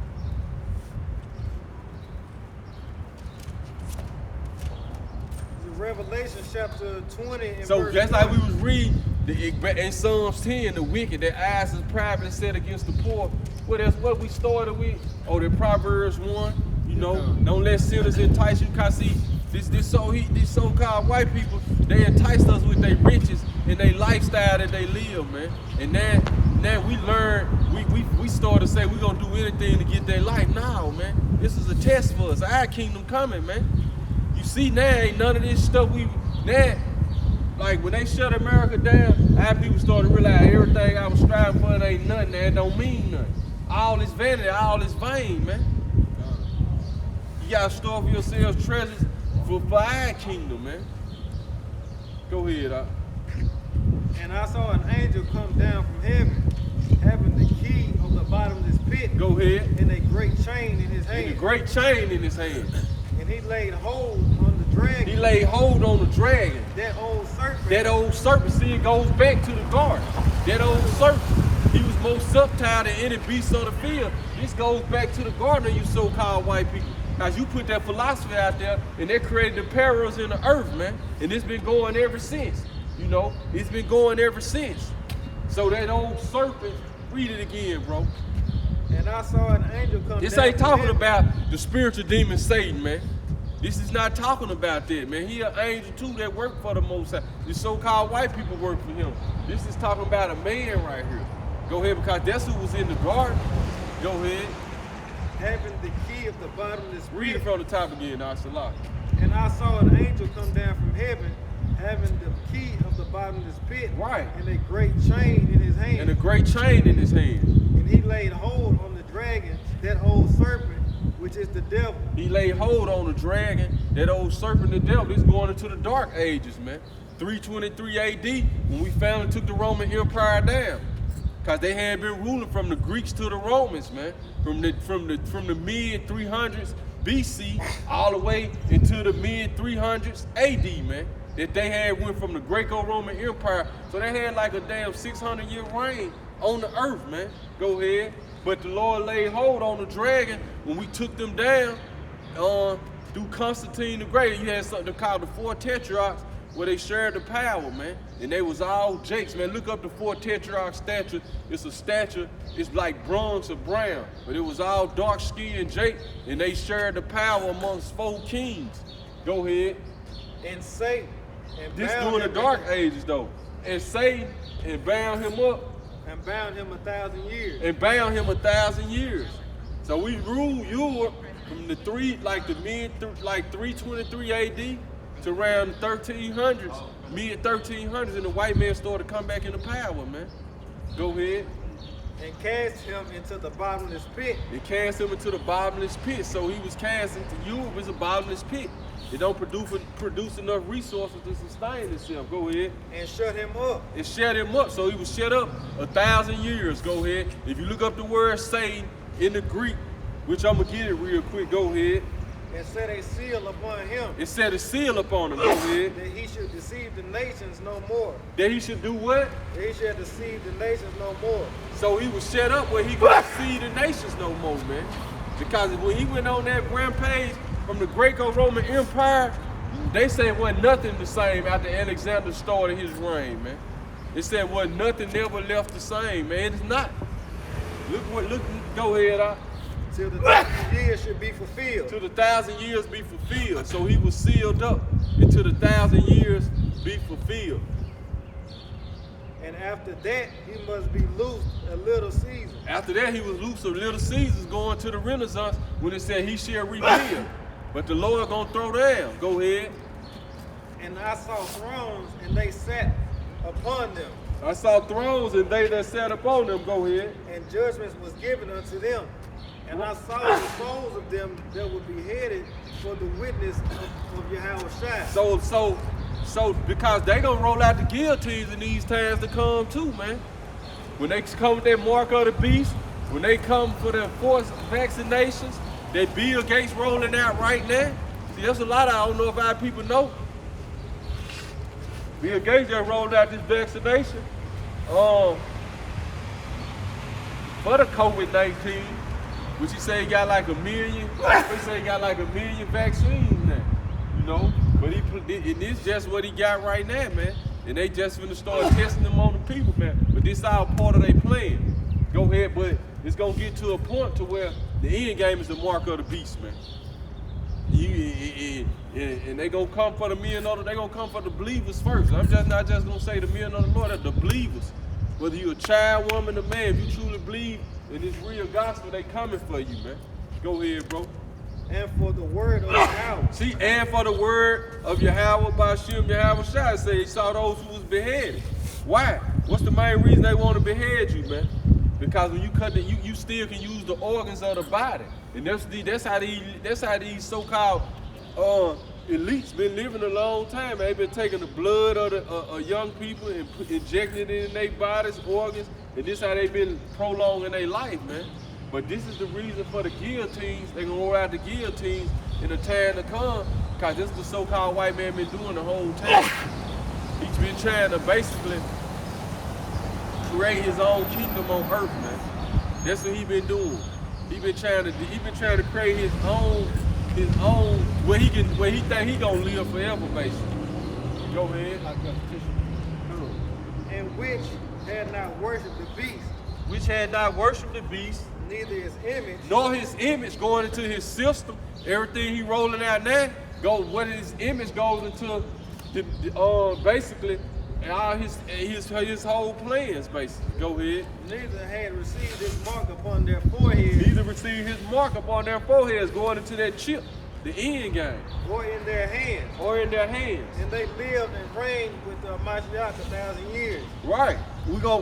Revelation chapter 20 and So verse just 1. like we was reading in Psalms 10, the wicked, their eyes is privately set against the poor. What else? What we started with? Oh, the Proverbs 1. Don't let sinners entice you. Cause see, these so-called white people, they entice us with their riches and their lifestyle that they live, man. And now we learn, we start to say we're gonna do anything to get their life. No, man. This is a test for us. Our kingdom coming, man. You see now, ain't none of this stuff like when they shut America down, our people started to realize everything I was striving for, it ain't nothing, that it don't mean nothing. All this vanity, all this vain, man. You gotta store for yourselves treasures for our kingdom, man. Go ahead, And I saw an angel come down from heaven, having the key bottomless pit. Go ahead. And a great chain in his hand. And a great chain in his hand. And he laid hold on the dragon. He laid hold on the dragon. That old serpent. That old serpent, see, it goes back to the garden. That old serpent, he was more subtle than any beast on the field. This goes back to the garden of you so-called white people. Cause you put that philosophy out there and that created the perils in the earth, man. And it's been going ever since. You know, it's been going ever since. So that old serpent, read it again, bro. And I saw an angel come This down ain't from talking heaven. about the spiritual demon Satan, man. This is not talking about that, man. He an angel too that work for the Most High. The so-called white people work for him. This is talking about a man right here. Go ahead, because that's who was in the garden. Go ahead. Having the key of the bottomless pit. Read it from the top again, Arsalah. And I saw an angel come down from heaven, having the key of the bottomless pit. Right. And a great chain in his hand. And a great chain in his hand. And he laid hold on the dragon, that old serpent, which is the devil. He laid hold on the dragon, that old serpent, the devil. This going into the dark ages, man. 323 AD, when we finally took the Roman Empire down. Cause they had been ruling from the Greeks to the Romans, man. From the mid 300s BC all the way into the mid 300s AD, man. That they had went from the Greco-Roman Empire. So they had like a damn 600-year reign on the earth, man. Go ahead. But the Lord laid hold on the dragon when we took them down through Constantine the Great. You had something called the four tetrarchs where they shared the power, man. And they was all jakes, man. Look up the four tetrarch statue. It's a statue, it's like bronze or brown. But it was all dark-skinned jake, and they shared the power amongst four kings. Go ahead. And Satan. And This bound during the him dark ages, though. And Satan, and bound him up, and bound him 1,000 years. and bound him 1,000 years. So we ruled Europe from the mid 323 AD to around 1300s, mid 1300s, and the white man started to come back into power, man. Go ahead. And cast him into the bottomless pit. They cast him into the bottomless pit. So he was cast into Europe as a bottomless pit. It don't produce enough resources to sustain itself. Go ahead. And shut him up. It shut him up. So he was shut up 1,000 years. Go ahead. If you look up the word Satan in the Greek, which I'm going to get it real quick, go ahead. And set a seal upon him. It set a seal upon him. Go ahead. That he should deceive the nations no more. That he should do what? That he should deceive the nations no more. So he was shut up where he couldn't see the nations no more, man. Because when he went on that rampage from the Greco-Roman Empire, they said wasn't nothing the same after Alexander started his reign, man. They said wasn't nothing never left the same, man. It's not. Go ahead, Till the 1,000 years should be fulfilled. till the 1,000 years be fulfilled. So he was sealed up until the 1,000 years be fulfilled. And after that, he must be loosed a little season. After that, he was loose of Little Caesars going to the Renaissance when it said he shall rebuild. But the Lord gonna throw down. Go ahead. And I saw thrones, and they sat upon them. I saw thrones and they that sat upon them. Go ahead. And judgment was given unto them. And I saw the souls of them that were beheaded for the witness of Yahweh. So because they gonna roll out the guillotines in these times to come too, man. When they come with that mark of the beast, when they come for their forced vaccinations, that Bill Gates rolling out right now. See, there's a lot I don't know if our people know. Bill Gates just rolled out this vaccination for the COVID-19, which he say he got like 1 million. He say he got like 1 million vaccines now, you know. But it's just what he got right now, man. And they just finna start testing them on the people, man. But this all part of their plan. Go ahead, but it's gonna get to a point to where the end game is the mark of the beast, man. And they gonna come for the men of the, they gonna come for the believers first. I'm just not just gonna say the men of the Lord, the believers. Whether you're a child, woman, or man, if you truly believe in this real gospel, they coming for you, man. Go ahead, bro. And for the word of Yahweh. See, and for the word of Yahweh by Shem Yahweh Shai, say he saw those who was beheaded. Why? What's the main reason they want to behead you, man? Because when you cut it, you still can use the organs of the body. And that's how these so-called elites been living a long time. They've been taking the blood of the young people and injecting it in their bodies, organs, And this how they been prolonging their life, man. But this is the reason for the guillotines. They gonna roll out the guillotines in the time to come, cause this is the so-called white man been doing the whole time. He's been trying to basically create his own kingdom on earth, man. That's what he been doing. He been trying to create his own where he think he gonna live forever, basically. Go ahead. And which had not worshipped the beast, Which had not worshipped the beast, neither his image, nor his image going into his system. Everything he rolling out now, what his image goes into basically all his whole plans, basically. Go ahead. neither had received his mark upon their foreheads, Neither receive his mark upon their foreheads going into that chip, the end game, or in their hands. or in their hands. And they lived and reigned with Mashiach 1,000 years. Right. We go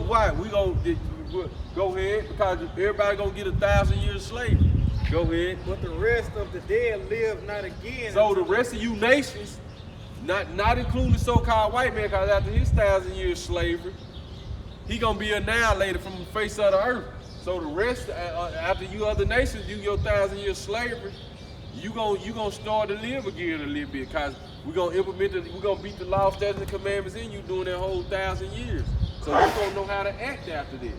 ahead, because everybody gonna get 1,000 years slavery. Go ahead. But the rest of the dead lived not again. So the until rest of you nations, not including the so-called white man, because after his 1,000 years slavery, he gonna be annihilated from the face of the earth. So the rest, after you other nations, your 1,000 years slavery, you gonna start to live again a little bit, because we're gonna beat the law, statutes, and commandments in you during that whole 1,000 years. So you gonna know how to act after that.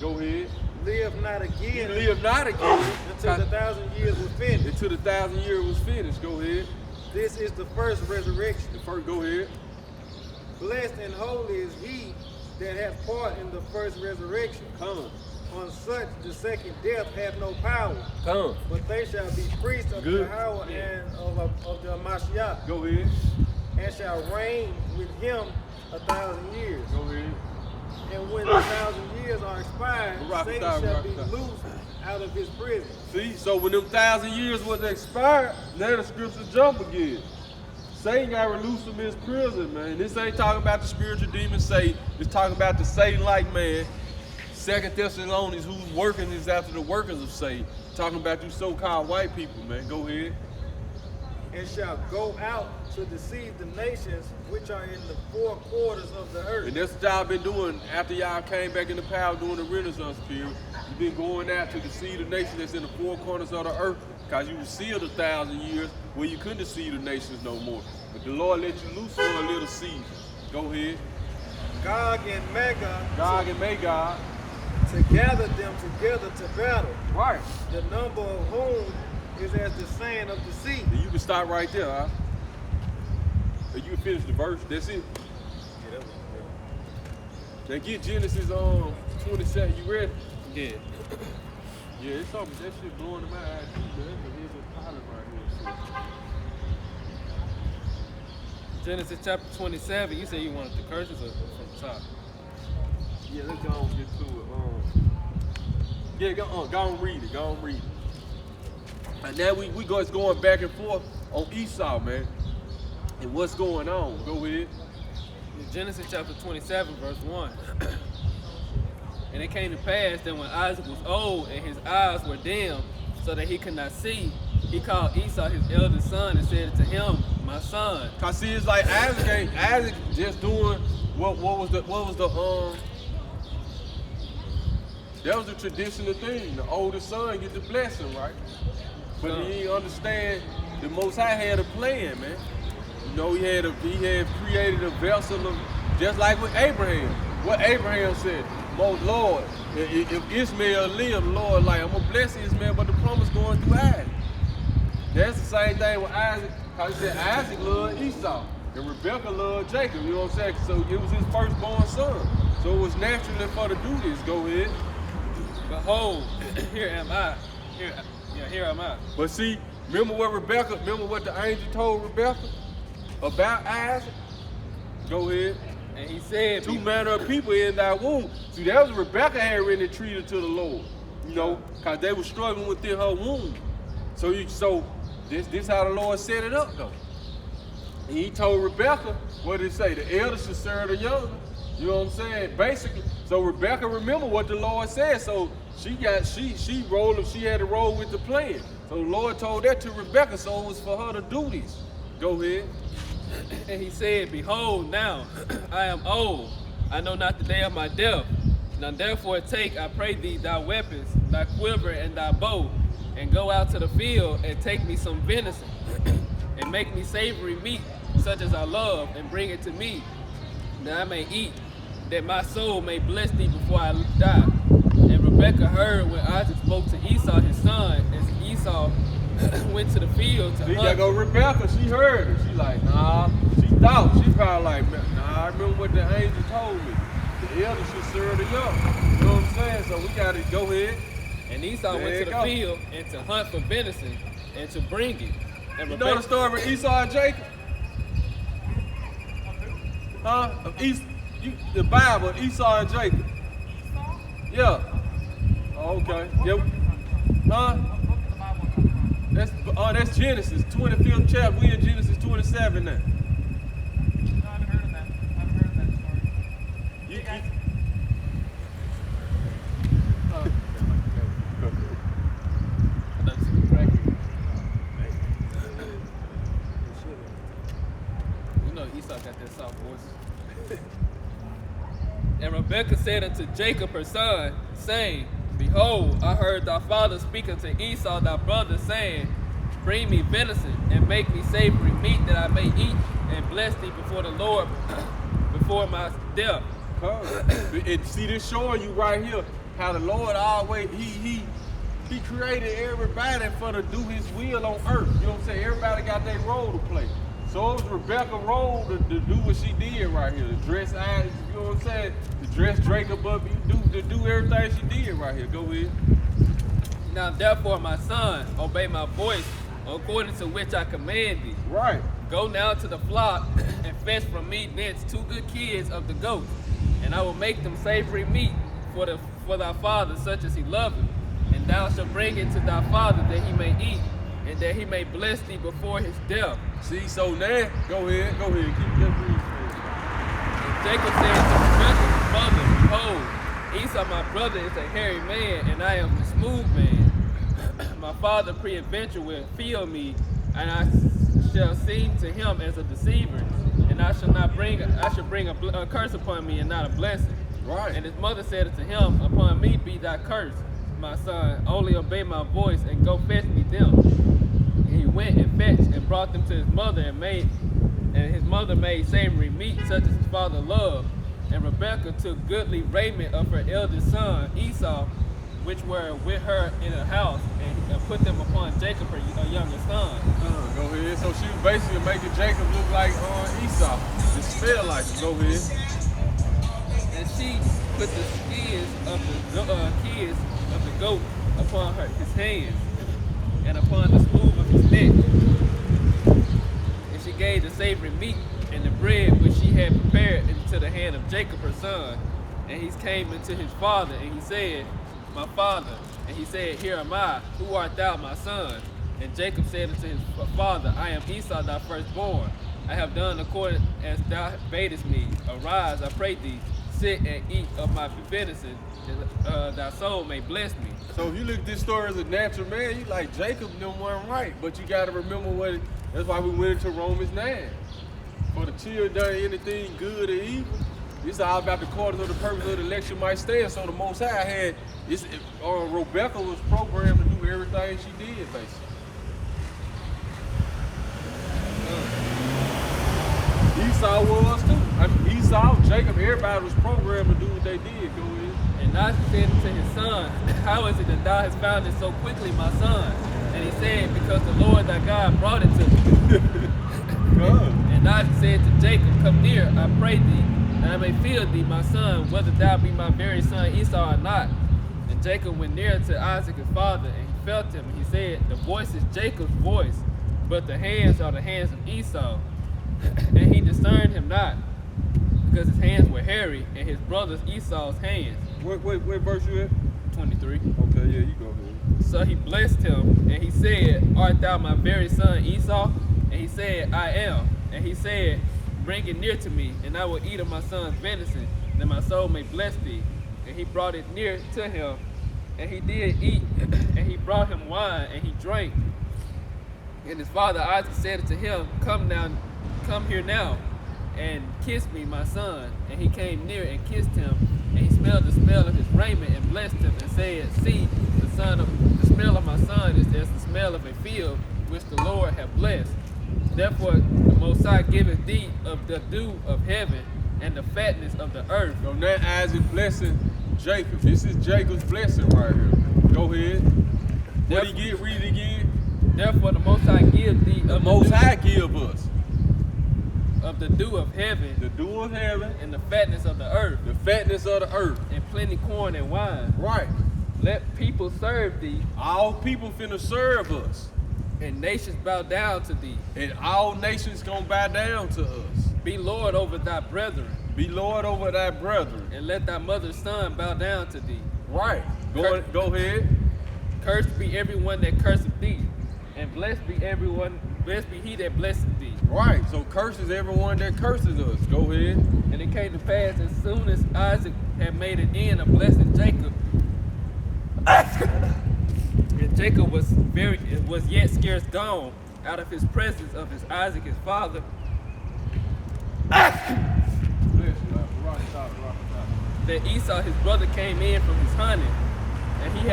Go ahead. live not You again live not again until the 1,000 years was finished. until the 1,000 years was finished. Go ahead. This is the first resurrection. Go ahead. Blessed and holy is he that hath part in the first resurrection. Come. On such the second death hath no power, Come. but they shall be priests of Good. Yahweh and of the Mashiach, Go ahead. and shall reign with him 1,000 years. Go ahead. And when the 1,000 years are expired, Rock Satan star, shall rock be star. loosed out of his prison. See, so when them 1,000 years was expired, now the scripture jump again. Satan got released from his prison, man. This ain't talking about the spiritual demon Satan. It's talking about the Satan-like man. 2 Thessalonians, who's working is after the workers of Satan. Talking about you so-called white people, man. Go ahead. And shall go out to deceive the nations which are in the four quarters of the earth. And that's what y'all been doing after y'all came back into power during the Renaissance period. You've been going out to deceive the nation that's in the four corners of the earth, because you were sealed 1,000 years where you couldn't deceive the nations no more. But the Lord let you loose for a little season. Go ahead. Gog and Magog, Gog and Magog. to gather them together to battle, Right. the number of whom is as the sand of the sea. And you can stop right there, huh? And you can finish the verse. That's it. Now get Genesis 27. You ready? Yeah. Yeah, it's something. That shit blowing in my eyes too, man. But here's a pattern right here. Genesis chapter 27, you said you wanted the curses or from the top? Yeah, let's go on and get to it. Yeah, go on read it. Go on read it. And now it's going back and forth on Esau, man. And what's going on? Go ahead. Genesis chapter 27, verse 1. And it came to pass that when Isaac was old and his eyes were dim, so that he could not see, he called Esau his eldest son and said to him, "My son." Cause see, it's like Isaac just doing what was the that was the traditional thing. The oldest son get the blessing, right? But he didn't understand the Most High had a plan, man. You know, he had created a vessel of, just like with Abraham. What Abraham said, "Most Lord, if Ishmael live, Lord, like I'm gonna bless Ishmael, but the promise going through Isaac." That's the same thing with Isaac. How he said Isaac loved Esau and Rebekah loved Jacob. You know what I'm saying? So it was his firstborn son. So it was natural for to do this. Go ahead. Behold, here am I. Here am I. But see, remember what the angel told Rebekah about Isaac? Go ahead. And he said, Two manner of people in thy womb. See, that was Rebekah had really entreated to the Lord, you know, because they were struggling within her womb. So this how the Lord set it up, though. And he told Rebekah, what did he say? The elder should serve the younger. You know what I'm saying? Basically, so Rebekah remember what the Lord said. So she had to roll with the plan. So the Lord told that to Rebekah, so it was for her to do this. Go ahead. And he said, "Behold, now I am old. I know not the day of my death. Now therefore take, I pray thee, thy weapons, thy quiver and thy bow, and go out to the field and take me some venison, and make me savory meat, such as I love, and bring it to me, that I may eat, that my soul may bless thee before I die. And Rebekah heard when Isaac spoke to Esau his son, and Esau went to the field to See, there hunt. go Rebecca. She heard it. She like, nah. She thought. She probably like, nah, I remember what the angel told me. The elder should serve the young. You know what I'm saying? So we got to go ahead. And Esau There went you to the go. field and to hunt for venison and to bring it. And You know the story of Esau and Jacob? Huh? The Bible, Esau and Jacob. Yeah. Oh, okay. Yep. Huh? That's Genesis, 25th chapter. We in Genesis 27 now. You, You know Esau got that soft voice. And Rebekah said unto Jacob her son, saying, Behold, I heard thy father speak unto Esau thy brother, saying, Bring me venison, and make me savory meat, that I may eat, and bless thee before the Lord, before my death. and see this showing you right here how the Lord always he created everybody for to do his will on earth. You know what I'm saying? Everybody got their role to play. So it was Rebecca's role to do what she did right here. To dress Isaac, you know what I'm saying? To dress Jacob up, to do everything she did right here. Go ahead. Now therefore, my son, obey my voice, according to which I command thee. Right. Go now to the flock and fetch from me thence 2 good kids of the goat, and I will make them savory meat for thy father, such as he loveth. And thou shalt bring it to thy father, that he may eat, and that he may bless thee before his death. See, so now, go ahead, keep that reading. And Jacob said to Rebekah his mother, Behold, Esau my brother is a hairy man, and I am a smooth man. My father peradventure will feel me, and I shall seem to him as a deceiver, and I shall bring a curse upon me, and not a blessing. Right. And his mother said unto him, Upon me be thy curse, my son, only obey my voice, and go fetch me them. And he went and fetched, and brought them to his mother, and his mother made savory meat, such as his father loved. And Rebekah took goodly raiment of her eldest son, Esau, which were with her in her house, and put them upon Jacob, her younger son. Go ahead. So she was basically making Jacob look like Esau. It smelled like him. Go ahead. And she put the skins of the goat upon his hands, and upon the smooth of his neck. And she gave the savory meat and the bread which she had prepared into the hand of Jacob her son. And he came into his father, and he said, My father. And he said, Here am I. Who art thou, my son? And Jacob said unto his father, I am Esau, thy firstborn. I have done according as thou badest me. Arise, I pray thee, sit and eat of my venison, that thy soul may bless me. So if you look at this story as a natural man, you like Jacob them weren't right. But you got to remember that's why we went into Romans 9. For the children done anything good or evil, it's all about the quarters of the purpose of the election might stand. So the Most High had, Rebecca was programmed to do everything she did, basically. Esau was too. I mean, Esau, Jacob, everybody was programmed to do what they did. Go ahead. And Isaac said to his son, How is it that thou hast found it so quickly, my son? And he said, Because the Lord thy God brought it to me. And Isaac said to Jacob, Come near, I pray thee, that I may feel thee, my son, whether thou be my very son Esau or not. And Jacob went near to Isaac his father, and he felt him. And he said, The voice is Jacob's voice, but the hands are the hands of Esau. And he discerned him not, because his hands were hairy, and his brother's Esau's hands. What verse you at? 23. Okay, yeah, you go ahead. So he blessed him, and he said, Art thou my very son Esau? And he said, I am. And he said, Bring it near to me, and I will eat of my son's venison, that my soul may bless thee. And he brought it near to him, and he did eat, and he brought him wine, and he drank. And his father Isaac said unto him, Come here now, and kiss me, my son. And he came near and kissed him, and he smelled the smell of his raiment and blessed him and said, see, the smell of my son is as the smell of a field which the Lord hath blessed. Therefore the Most High giveth thee of the dew of heaven and the fatness of the earth. So now Isaac blessing Jacob. This is Jacob's blessing right here. Go ahead. What he get? Read it again. Therefore the Most High give thee The of Most the High give us dew, of the dew of heaven the dew of heaven, and the fatness of the earth, the fatness of the earth. and plenty corn and wine. Right. Let people serve thee, All people finna serve us. and nations bow down to thee. And all nations gonna bow down to us. Be Lord over thy brethren, Be Lord over thy brethren. and let thy mother's son bow down to thee. Right. Go ahead. Cursed be everyone that curseth thee, and blessed be he that blesseth thee. Right. So curses everyone that curses us. Go ahead. And it came to pass as soon as Isaac had made an end of blessing Jacob, and Jacob was yet scarce gone out of his presence of his Isaac his father, that Esau his brother came in from his hunting, and he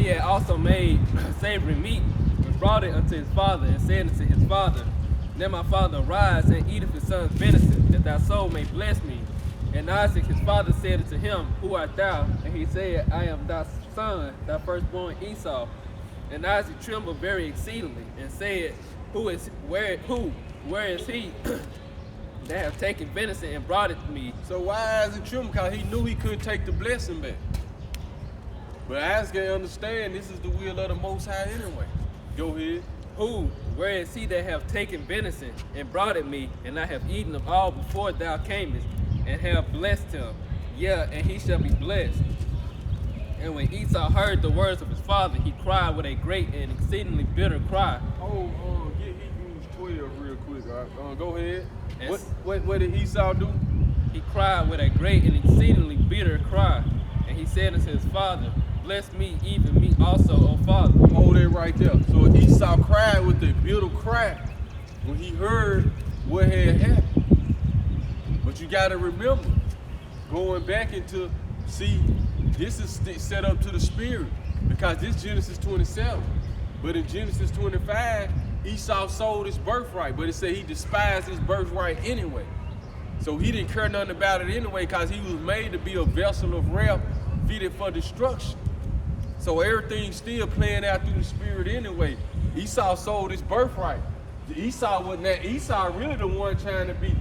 had also made savory meat and brought it unto his father, and said unto his father, let my father arise and eat of his son's venison, that thy soul may bless me. And Isaac his father said unto him, who art thou? And he said, I am thy son, thy firstborn Esau. And Isaac trembled very exceedingly, and said, where is he that have taken venison and brought it to me? So why Isaac trembled? Because he knew he couldn't take the blessing back. But Isaac can understand this is the will of the Most High anyway. Go ahead. Where is he that have taken venison and brought it me, and I have eaten of all before thou camest, and have blessed him? Yeah, and he shall be blessed. And when Esau heard the words of his father, he cried with a great and exceedingly bitter cry. Get Hebrews 12 real quick. All right? Go ahead. Yes. What did Esau do? He cried with a great and exceedingly bitter cry. And he said unto his father, bless me, even me also, O father. Hold it right there. So Esau cried with a bitter cry when he heard what had happened. But you got to remember, going back into, see, this is set up to the spirit, because this Genesis 27. But in Genesis 25, Esau sold his birthright, but it said he despised his birthright anyway. So he didn't care nothing about it anyway, because he was made to be a vessel of wrath fitted for destruction. So everything's still playing out through the spirit anyway. Esau sold his birthright. Esau wasn't that. Esau really the one trying to be,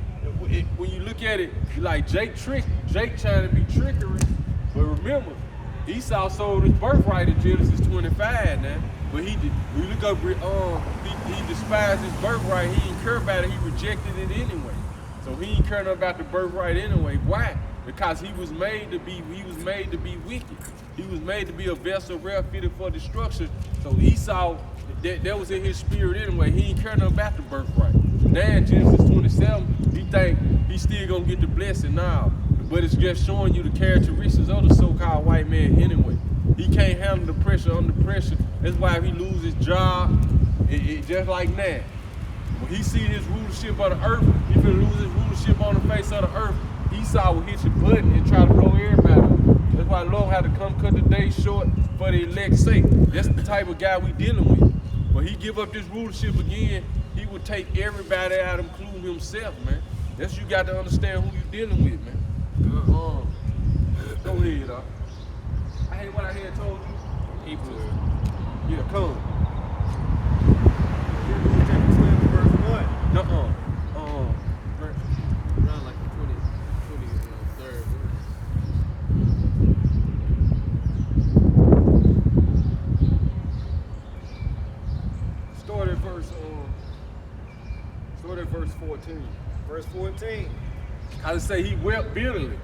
when you look at it, like Jake trying to be trickery. But remember, Esau sold his birthright in Genesis 25 now. But he did, when you look up, he despised his birthright. He didn't care about it. He rejected it anyway. So he didn't care nothing about the birthright anyway. Why? Because he was made to be wicked. He was made to be a vessel of wrath fitted for destruction. So Esau, that was in his spirit anyway. He didn't care nothing about the birthright. Now in Genesis 27, he think he's still gonna get the blessing now. But it's just showing you the characteristics of the so-called white man anyway. He can't handle the pressure under pressure. That's why if he loses his job, it just like that. When he see his rulership of the earth, he finna lose his rulership on the face of the earth. Esau will hit your button and try to blow everybody up. That's why the Lord had to come cut the day short for the elect's sake. That's the type of guy we dealing with. When he give up this rulership again, he would take everybody out, including himself, man. That's you got to understand who you dealing with, man. Go ahead, dog. I hate what I had told you. Hebrews. Yeah, come. Hebrews chapter 12, verse 1. Nuh-uh. Around like the 23rd verse. Start at verse 14. Verse 14. I would say he wept bitterly.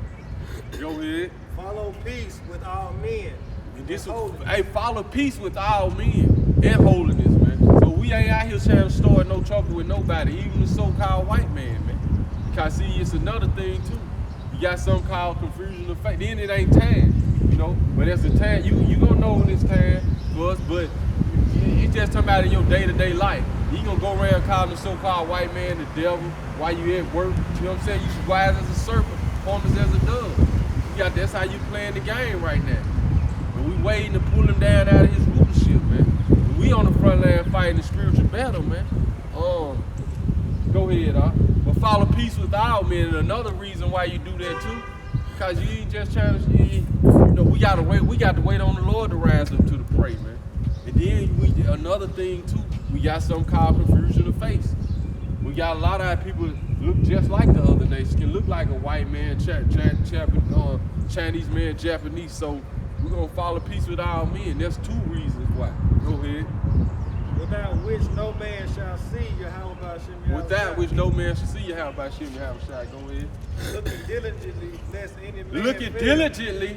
Go ahead. Follow peace with all men. And this and holiness. hey, follow peace with all men and holiness, man. So we ain't out here trying to start no trouble with nobody, even the so-called white man, man. Because see, it's another thing too. You got something called confusion of faith. Then it ain't time, you know. But as the time, you gonna know when it's time for us. But It's just talking about in your day-to-day life. You gonna go around calling the so-called white man the devil while you at work. You know what I'm saying? You should wise as a serpent, harmless as a dove. That's how you playing the game right now. And we waiting to pull him down out of his rulership, man. And we on the front line fighting the spiritual battle, man. Go ahead, but follow peace with all men. And another reason why you do that too, because you ain't just trying to, we got to wait on the Lord to rise up to the prey, man. And then another thing too, we got something called confusion of face. We got a lot of our people look just like the other nation, can look like a white man, Chinese man, Japanese. So we're gonna follow peace with all men. There's two reasons why. Go ahead. Without which no man shall see Yahweh Ba'Shem Yahweh. Without which no man shall see Yahweh Ba'Shem Yahweh. Go ahead. Looking diligently, lest any man Looking fail. diligently,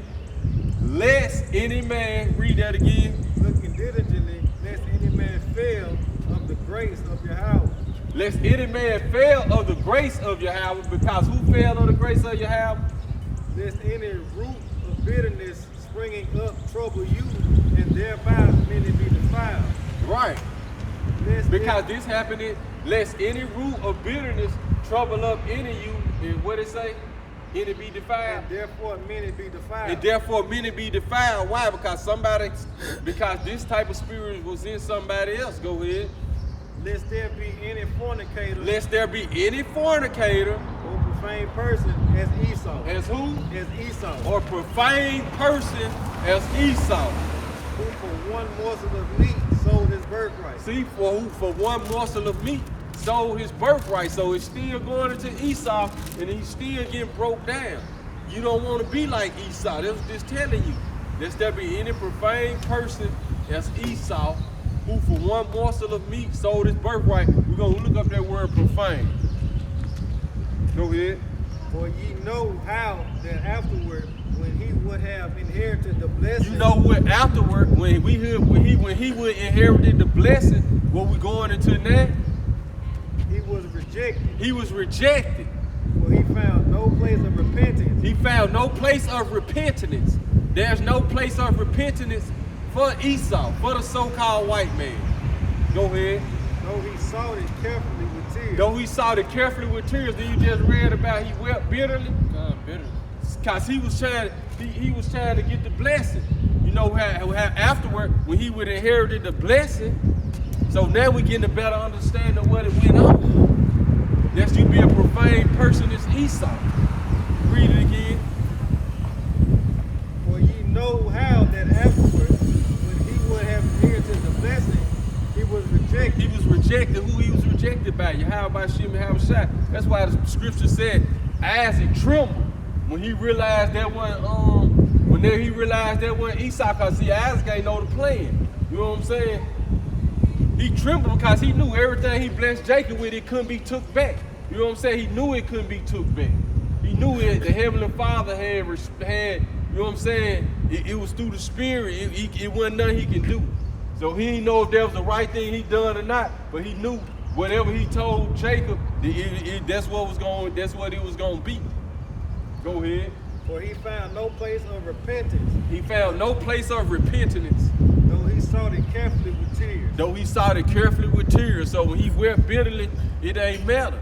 lest any man, read that again. Looking diligently, lest any man fail of the grace of Yahweh. Lest any man fail of the grace of Yahweh, because who failed of the grace of Yahweh? Lest any root of bitterness springing up trouble you, and thereby many be defiled. Right. Lest Because this happening, lest any root of bitterness trouble up any you, and what it say? Any be defiled. and therefore many be defiled. And therefore many be defiled. Why? Because this type of spirit was in somebody else. Go ahead. Lest there be any fornicator Lest there be any fornicator, or profane person as Esau. as who? As Esau. Or profane person as Esau. Who for one morsel of meat sold his birthright. See, for one morsel of meat sold his birthright. So it's still going into Esau, and he's still getting broke down. You don't want to be like Esau. That's just telling you. Lest there be any profane person as Esau, who for one morsel of meat sold his birthright. We're going to look up that word profane. Go ahead. For ye know how that afterward, when he would have inherited the blessing. You know what afterward, when he would inherited the blessing, what we going into now? He was rejected. He was rejected. For he found no place of repentance. He found no place of repentance. There's no place of repentance for Esau, for the so-called white man. Go ahead. Though he sought it carefully with tears. Though he sought it carefully with tears, then you just read about he wept bitterly. Bitterly. Cause he was trying to get the blessing. You know how afterward, when he would inherited the blessing, so now we getting a better understanding of what it went on. Lest you be a profane person as Esau. Read it again. For ye know how that afterward, when he would have inherited the blessing, he was rejected. He was rejected. Who he was rejected by? Yahweh Ba'Shem Yahweh Shai. That's why the scripture said Isaac trembled when he realized that he realized that wasn't Esau, because see, Isaac ain't know the plan. You know what I'm saying? He trembled because he knew everything he blessed Jacob with, it couldn't be took back. You know what I'm saying? He knew it couldn't be took back. He knew it. The Heavenly Father had, you know what I'm saying? It was through the Spirit. It wasn't nothing he can do. So he didn't know if that was the right thing he done or not, but he knew whatever he told Jacob, that's what it was going to be. Go ahead. For he found no place of repentance. He found no place of repentance. Though he sought it carefully with tears. Though he sought it carefully with tears. So when he wept bitterly, it ain't matter.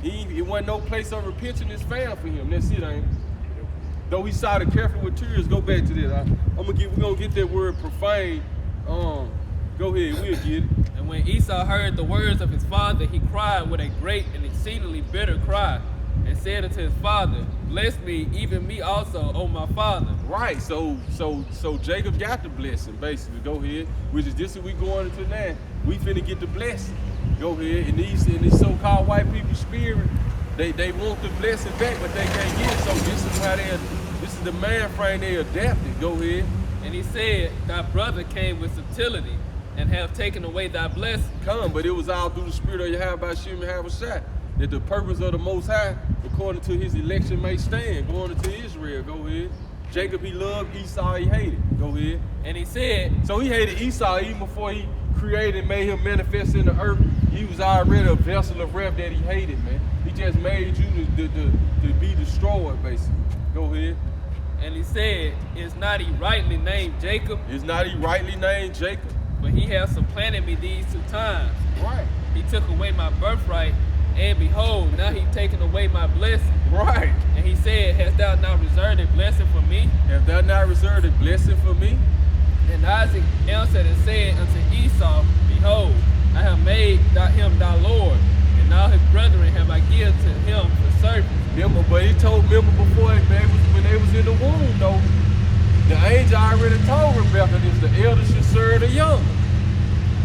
It wasn't no place of repentance found for him. That's it, ain't it? Though he sought it carefully with tears. Go back to that. We're gonna get that word profane. Go ahead, we'll get it. And when Esau heard the words of his father, he cried with a great and exceedingly bitter cry, and said unto his father, bless me, even me also, O my father. Right, so Jacob got the blessing, basically. Go ahead. Which is this we going into now. We finna get the blessing. Go ahead. And these so-called white people spirit, they want the blessing back, but they can't get it. So this is the mind frame they adapted. Go ahead. And he said, thy brother came with subtlety, and have taken away thy blessing. Come, but it was all through the spirit of Yahweh Ba'Shem Yahweh Shai, that the purpose of the Most High, according to his election, may stand. Going into Israel. Go ahead. Jacob he loved, Esau he hated. Go ahead. And he said, so he hated Esau even before he created and made him manifest in the earth. He was already a vessel of wrath that he hated, man. He just made you to be destroyed, basically. Go ahead. And he said, is not he rightly named Jacob? Is not he rightly named Jacob? but he has supplanted me these 2 times. Right. He took away my birthright, and behold, now he's taken away my blessing. Right. And he said, hast thou not reserved a blessing for me? Have thou not reserved a blessing for me? And Isaac answered and said unto Esau, behold, I have made him thy Lord, and all his brethren have I given to him for service. Remember, but he told before when they was in the womb, though, the angel already told Rebekah this, the elder should serve the younger.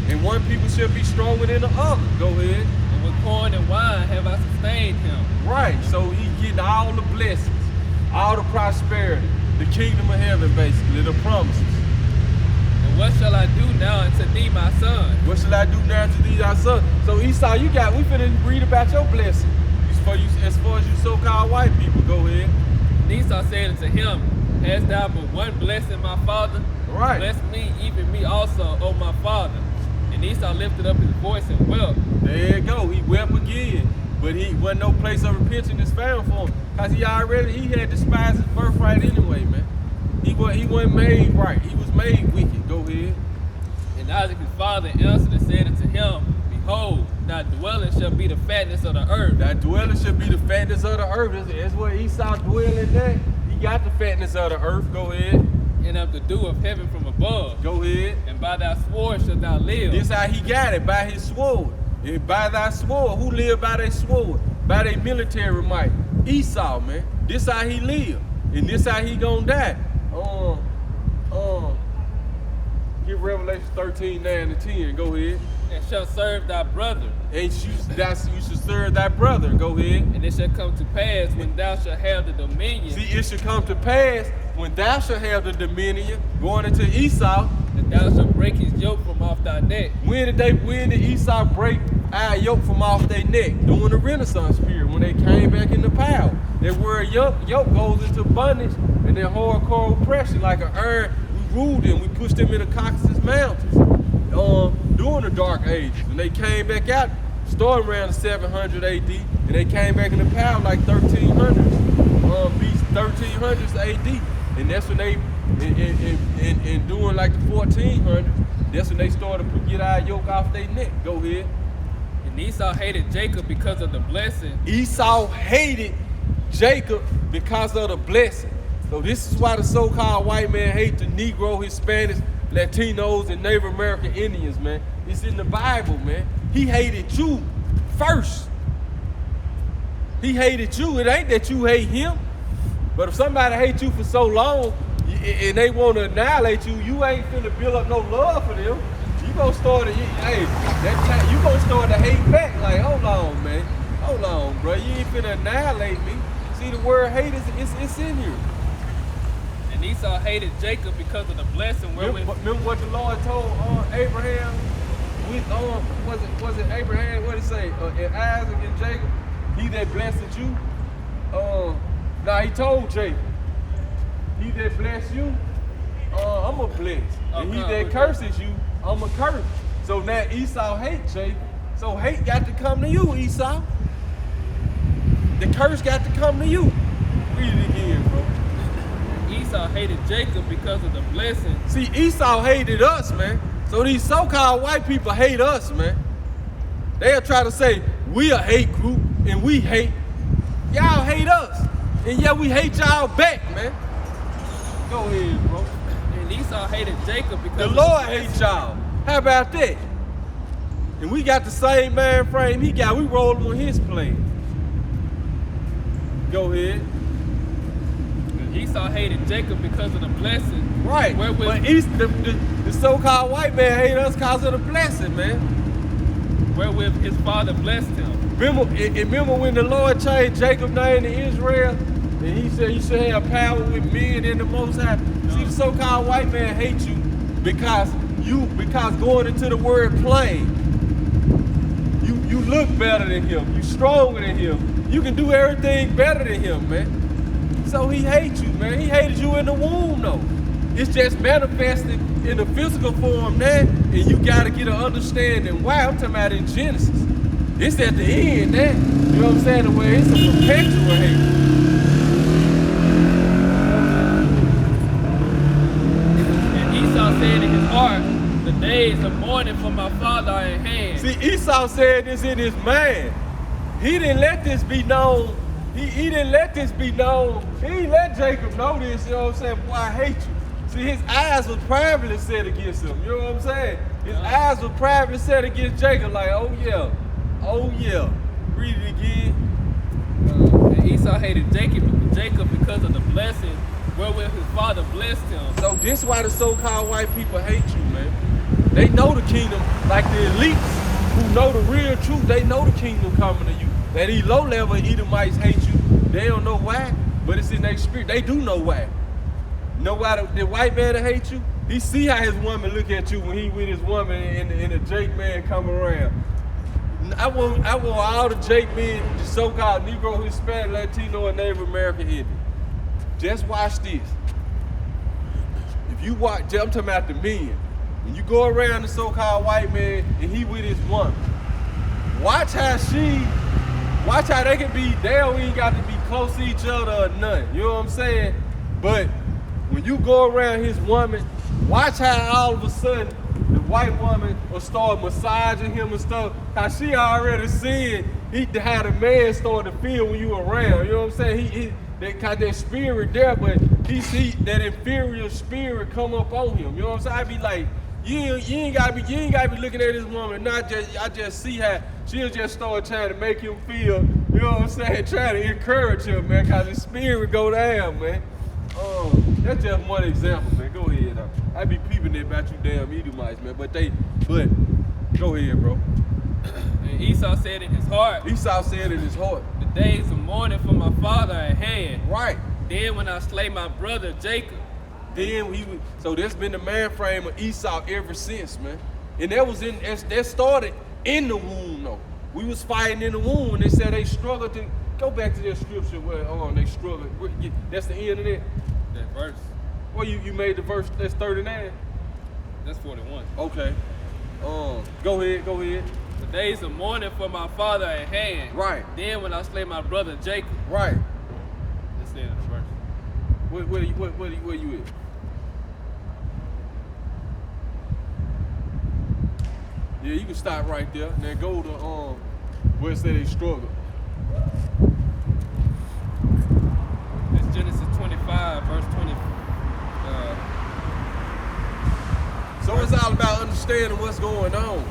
And one people should be stronger than the other. Go ahead. And with corn and wine have I sustained him. Right, so he getting all the blessings, all the prosperity, the kingdom of heaven, basically, the promises. And what shall I do now unto thee, my son? What shall I do now to thee, thy son? So Esau, we finna read about your blessing. As far as you so-called white people, go ahead. And Esau said unto him, hast thou but one blessing, my father? Right. Bless me, even me also, O my father. And Esau lifted up his voice and wept. There you go. He wept again. But he wasn't no place of repentance found for him. Because he had despised his birthright anyway, man. He wasn't made right. He was made wicked. Go ahead. And Isaac his father answered and said unto him, behold, thy dwelling shall be the fatness of the earth. Thy dwelling shall be the fatness of the earth. That's where Esau dwelling at. He got the fatness of the earth. Go ahead. And of the dew of heaven from above. Go ahead. And by thy sword shalt thou live. This how he got it, by his sword. And by thy sword. Who lived by their sword? By their military might. Esau, man. This how he lived. And this how he gonna die. Give Revelation 13, 9 and 10. Go ahead. And shall serve thy brother. And you should serve thy brother. Go ahead. And it shall come to pass when thou shalt have the dominion. See, it shall come to pass when thou shalt have the dominion, going into Esau, that thou shalt break his yoke from off thy neck. When did Esau break our yoke from off their neck? During the Renaissance period, when they came back into power. That word yoke goes into bondage and then hardcore oppression, like an iron. We ruled them, we pushed them in the Caucasus Mountains during the Dark Ages. When they came back out, starting around 700 AD, and they came back into power like 1300s AD. And that's when they, in doing like the 1400s, that's when they started to get our yoke off their neck. Go ahead. And Esau hated Jacob because of the blessing. Esau hated Jacob because of the blessing. So this is why the so-called white man hate the Negro, Hispanics, Latinos, and Native American Indians, man. It's in the Bible, man. He hated you first. He hated you. It ain't that you hate him. But if somebody hates you for so long and they want to annihilate you, you ain't finna build up no love for them. You gonna start to, you gonna start to hate back. Like, hold on, man. Hold on, bro. You ain't finna annihilate me. See, the word hate it's in here. And Esau hated Jacob because of the blessing wherewith. Remember what the Lord told Abraham? Was it Abraham? What did he say? And Isaac and Jacob. He that blessed you. He told Jacob. He that bless you, I'm a bless. And he that curses you, I'm a curse. So now Esau hates Jacob. So hate got to come to you, Esau. The curse got to come to you. Read it again, bro. Esau hated Jacob because of the blessing. See, Esau hated us, man. So these so-called white people hate us, man. They'll try to say, we a hate group and we hate. Y'all hate us. And yeah, we hate y'all back, man. Go ahead, bro. And Esau hated Jacob because the Lord hates y'all. How about that? And we got the same mind frame he got. We rolling on his plane. Go ahead. Esau hated Jacob because of the blessing. Right. But the so-called white man hate us because of the blessing, man. Wherewith his father blessed him. Remember when the Lord changed Jacob's name to Israel? And he said you should have power with men and the Most High. See, the so-called white man hates you because going into the word plain, you look better than him. You stronger than him. You can do everything better than him, man. So he hates you, man. He hated you in the womb, though. It's just manifested in the physical form now, and you got to get an understanding. Why? I'm talking about in Genesis. It's at the end now. You know what I'm saying? The way it's a perpetual hate. And Esau said in his heart, The days of mourning for my father are at hand. See, Esau said this in his mind. He didn't let this be known. He didn't let this be known. He didn't let Jacob know this, you know what I'm saying? Boy, I hate you. See, his eyes was privately set against him, you know what I'm saying? His eyes were privately set against Jacob, like, oh yeah. Read it again. And Esau hated Jacob because of the blessing wherewith his father blessed him. So this why the so-called white people hate you, man. They know the kingdom, like the elites who know the real truth, they know the kingdom coming to you. That these low-level Edomites hate you. They don't know why, but it's in their spirit. They do know why. Know why the white man that hate you? He see how his woman look at you when he with his woman and the Jake man come around. I want all the Jake men, the so-called Negro, Hispanic, Latino, and Native American Indian. Just watch this. If you watch, I'm talking about the men. When you go around the so-called white man and he with his woman, watch how they can be, they don't even got to be close to each other or nothing. You know what I'm saying? But when you go around his woman, watch how all of a sudden the white woman will start massaging him and stuff. How she already seen how the man started to feel when you around. You know what I'm saying? They got that spirit there, but he see that inferior spirit come up on him. You know what I'm saying? I be like, you ain't gotta be looking at this woman. I just see how she'll just start trying to make him feel, you know what I'm saying, trying to encourage him, man, cause his spirit go down, man. That's just one example, man. Go ahead. I be peeping there about you damn Edomites, man. But go ahead, bro. And Esau said in his heart, The days of mourning for my father are at hand. Right. Then when I slay my brother Jacob. So that's been the man frame of Esau ever since, man. And that started in the womb, though. We was fighting in the womb, and they said they struggled to go back to their scripture where they struggled. That's the end of it. That verse. Well, you made the verse that's 39. That's 41. Okay. Go ahead. The days of mourning for my father are at hand. Right. Then when I slay my brother Jacob. Right. That's the end of the verse. Where you at? Yeah, you can stop right there. Then go to where it say they struggle. It's Genesis 25, verse 20. So it's all about understanding what's going on.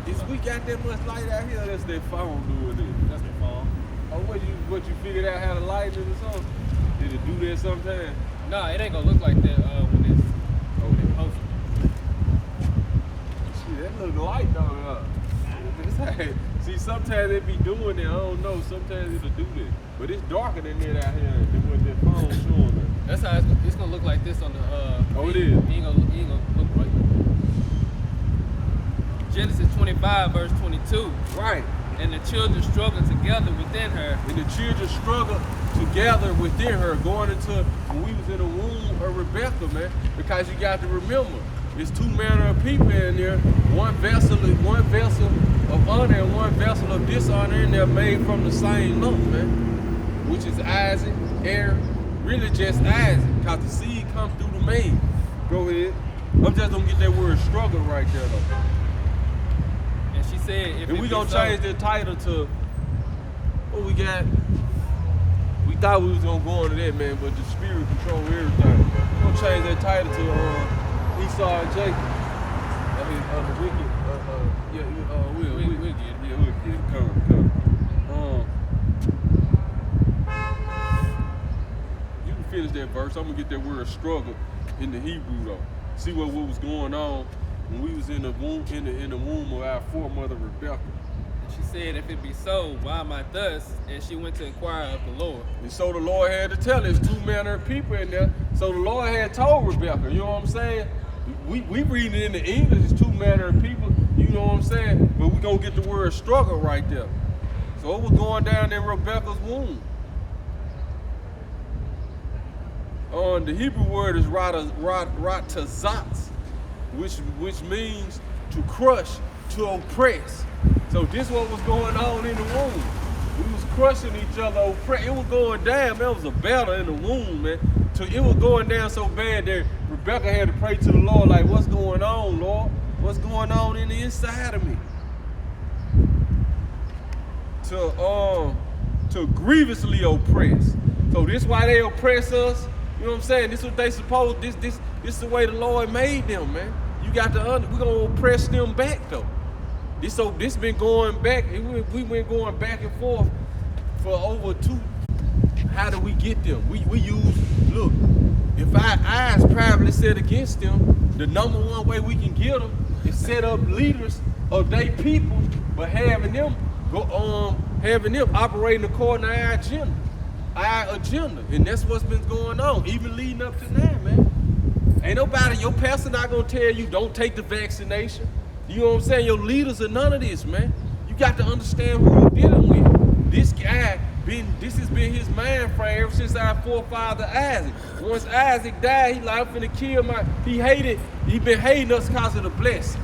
If we got that much light out here, that's their phone doing it. That's the phone. Oh, what you figured out how to light it or something? Did it do that sometime? Nah, it ain't gonna look like that when it's posted. Shit, that look light though. See, sometimes they be doing it. I don't know. Sometimes it'll do that, but it's darker than that out here than what that phone showing us. That's how it's gonna look like this on the. Oh, it feed. is. It ain't gonna look right. Genesis 25, verse 22. Right. And the children struggled together within her. And the children struggled together within her, going into when we was in the womb of Rebecca, man. Because you got to remember, there's two manner of people in there. One vessel of honor and one vessel of dishonor, and they're made from the same lump, man. Which is Isaac, Aaron, really just Isaac, because the seed comes through the man. Go ahead. I'm just gonna get that word struggle right there though. And she said, if and we gonna so, change the title to what we got. We thought we was gonna go into that, man, but the spirit control everything. We're gonna change that title to Esau and Jacob. I mean, the wicked. We'll get it. Yeah, we'll get it. Come. You can finish that verse. I'm gonna get that word struggle in the Hebrew though. See what was going on when we was in the womb in the womb of our foremother Rebecca. She said, if it be so, why am I thus? And she went to inquire of the Lord. And so the Lord had to tell us two manner of people in there. So the Lord had told Rebecca, you know what I'm saying? We reading it in the English, it's two manner of people, you know what I'm saying? But we gonna get the word struggle right there. So it was going down in Rebecca's womb. The Hebrew word is ratazatz, which means to crush, to oppress. So this what was going on in the womb. We was crushing each other, oppress. It was going down, man. It was a battle in the womb, man. So it was going down so bad that Rebecca had to pray to the Lord, like, what's going on, Lord? What's going on in the inside of me? To grievously oppress. So this why they oppress us. You know what I'm saying? This is what they supposed. This is the way the Lord made them, man. You got to we're gonna oppress them back though. This been going back. We been going back and forth for over two. How do we get them? We use, look, if our eyes privately set against them, the number one way we can get them is set up leaders of their people, but having them operating according to our agenda, and that's what's been going on, even leading up to now, man. Ain't nobody, your pastor not gonna tell you don't take the vaccination. You know what I'm saying? Your leaders are none of this, man. You got to understand who you're dealing with. This guy, this has been his mind frame ever since our forefather Isaac. Once Isaac died, he like, I'm finna kill he been hating us because of the blessing.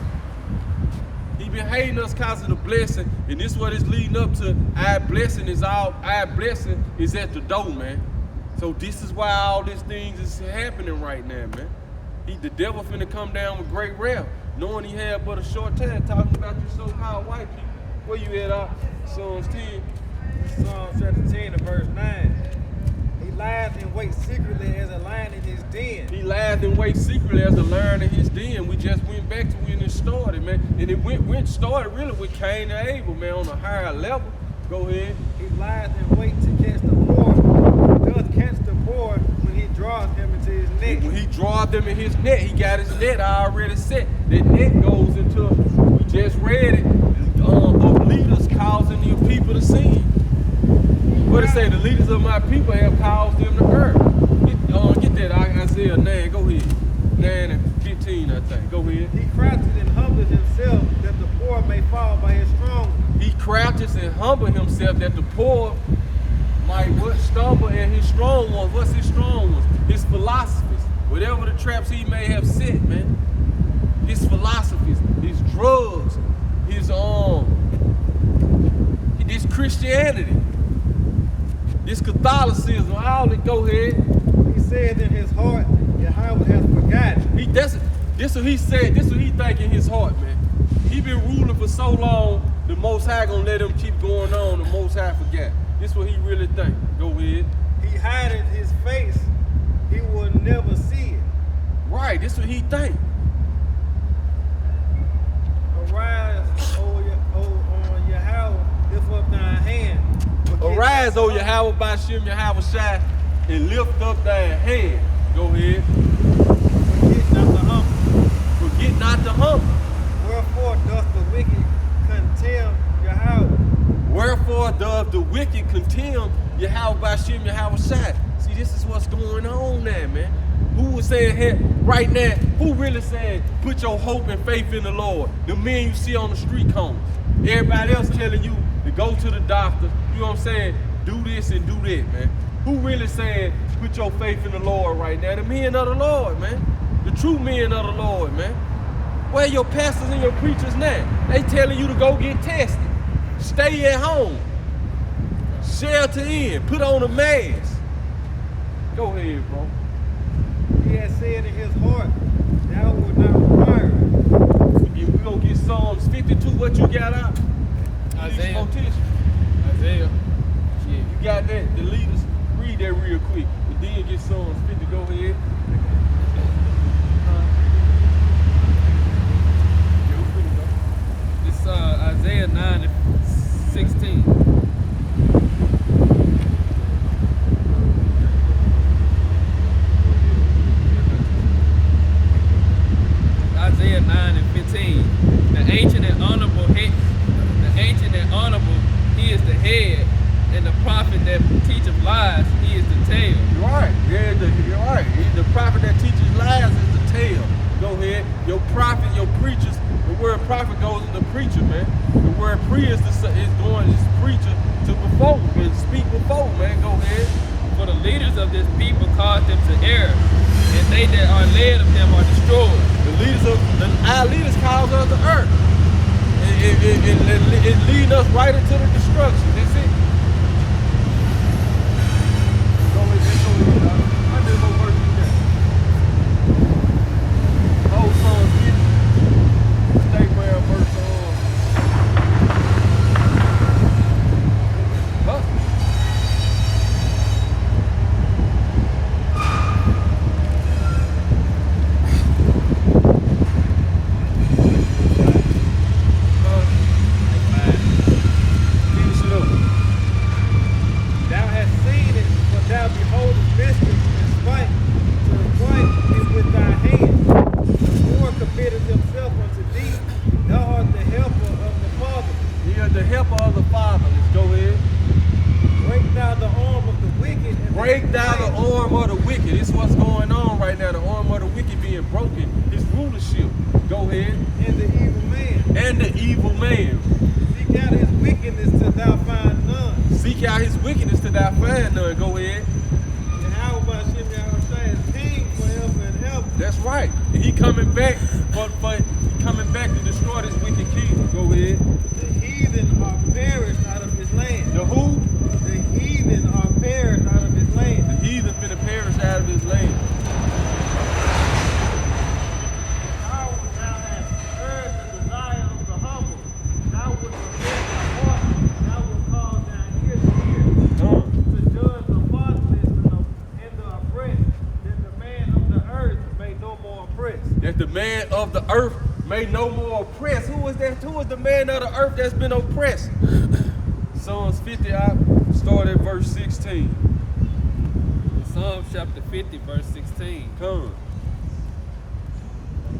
He been hating us because of the blessing, and this is what it's leading up to. Our blessing is at the door, man. So this is why all these things is happening right now, man. The devil finna come down with great wrath, knowing he had but a short time, talking about you so-called white people. Where you at, Psalms 10? Psalm chapter 10 and verse 9. He lies and waits secretly as a lion in his den. He lies and waits secretly as a lion in his den. We just went back to when it started, man. And it started really with Cain and Abel, man, on a higher level. Go ahead. He lies and waits to catch the poor. Doth catch the poor when he draws him into his net. When he draws them in his net, he got his net already set. That net goes into, we just read it, of leaders causing your people to sin. What it say? The leaders of my people have caused them to err. Get that Isaiah 9. Go ahead. 9 and 15, I think. Go ahead. He crouches and humbles himself that the poor may fall by his strong one. He crouches and humbles himself that the poor might stumble in his strong ones. What's his strong ones? His philosophies. Whatever the traps he may have set, man. His philosophies, his drugs, this Christianity, this Catholicism, all that. Go ahead. He said in his heart, Yahweh has forgotten. This what he said. This what he think in his heart, man. He been ruling for so long. The Most High gonna let him keep going on. The Most High forgot. This what he really think. Go ahead. He hiding his face. He will never see it. Right. This what he think. Arise, O Yahweh, lift up thine hand. Arise, O Yahweh, Bashem Yahweh Shai, and lift up thine hand. Go ahead. Forget not the humble. Forget not the humble. Wherefore doth the wicked contemn Yahweh? Wherefore doth the wicked contemn Yahweh Bashem Yahweh Shai? See, this is what's going on now, man. Who was saying here right now? Who really saying put your hope and faith in the Lord? The men you see on the street corners. Everybody else telling you to go to the doctor. You know what I'm saying? Do this and do that, man. Who really saying put your faith in the Lord right now? The men of the Lord, man. The true men of the Lord, man. Where your pastors and your preachers now? They telling you to go get tested. Stay at home. Shelter in. Put on a mask. Go ahead, bro. He has said in his heart, thou wilt not require it. If we gonna get Psalms 52, what you got out? Isaiah. Isaiah. Yeah, you got that. The leaders, read that real quick. And then get Psalms 50. Go ahead. It's Isaiah 9 and 16. Isaiah 9 and 15. The ancient and honorable, he is the head, and the prophet that teacheth lies, he is the tail. Right. Yeah, you're right. The prophet that teaches lies is the tail. Go ahead. Your prophet, your preachers. The word prophet goes into preacher, man. The word pre is preacher to before and speak before, man. Go ahead. For the leaders of this people cause them to err, and they that are led of them are destroyed. Our leaders cause us to err. It lead us right into the destruction. That's it. Go ahead. I did no work. and broken his rulership. Go ahead. And the evil man. And the evil man. Seek out his wickedness till thou find none. Seek out his wickedness till thou find none. Go ahead. And how about Shem Yahushua is king forever and ever. That's right. And he coming back, but he coming back to destroy this wicked kingdom. Go ahead. The heathen are perished out of his land. The who? The heathen are perished out of his land. The heathen finna perish out of his land. Thou hast heard the desire of the humble. Thou wouldst prepare thy heart. Thou wouldst cause thine ears to hear. To judge the fatherless and the oppressed, that the man of the earth may no more oppress. That the man of the earth may no more oppress. Who is that? Who is the man of the earth that's been oppressed? Psalms 50, I start at verse 16. Psalms chapter 50, verse 16. Come.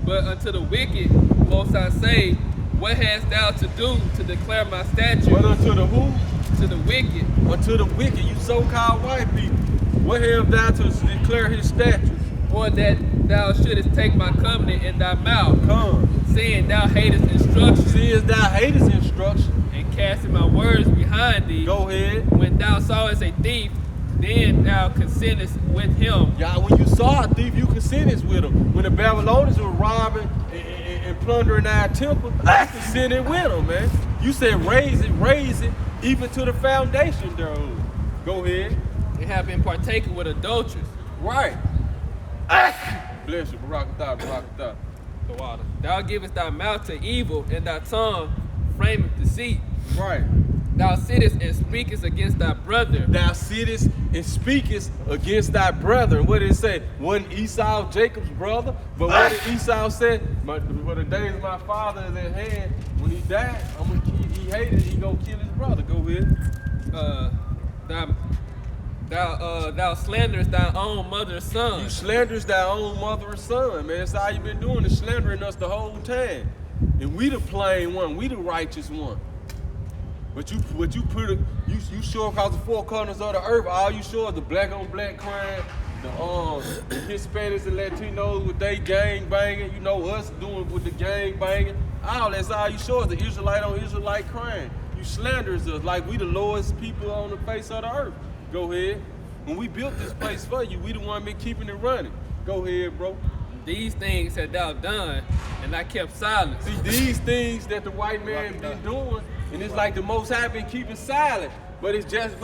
But unto the wicked, most I say, what hast thou to do to declare my statutes? But unto the who? To the wicked, Unto the wicked, you so-called white people. What have thou to declare his statutes? or that thou shouldest take my covenant in thy mouth, Come. saying thou hatest instruction, Seest thou hatest instruction? and casting my words behind thee. Go ahead. When thou sawest a thief, then thou consentest with him. Y'all, when you saw a thief, you consented with him. When the Babylonians were robbing and plundering our temple, you consented with them, man. You said raise it, even to the foundation thereof. Go ahead. And have been partaken with adulterers. Right. Bless you, Barakatah, Barakatah. The water. Thou givest thy mouth to evil, and thy tongue frameth deceit. Right. Thou sittest and speakest against thy brother. Thou sittest and speakest against thy brother. And what did it say? Wasn't Esau Jacob's brother? But what did Esau say? For the days of my father is at hand. When he died, he hated, he gonna kill his brother. Go ahead. Thou slanderest thy own mother's son. You slanderest thy own mother and son, man. That's all you been doing is slandering us the whole time. And we the plain one, we the righteous one. But you show across the four corners of the earth, all you show is the black on black crime, the Hispanics and Latinos with they gang banging, you know, us doing with the gang banging. All that's all you show is the Israelite on Israelite crime. You slanders us like we the lowest people on the face of the earth. Go ahead. When we built this place for you, we the one been keeping it running. Go ahead, bro. These things had thou done, and I kept silent. See, these things that the white man been doing, and it's like the Most High been keeping silent. But that's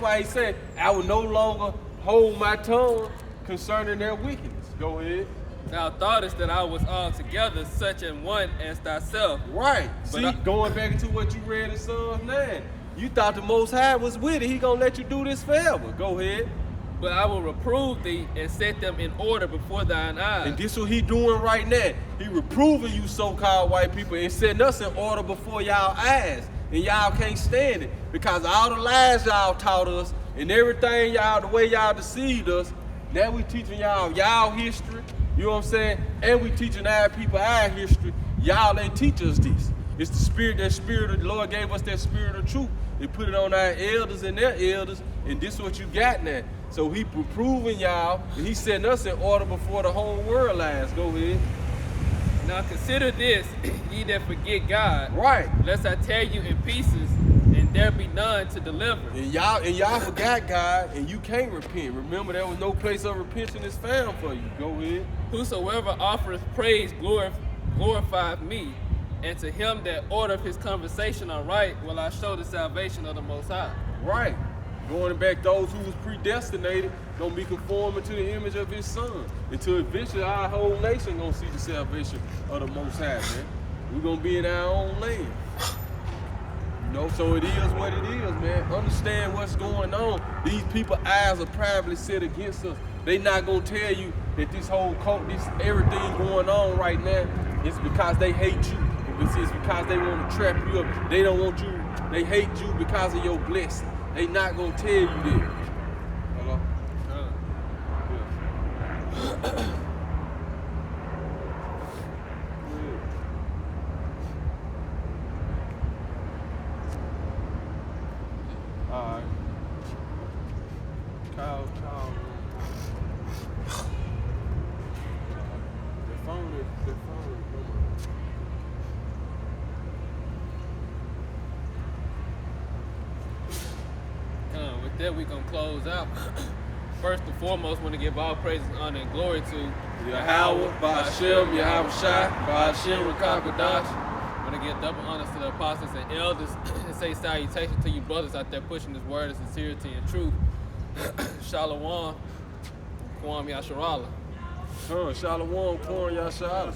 why he said, I will no longer hold my tongue concerning their wickedness. Go ahead. Thou thoughtest that I was altogether such an one as thyself. Right. But See, going back into what you read in Psalms 9, you thought the Most High was with it. He gonna let you do this forever. Go ahead. But I will reprove thee and set them in order before thine eyes. And this what he doing right now. He reproving you so-called white people and setting us in order before y'all eyes. And y'all can't stand it. Because all the lies y'all taught us and everything y'all, the way y'all deceived us, now we teaching y'all history. You know what I'm saying? And we teaching our people our history. Y'all ain't teach us this. It's that spirit of the Lord gave us that spirit of truth. They put it on our elders and their elders, and this is what you got now. So he proving y'all, and he setting us in order before the whole world lies. Go ahead. Now consider this, ye that forget God. Right. Lest I tear you in pieces, and there be none to deliver. And y'all forgot God, and you can't repent. Remember, there was no place of repentance found for you. Go ahead. Whosoever offereth praise glorifieth me, and to him that ordereth his conversation aright will I show the salvation of the Most High. Right. Going back, those who was predestinated gonna be conforming to the image of his son. Until eventually our whole nation gonna see the salvation of the Most High, man. We're gonna be in our own land. You know, so it is what it is, man. Understand what's going on. These people's eyes are privately set against us. They not gonna tell you that this whole cult, everything going on right now, it's because they hate you. It's because they want to trap you up. They don't want you. They hate you because of your blessing. They not gonna tell you that. Hello? Yeah. All right. Kyle. that, we gonna close out. First and foremost, want to give all praises, honor, and glory to Yahweh, Ba'ashem, Yahweh Shai, Ba'ashem, Rakakadash. Want to give double honors to the apostles and elders and say salutations to you brothers out there pushing this word of sincerity and truth. Shalom, Kwam Yasharala. Shalom, Korn Yasha'ala.